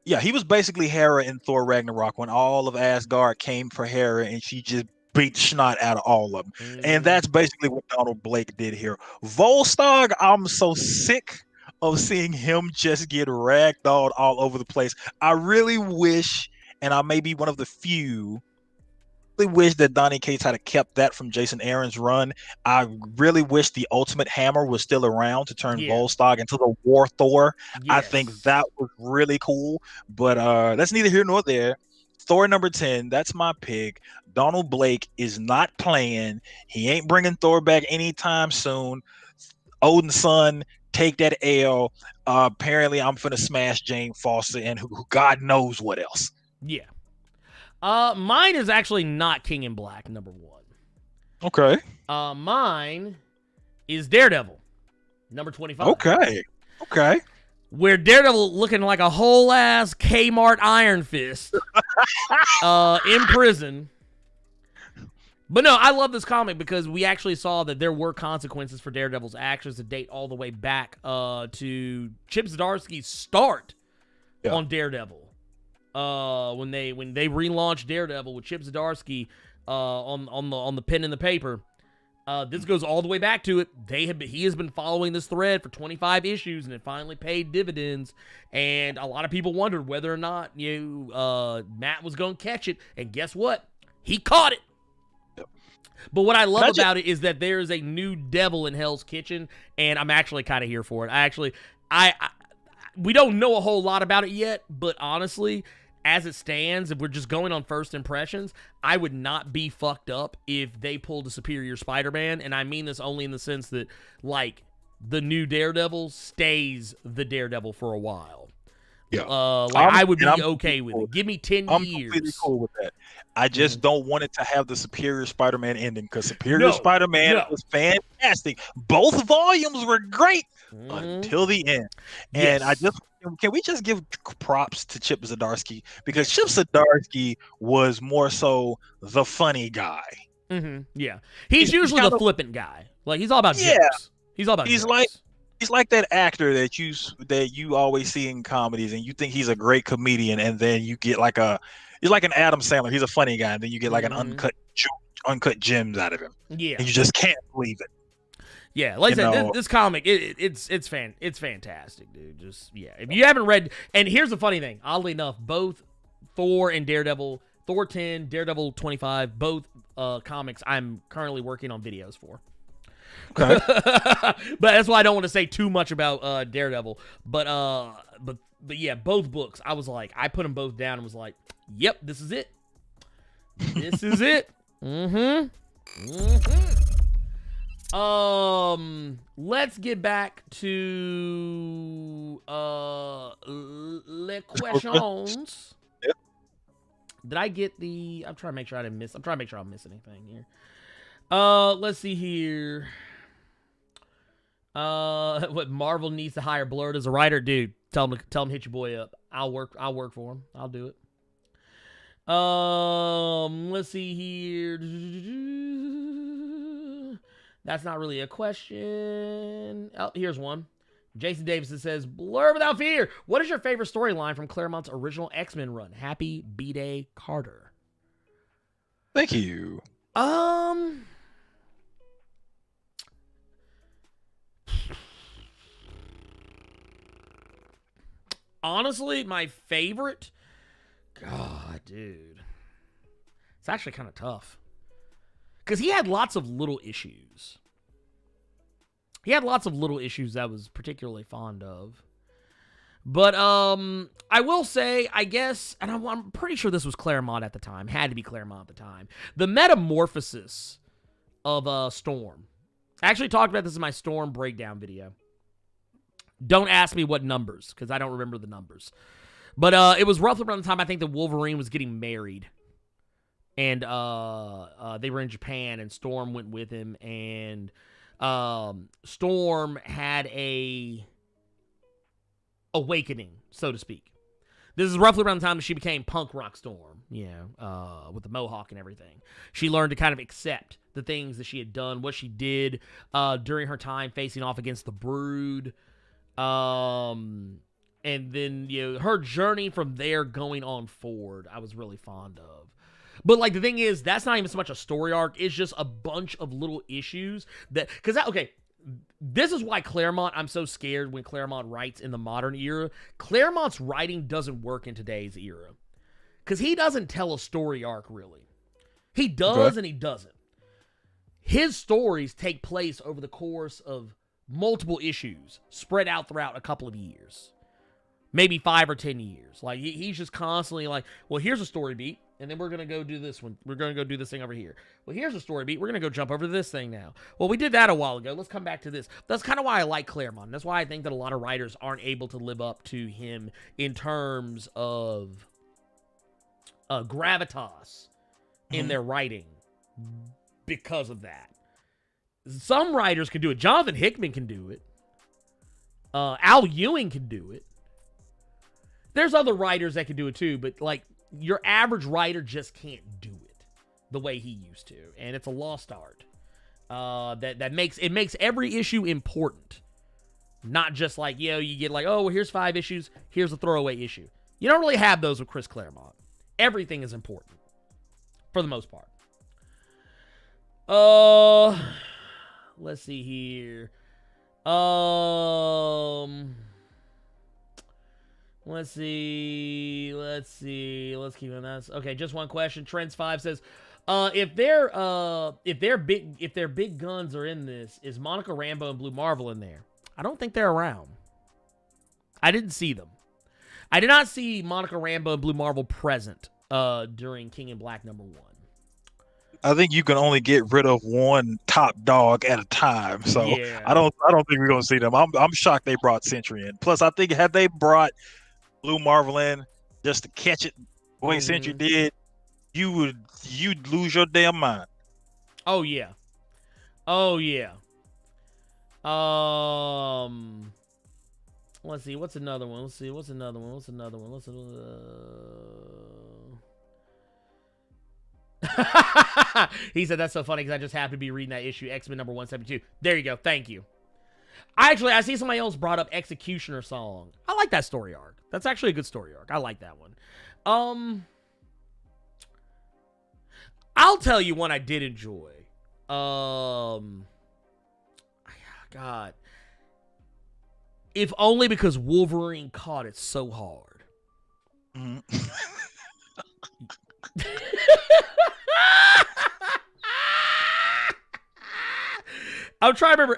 yeah, he was basically Hera in Thor Ragnarok when all of Asgard came for Hera, and she just beat snot out of all of them. And that's basically what Donald Blake did here. Volstagg, I'm so sick of seeing him just get ragdolled all over the place. I really wish, and I may be one of the few, wish that Donnie Cates had kept that from Jason Aaron's run. I really wish the Ultimate Hammer was still around to turn Volstagg into the War Thor. Yes. I think that was really cool, but that's neither here nor there. Thor number 10, that's my pick. Donald Blake is not playing. He ain't bringing Thor back anytime soon. Odin's son, take that L. Apparently, I'm finna smash Jane Foster and who God knows what else. Yeah. Mine is actually not King in Black, number 1. Okay. Mine is Daredevil, number 25. Okay. Where Daredevil looking like a whole ass Kmart Iron Fist in prison. But no, I love this comic because we actually saw that there were consequences for Daredevil's actions that date all the way back to Chip Zdarsky's start on Daredevil. When they relaunched Daredevil with Chip Zdarsky on the pen and the paper. This goes all the way back to it. He has been following this thread for 25 issues, and it finally paid dividends. And a lot of people wondered whether or not Matt was going to catch it. And guess what? He caught it. Yep. But what I love about it is that there is a new devil in Hell's Kitchen, and I'm actually kind of here for it. We don't know a whole lot about it yet, but honestly, as it stands, if we're just going on first impressions, I would not be fucked up if they pulled a superior Spider-Man, and I mean this only in the sense that, like, the new Daredevil stays the Daredevil for a while. Yeah. I would be okay with it. Give me 10 I'm years. completely cool with that. I just don't want it to have the Superior Spider-Man ending, because Superior Spider-Man was fantastic. Both volumes were great until the end. And can we just give props to Chip Zdarsky? Because Chip Zdarsky was more so the funny guy. Yeah. He's usually the flippant guy. Like, he's all about jokes. He's all about jokes. He's like that actor that you always see in comedies, and you think he's a great comedian, and then you get he's like an Adam Sandler. He's a funny guy, and then you get like an uncut gems out of him. Yeah, and you just can't believe it. Yeah, like I said, this comic, it's fantastic, dude. Just if you haven't read, and here's the funny thing, oddly enough, both Thor and Daredevil, Thor 10, Daredevil 25, both comics I'm currently working on videos for. Okay. But that's why I don't want to say too much about Daredevil. But yeah, both books. I was like, I put them both down and was like, yep, this is it. This is it. Let's get back to les questions. Yep. Did I get the? I'm trying to make sure I didn't miss. I'm trying to make sure I don't miss anything here. Let's see here. What Marvel needs to hire Blerd as a writer, dude. Tell him to hit your boy up. I'll work for him. I'll do it. Let's see here. That's not really a question. Oh, here's one. Jason Davidson says, Blerd without fear. What is your favorite storyline from Claremont's original X-Men run? Happy B-Day Carter. Thank you. Honestly, my favorite, God, dude, it's actually kind of tough because he had lots of little issues. He had lots of little issues that I was particularly fond of. But I will say, I guess, and I'm pretty sure this was Claremont at the time, had to be Claremont at the time, the metamorphosis of Storm. I actually talked about this in my Storm breakdown video. Don't ask me what numbers, because I don't remember the numbers. But it was roughly around the time I think that Wolverine was getting married. And they were in Japan, and Storm went with him. And Storm had a awakening, so to speak. This is roughly around the time that she became punk rock Storm, with the mohawk and everything. She learned to kind of accept the things that she had done, what she did during her time facing off against the Brood. And then, her journey from there going on forward, I was really fond of. But, like, the thing is, that's not even so much a story arc. It's just a bunch of little issues that... Because, this is why Claremont, I'm so scared when Claremont writes in the modern era. Claremont's writing doesn't work in today's era. Because he doesn't tell a story arc, really. He does and he doesn't. His stories take place over the course of multiple issues spread out throughout a couple of years. Maybe 5 or 10 years. Like, he's just constantly like, well, here's a story beat, and then we're going to go do this one. We're going to go do this thing over here. Well, here's a story beat. We're going to go jump over to this thing now. Well, we did that a while ago. Let's come back to this. That's kind of why I like Claremont. That's why I think that a lot of writers aren't able to live up to him in terms of gravitas in their writing because of that. Some writers can do it. Jonathan Hickman can do it. Al Ewing can do it. There's other writers that can do it too, but like your average writer just can't do it the way he used to, and it's a lost art. That makes every issue important, not just like you get like, oh, well, here's 5 issues, here's a throwaway issue. You don't really have those with Chris Claremont. Everything is important for the most part. Let's see here. Let's see. Let's keep on that. Okay, just one question. Trends5 says, if their big guns are in this, is Monica Rambeau and Blue Marvel in there? I don't think they're around. I didn't see them. I did not see Monica Rambeau and Blue Marvel present during King in Black #1. I think you can only get rid of one top dog at a time. So Yeah. I don't think we're gonna see them. I'm shocked they brought Sentry in. Plus, I think had they brought Blue Marvel in just to catch it the way Sentry did, you'd lose your damn mind. Oh yeah. Let's see. What's another one? He said that's so funny because I just happened to be reading that issue, X-Men #172. There you go. Thank you. I see somebody else brought up Executioner Song. I like that story arc. That's actually a good story arc. I like that one. I'll tell you one I did enjoy. God. If only because Wolverine caught it so hard. Mm-hmm. I'm trying to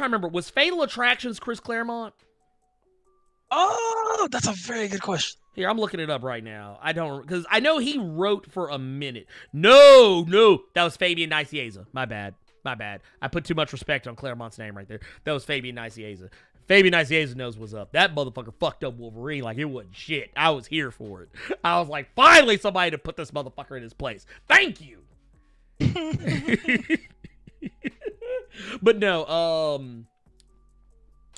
remember. Was Fatal Attractions Chris Claremont? Oh, that's a very good question. Here, I'm looking it up right now. Because I know he wrote for a minute. No, that was Fabian Nicieza. My bad. I put too much respect on Claremont's name right there. That was Fabian Nicieza. Fabian Nicieza knows what's up. That motherfucker fucked up Wolverine like it wasn't shit. I was here for it. I was like, finally somebody to put this motherfucker in his place. Thank you. But no, I'm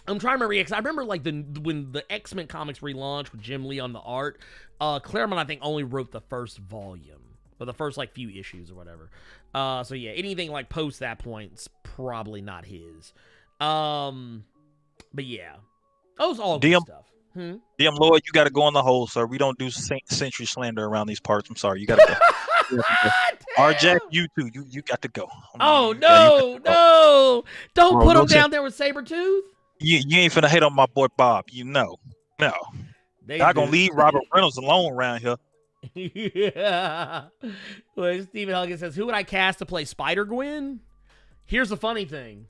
trying to remember, because I remember like when the X-Men comics relaunched with Jim Lee on the art, Claremont I think only wrote the first volume, or the first like few issues or whatever. So yeah, anything like post that point's probably not his. But yeah, that was all good stuff. DM Lloyd, you got to go on the hole, sir. We don't do Century slander around these parts. I'm sorry, you got to go. RJ, you too. You got to go. Oh no! Don't put him down there with Sabretooth. You ain't finna hate on my boy Bob. No. Not gonna leave Robert Reynolds alone around here. Yeah. Well, Stephen Huggins says, who would I cast to play Spider-Gwen? Here's the funny thing.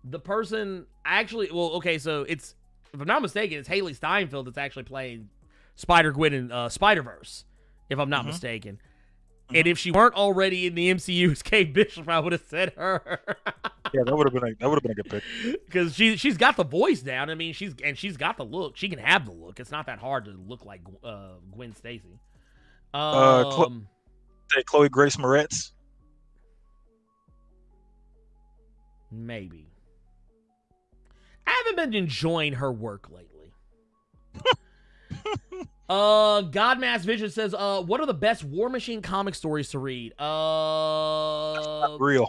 The person so it's, if I'm not mistaken, it's Haley Steinfeld that's actually playing Spider-Gwen in Spider-Verse, if I'm not mistaken. And if she weren't already in the MCU as Kate Bishop, I would have said her. Yeah, that would have been a good pick. Because she's got the voice down. I mean, she's got the look. She can have the look. It's not that hard to look like Gwen Stacy. Chloe Grace Moretz. Maybe. I haven't been enjoying her work lately. Godmass Vision says, what are the best War Machine comic stories to read? Not real.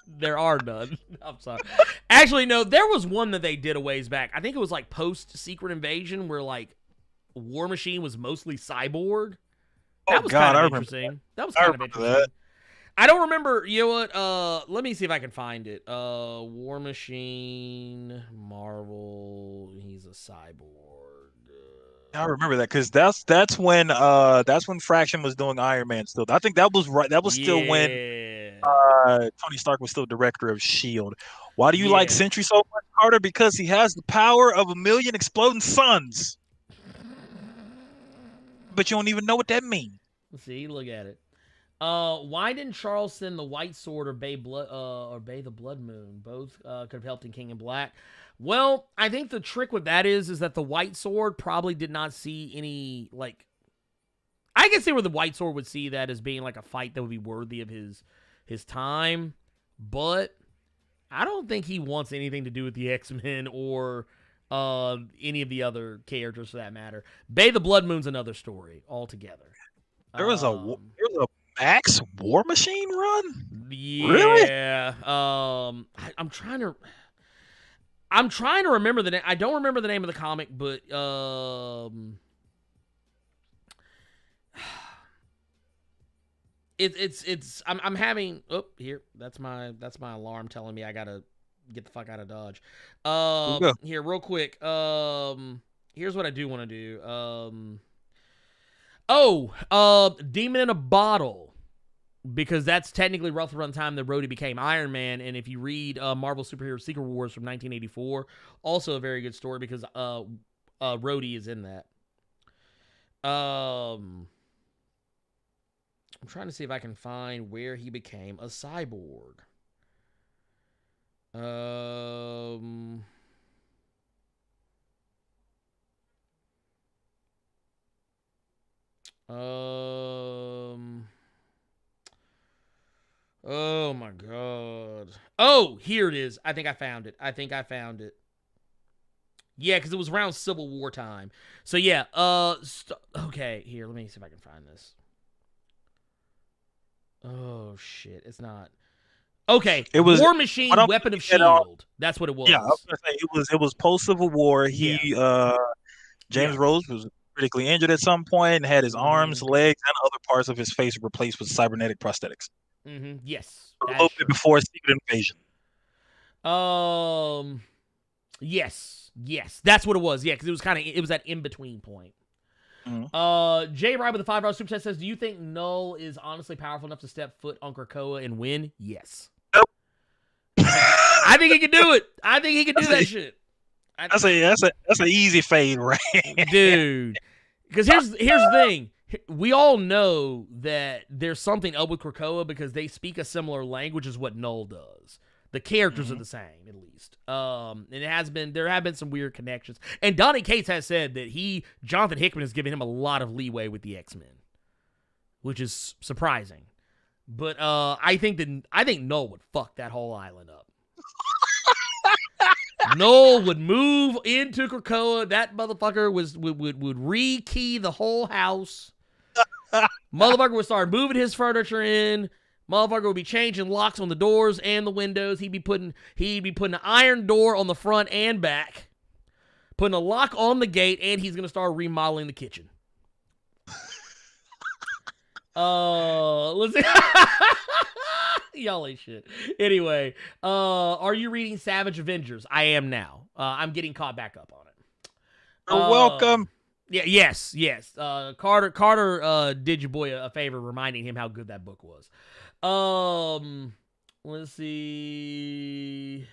There are none. I'm sorry. Actually, no, there was one that they did a ways back. I think it was like post Secret Invasion where like War Machine was mostly cyborg. That was kind of interesting. That was kind of interesting. I don't remember, you know what, let me see if I can find it. War Machine, Marvel, he's a cyborg. I remember that because that's when Fraction was doing Iron Man still. I think that was right. That was still when Tony Stark was still director of S.H.I.E.L.D. Why do you like Sentry so much, Carter? Because he has the power of 1,000,000 exploding suns. But you don't even know what that means. See, look at it. Why didn't Charles send the White Sword or Bay the Blood Moon? Both could have helped in King in Black. Well, I think the trick with that is that the White Sword probably did not see any, like, I can see where the White Sword would see that as being like a fight that would be worthy of his time, but I don't think he wants anything to do with the X-Men or any of the other characters for that matter. Bay the Blood Moon's another story altogether. There was a Max War Machine run? Yeah. Really? I'm trying to remember the name. I don't remember the name of the comic, but I'm having here. That's my alarm telling me I gotta get the fuck out of Dodge. Here, real quick. Here's what I do want to do. Demon in a Bottle. Because that's technically roughly around the time that Rhodey became Iron Man. And if you read Marvel Superhero Secret Wars from 1984, also a very good story because Rhodey is in that. I'm trying to see if I can find where he became a cyborg. Oh my god. Oh, here it is. I think I found it. Yeah, because it was around Civil War time. So yeah, okay, here, let me see if I can find this. Oh shit, it's not. Okay, It was War Machine, Weapon of S.H.I.E.L.D. That's what it was. Yeah, I was gonna say it was post Civil War. James Rhodes was critically injured at some point and had his arms, legs, and other parts of his face replaced with cybernetic prosthetics. Yes, a little bit before Secret Invasion. Yes, that's what it was. Yeah, because it was that in between point. Jay Wright with the $5 super chat says, "Do you think Null is honestly powerful enough to step foot on Krakoa and win?" Yes. Nope. I think he can do it. I think he can do that shit. That's an easy fade, right? Dude. Because here's the thing. We all know that there's something up with Krakoa because they speak a similar language as what Null does. The characters are the same, at least. And there have been some weird connections. And Donny Cates has said that Jonathan Hickman has given him a lot of leeway with the X-Men, which is surprising. But I think Null would fuck that whole island up. Null would move into Krakoa. That motherfucker would re-key the whole house. Motherfucker would start moving his furniture in. Motherfucker would be changing locks on the doors and the windows. He'd be putting an iron door on the front and back, putting a lock on the gate, and he's gonna start remodeling the kitchen. Let's see. Y'all ain't shit. Anyway, are you reading Savage Avengers? I am now. I'm getting caught back up on it. You're welcome. Yeah, yes. Carter did your boy a favor reminding him how good that book was. Let's see.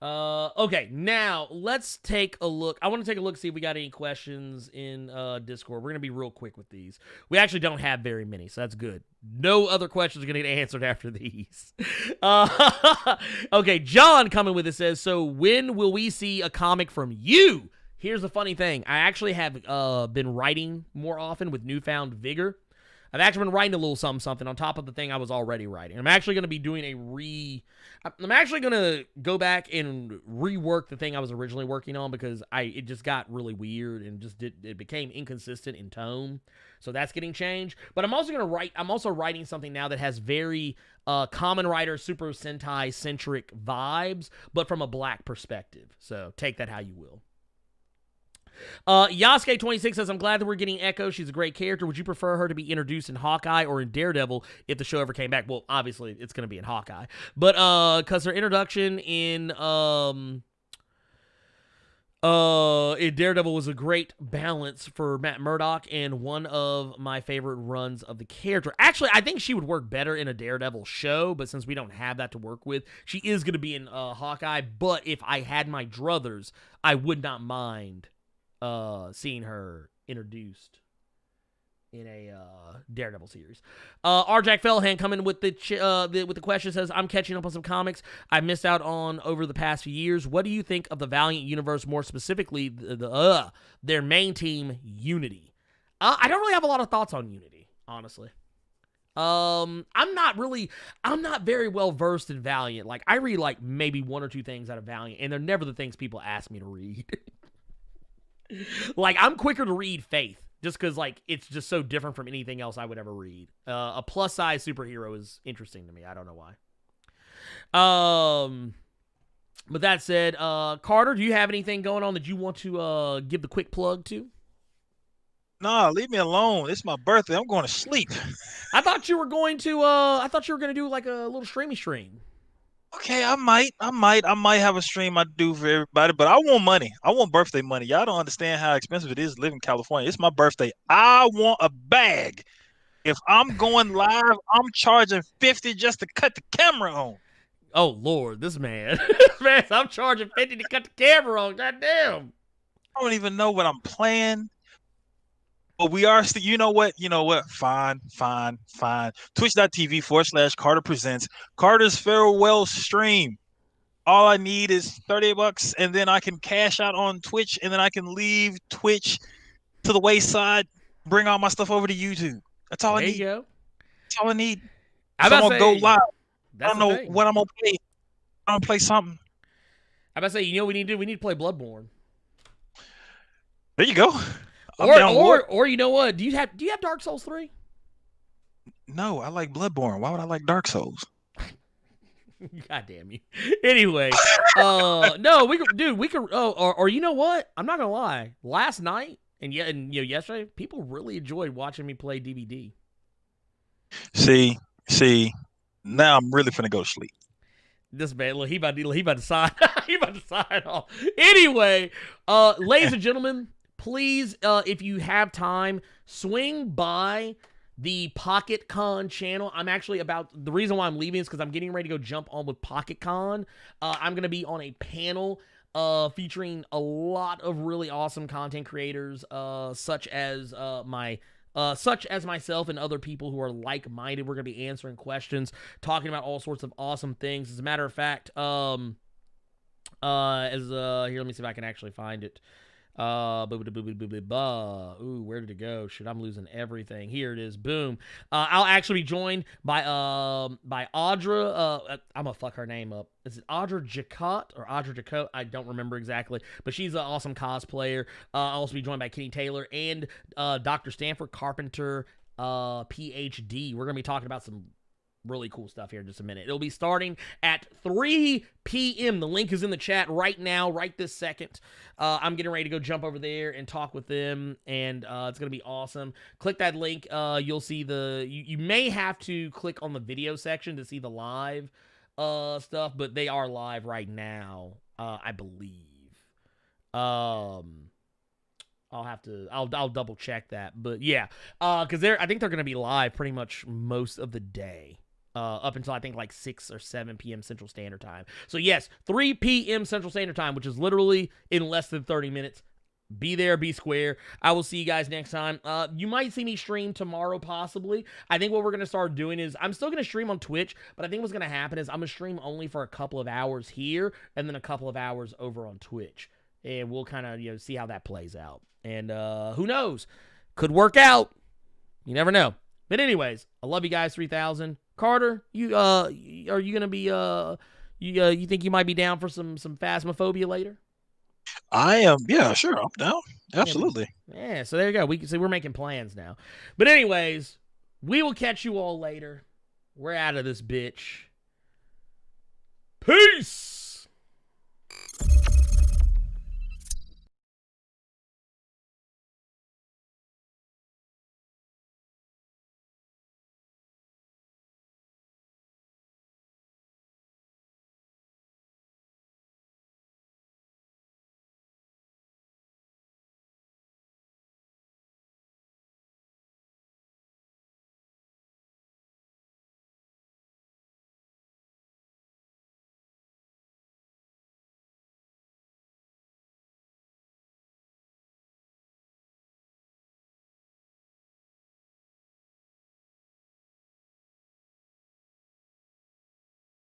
Okay, now let's take a look. I want to take a look, see if we got any questions in Discord. We're gonna be real quick with these. We actually don't have very many, so that's good. No other questions are gonna get answered after these. Okay, John coming with it says, "So when will we see a comic from you?" Here's the funny thing. I actually have been writing more often with newfound vigor. I've actually been writing a little something on top of the thing I was already writing. I'm actually going to be doing I'm actually going to go back and rework the thing I was originally working on because it just got really weird and it became inconsistent in tone. So that's getting changed. But I'm also writing something now that has very Kamen Rider Super Sentai centric vibes, but from a black perspective. So take that how you will. Yasuke26 says, "I'm glad that we're getting Echo. She's a great character. Would you prefer her to be introduced in Hawkeye or in Daredevil if the show ever came back?" Well, obviously, it's going to be in Hawkeye. But because her introduction in Daredevil was a great balance for Matt Murdock and one of my favorite runs of the character. Actually, I think she would work better in a Daredevil show, but since we don't have that to work with, she is going to be in Hawkeye. But if I had my druthers, I would not mind seeing her introduced in a Daredevil series. R. Jack Fellhan coming with the question says, "I'm catching up on some comics I missed out on over the past few years. What do you think of the Valiant universe, more specifically their main team, Unity?" I don't really have a lot of thoughts on Unity, honestly. I'm not very well versed in Valiant. Like, I read like maybe one or two things out of Valiant, and they're never the things people ask me to read. Like, I'm quicker to read Faith, just because, like, it's just so different from anything else I would ever read. A plus-size superhero is interesting to me. I don't know why. But that said, Carter, do you have anything going on that you want to give the quick plug to? Nah, leave me alone. It's my birthday. I'm going to sleep. I thought you were going to do, like, a little stream. Okay, I might have a stream I do for everybody, but I want money. I want birthday money. Y'all don't understand how expensive it is to live in California. It's my birthday. I want a bag. If I'm going live, I'm charging $50 just to cut the camera on. Oh Lord, this man. I'm charging $50 to cut the camera on. Goddamn. don't even know what I'm playing. But we are still, you know what? Fine. Twitch.tv/Carter Presents Carter's Farewell Stream. All I need is $30, and then I can cash out on Twitch, and then I can leave Twitch to the wayside, bring all my stuff over to YouTube. That's all I need. There you go. That's all I need. I'm So about I'm to gonna say, go live. I that's don't the know thing. what I'm gonna play. I'm gonna play something. I'm about to say, you know what we need to do? We need to play Bloodborne. There you go. I'm down with it. Or you know what? Do you have Dark Souls 3? No, I like Bloodborne. Why would I like Dark Souls? God damn you. Anyway, no, we could. Oh, or you know what? I'm not gonna lie. Last night and yesterday, people really enjoyed watching me play DVD. See. Now I'm really finna go to sleep. This man, look, he about to sign. He about to sign off. Anyway, ladies and gentlemen, please, if you have time, swing by the Pocket Con channel. I'm actually the reason why I'm leaving is because I'm getting ready to go jump on with Pocket Con. I'm going to be on a panel featuring a lot of really awesome content creators, such as myself and other people who are like-minded. We're going to be answering questions, talking about all sorts of awesome things. As a matter of fact, here, let me see if I can actually find it. Ooh, where did it go? Shit, I'm losing everything. Here it is. Boom. I'll actually be joined by Audra. I'm gonna fuck her name up. Is it Audra Jacot or Audra Jacot? I don't remember exactly, but she's an awesome cosplayer. I'll also be joined by Kenny Taylor and Dr. Stanford Carpenter, PhD. We're gonna be talking about some really cool stuff here in just a minute. It'll be starting at 3 p.m. The link is in the chat right now, right this second. I'm getting ready to go jump over there and talk with them, and it's going to be awesome. Click that link. You'll see you may have to click on the video section to see the live stuff, but they are live right now, I believe. I'll double check that, but yeah, because I think they're going to be live pretty much most of the day. Up until I think like 6 or 7 p.m. Central Standard Time. So yes, 3 p.m. Central Standard Time, which is literally in less than 30 minutes. Be there, be square. I will see you guys next time. You might see me stream tomorrow, possibly. I think what we're going to start doing is, I'm still going to stream on Twitch, but I think what's going to happen is I'm going to stream only for a couple of hours here, and then a couple of hours over on Twitch. And we'll kind of, see how that plays out. And who knows? Could work out. You never know. But anyways, I love you guys, 3000. Carter, are you gonna be you think you might be down for some Phasmophobia later? I am. Yeah, sure. I'm down. Absolutely. Yeah. So there you go. We're making plans now. But anyways, we will catch you all later. We're out of this bitch. Peace.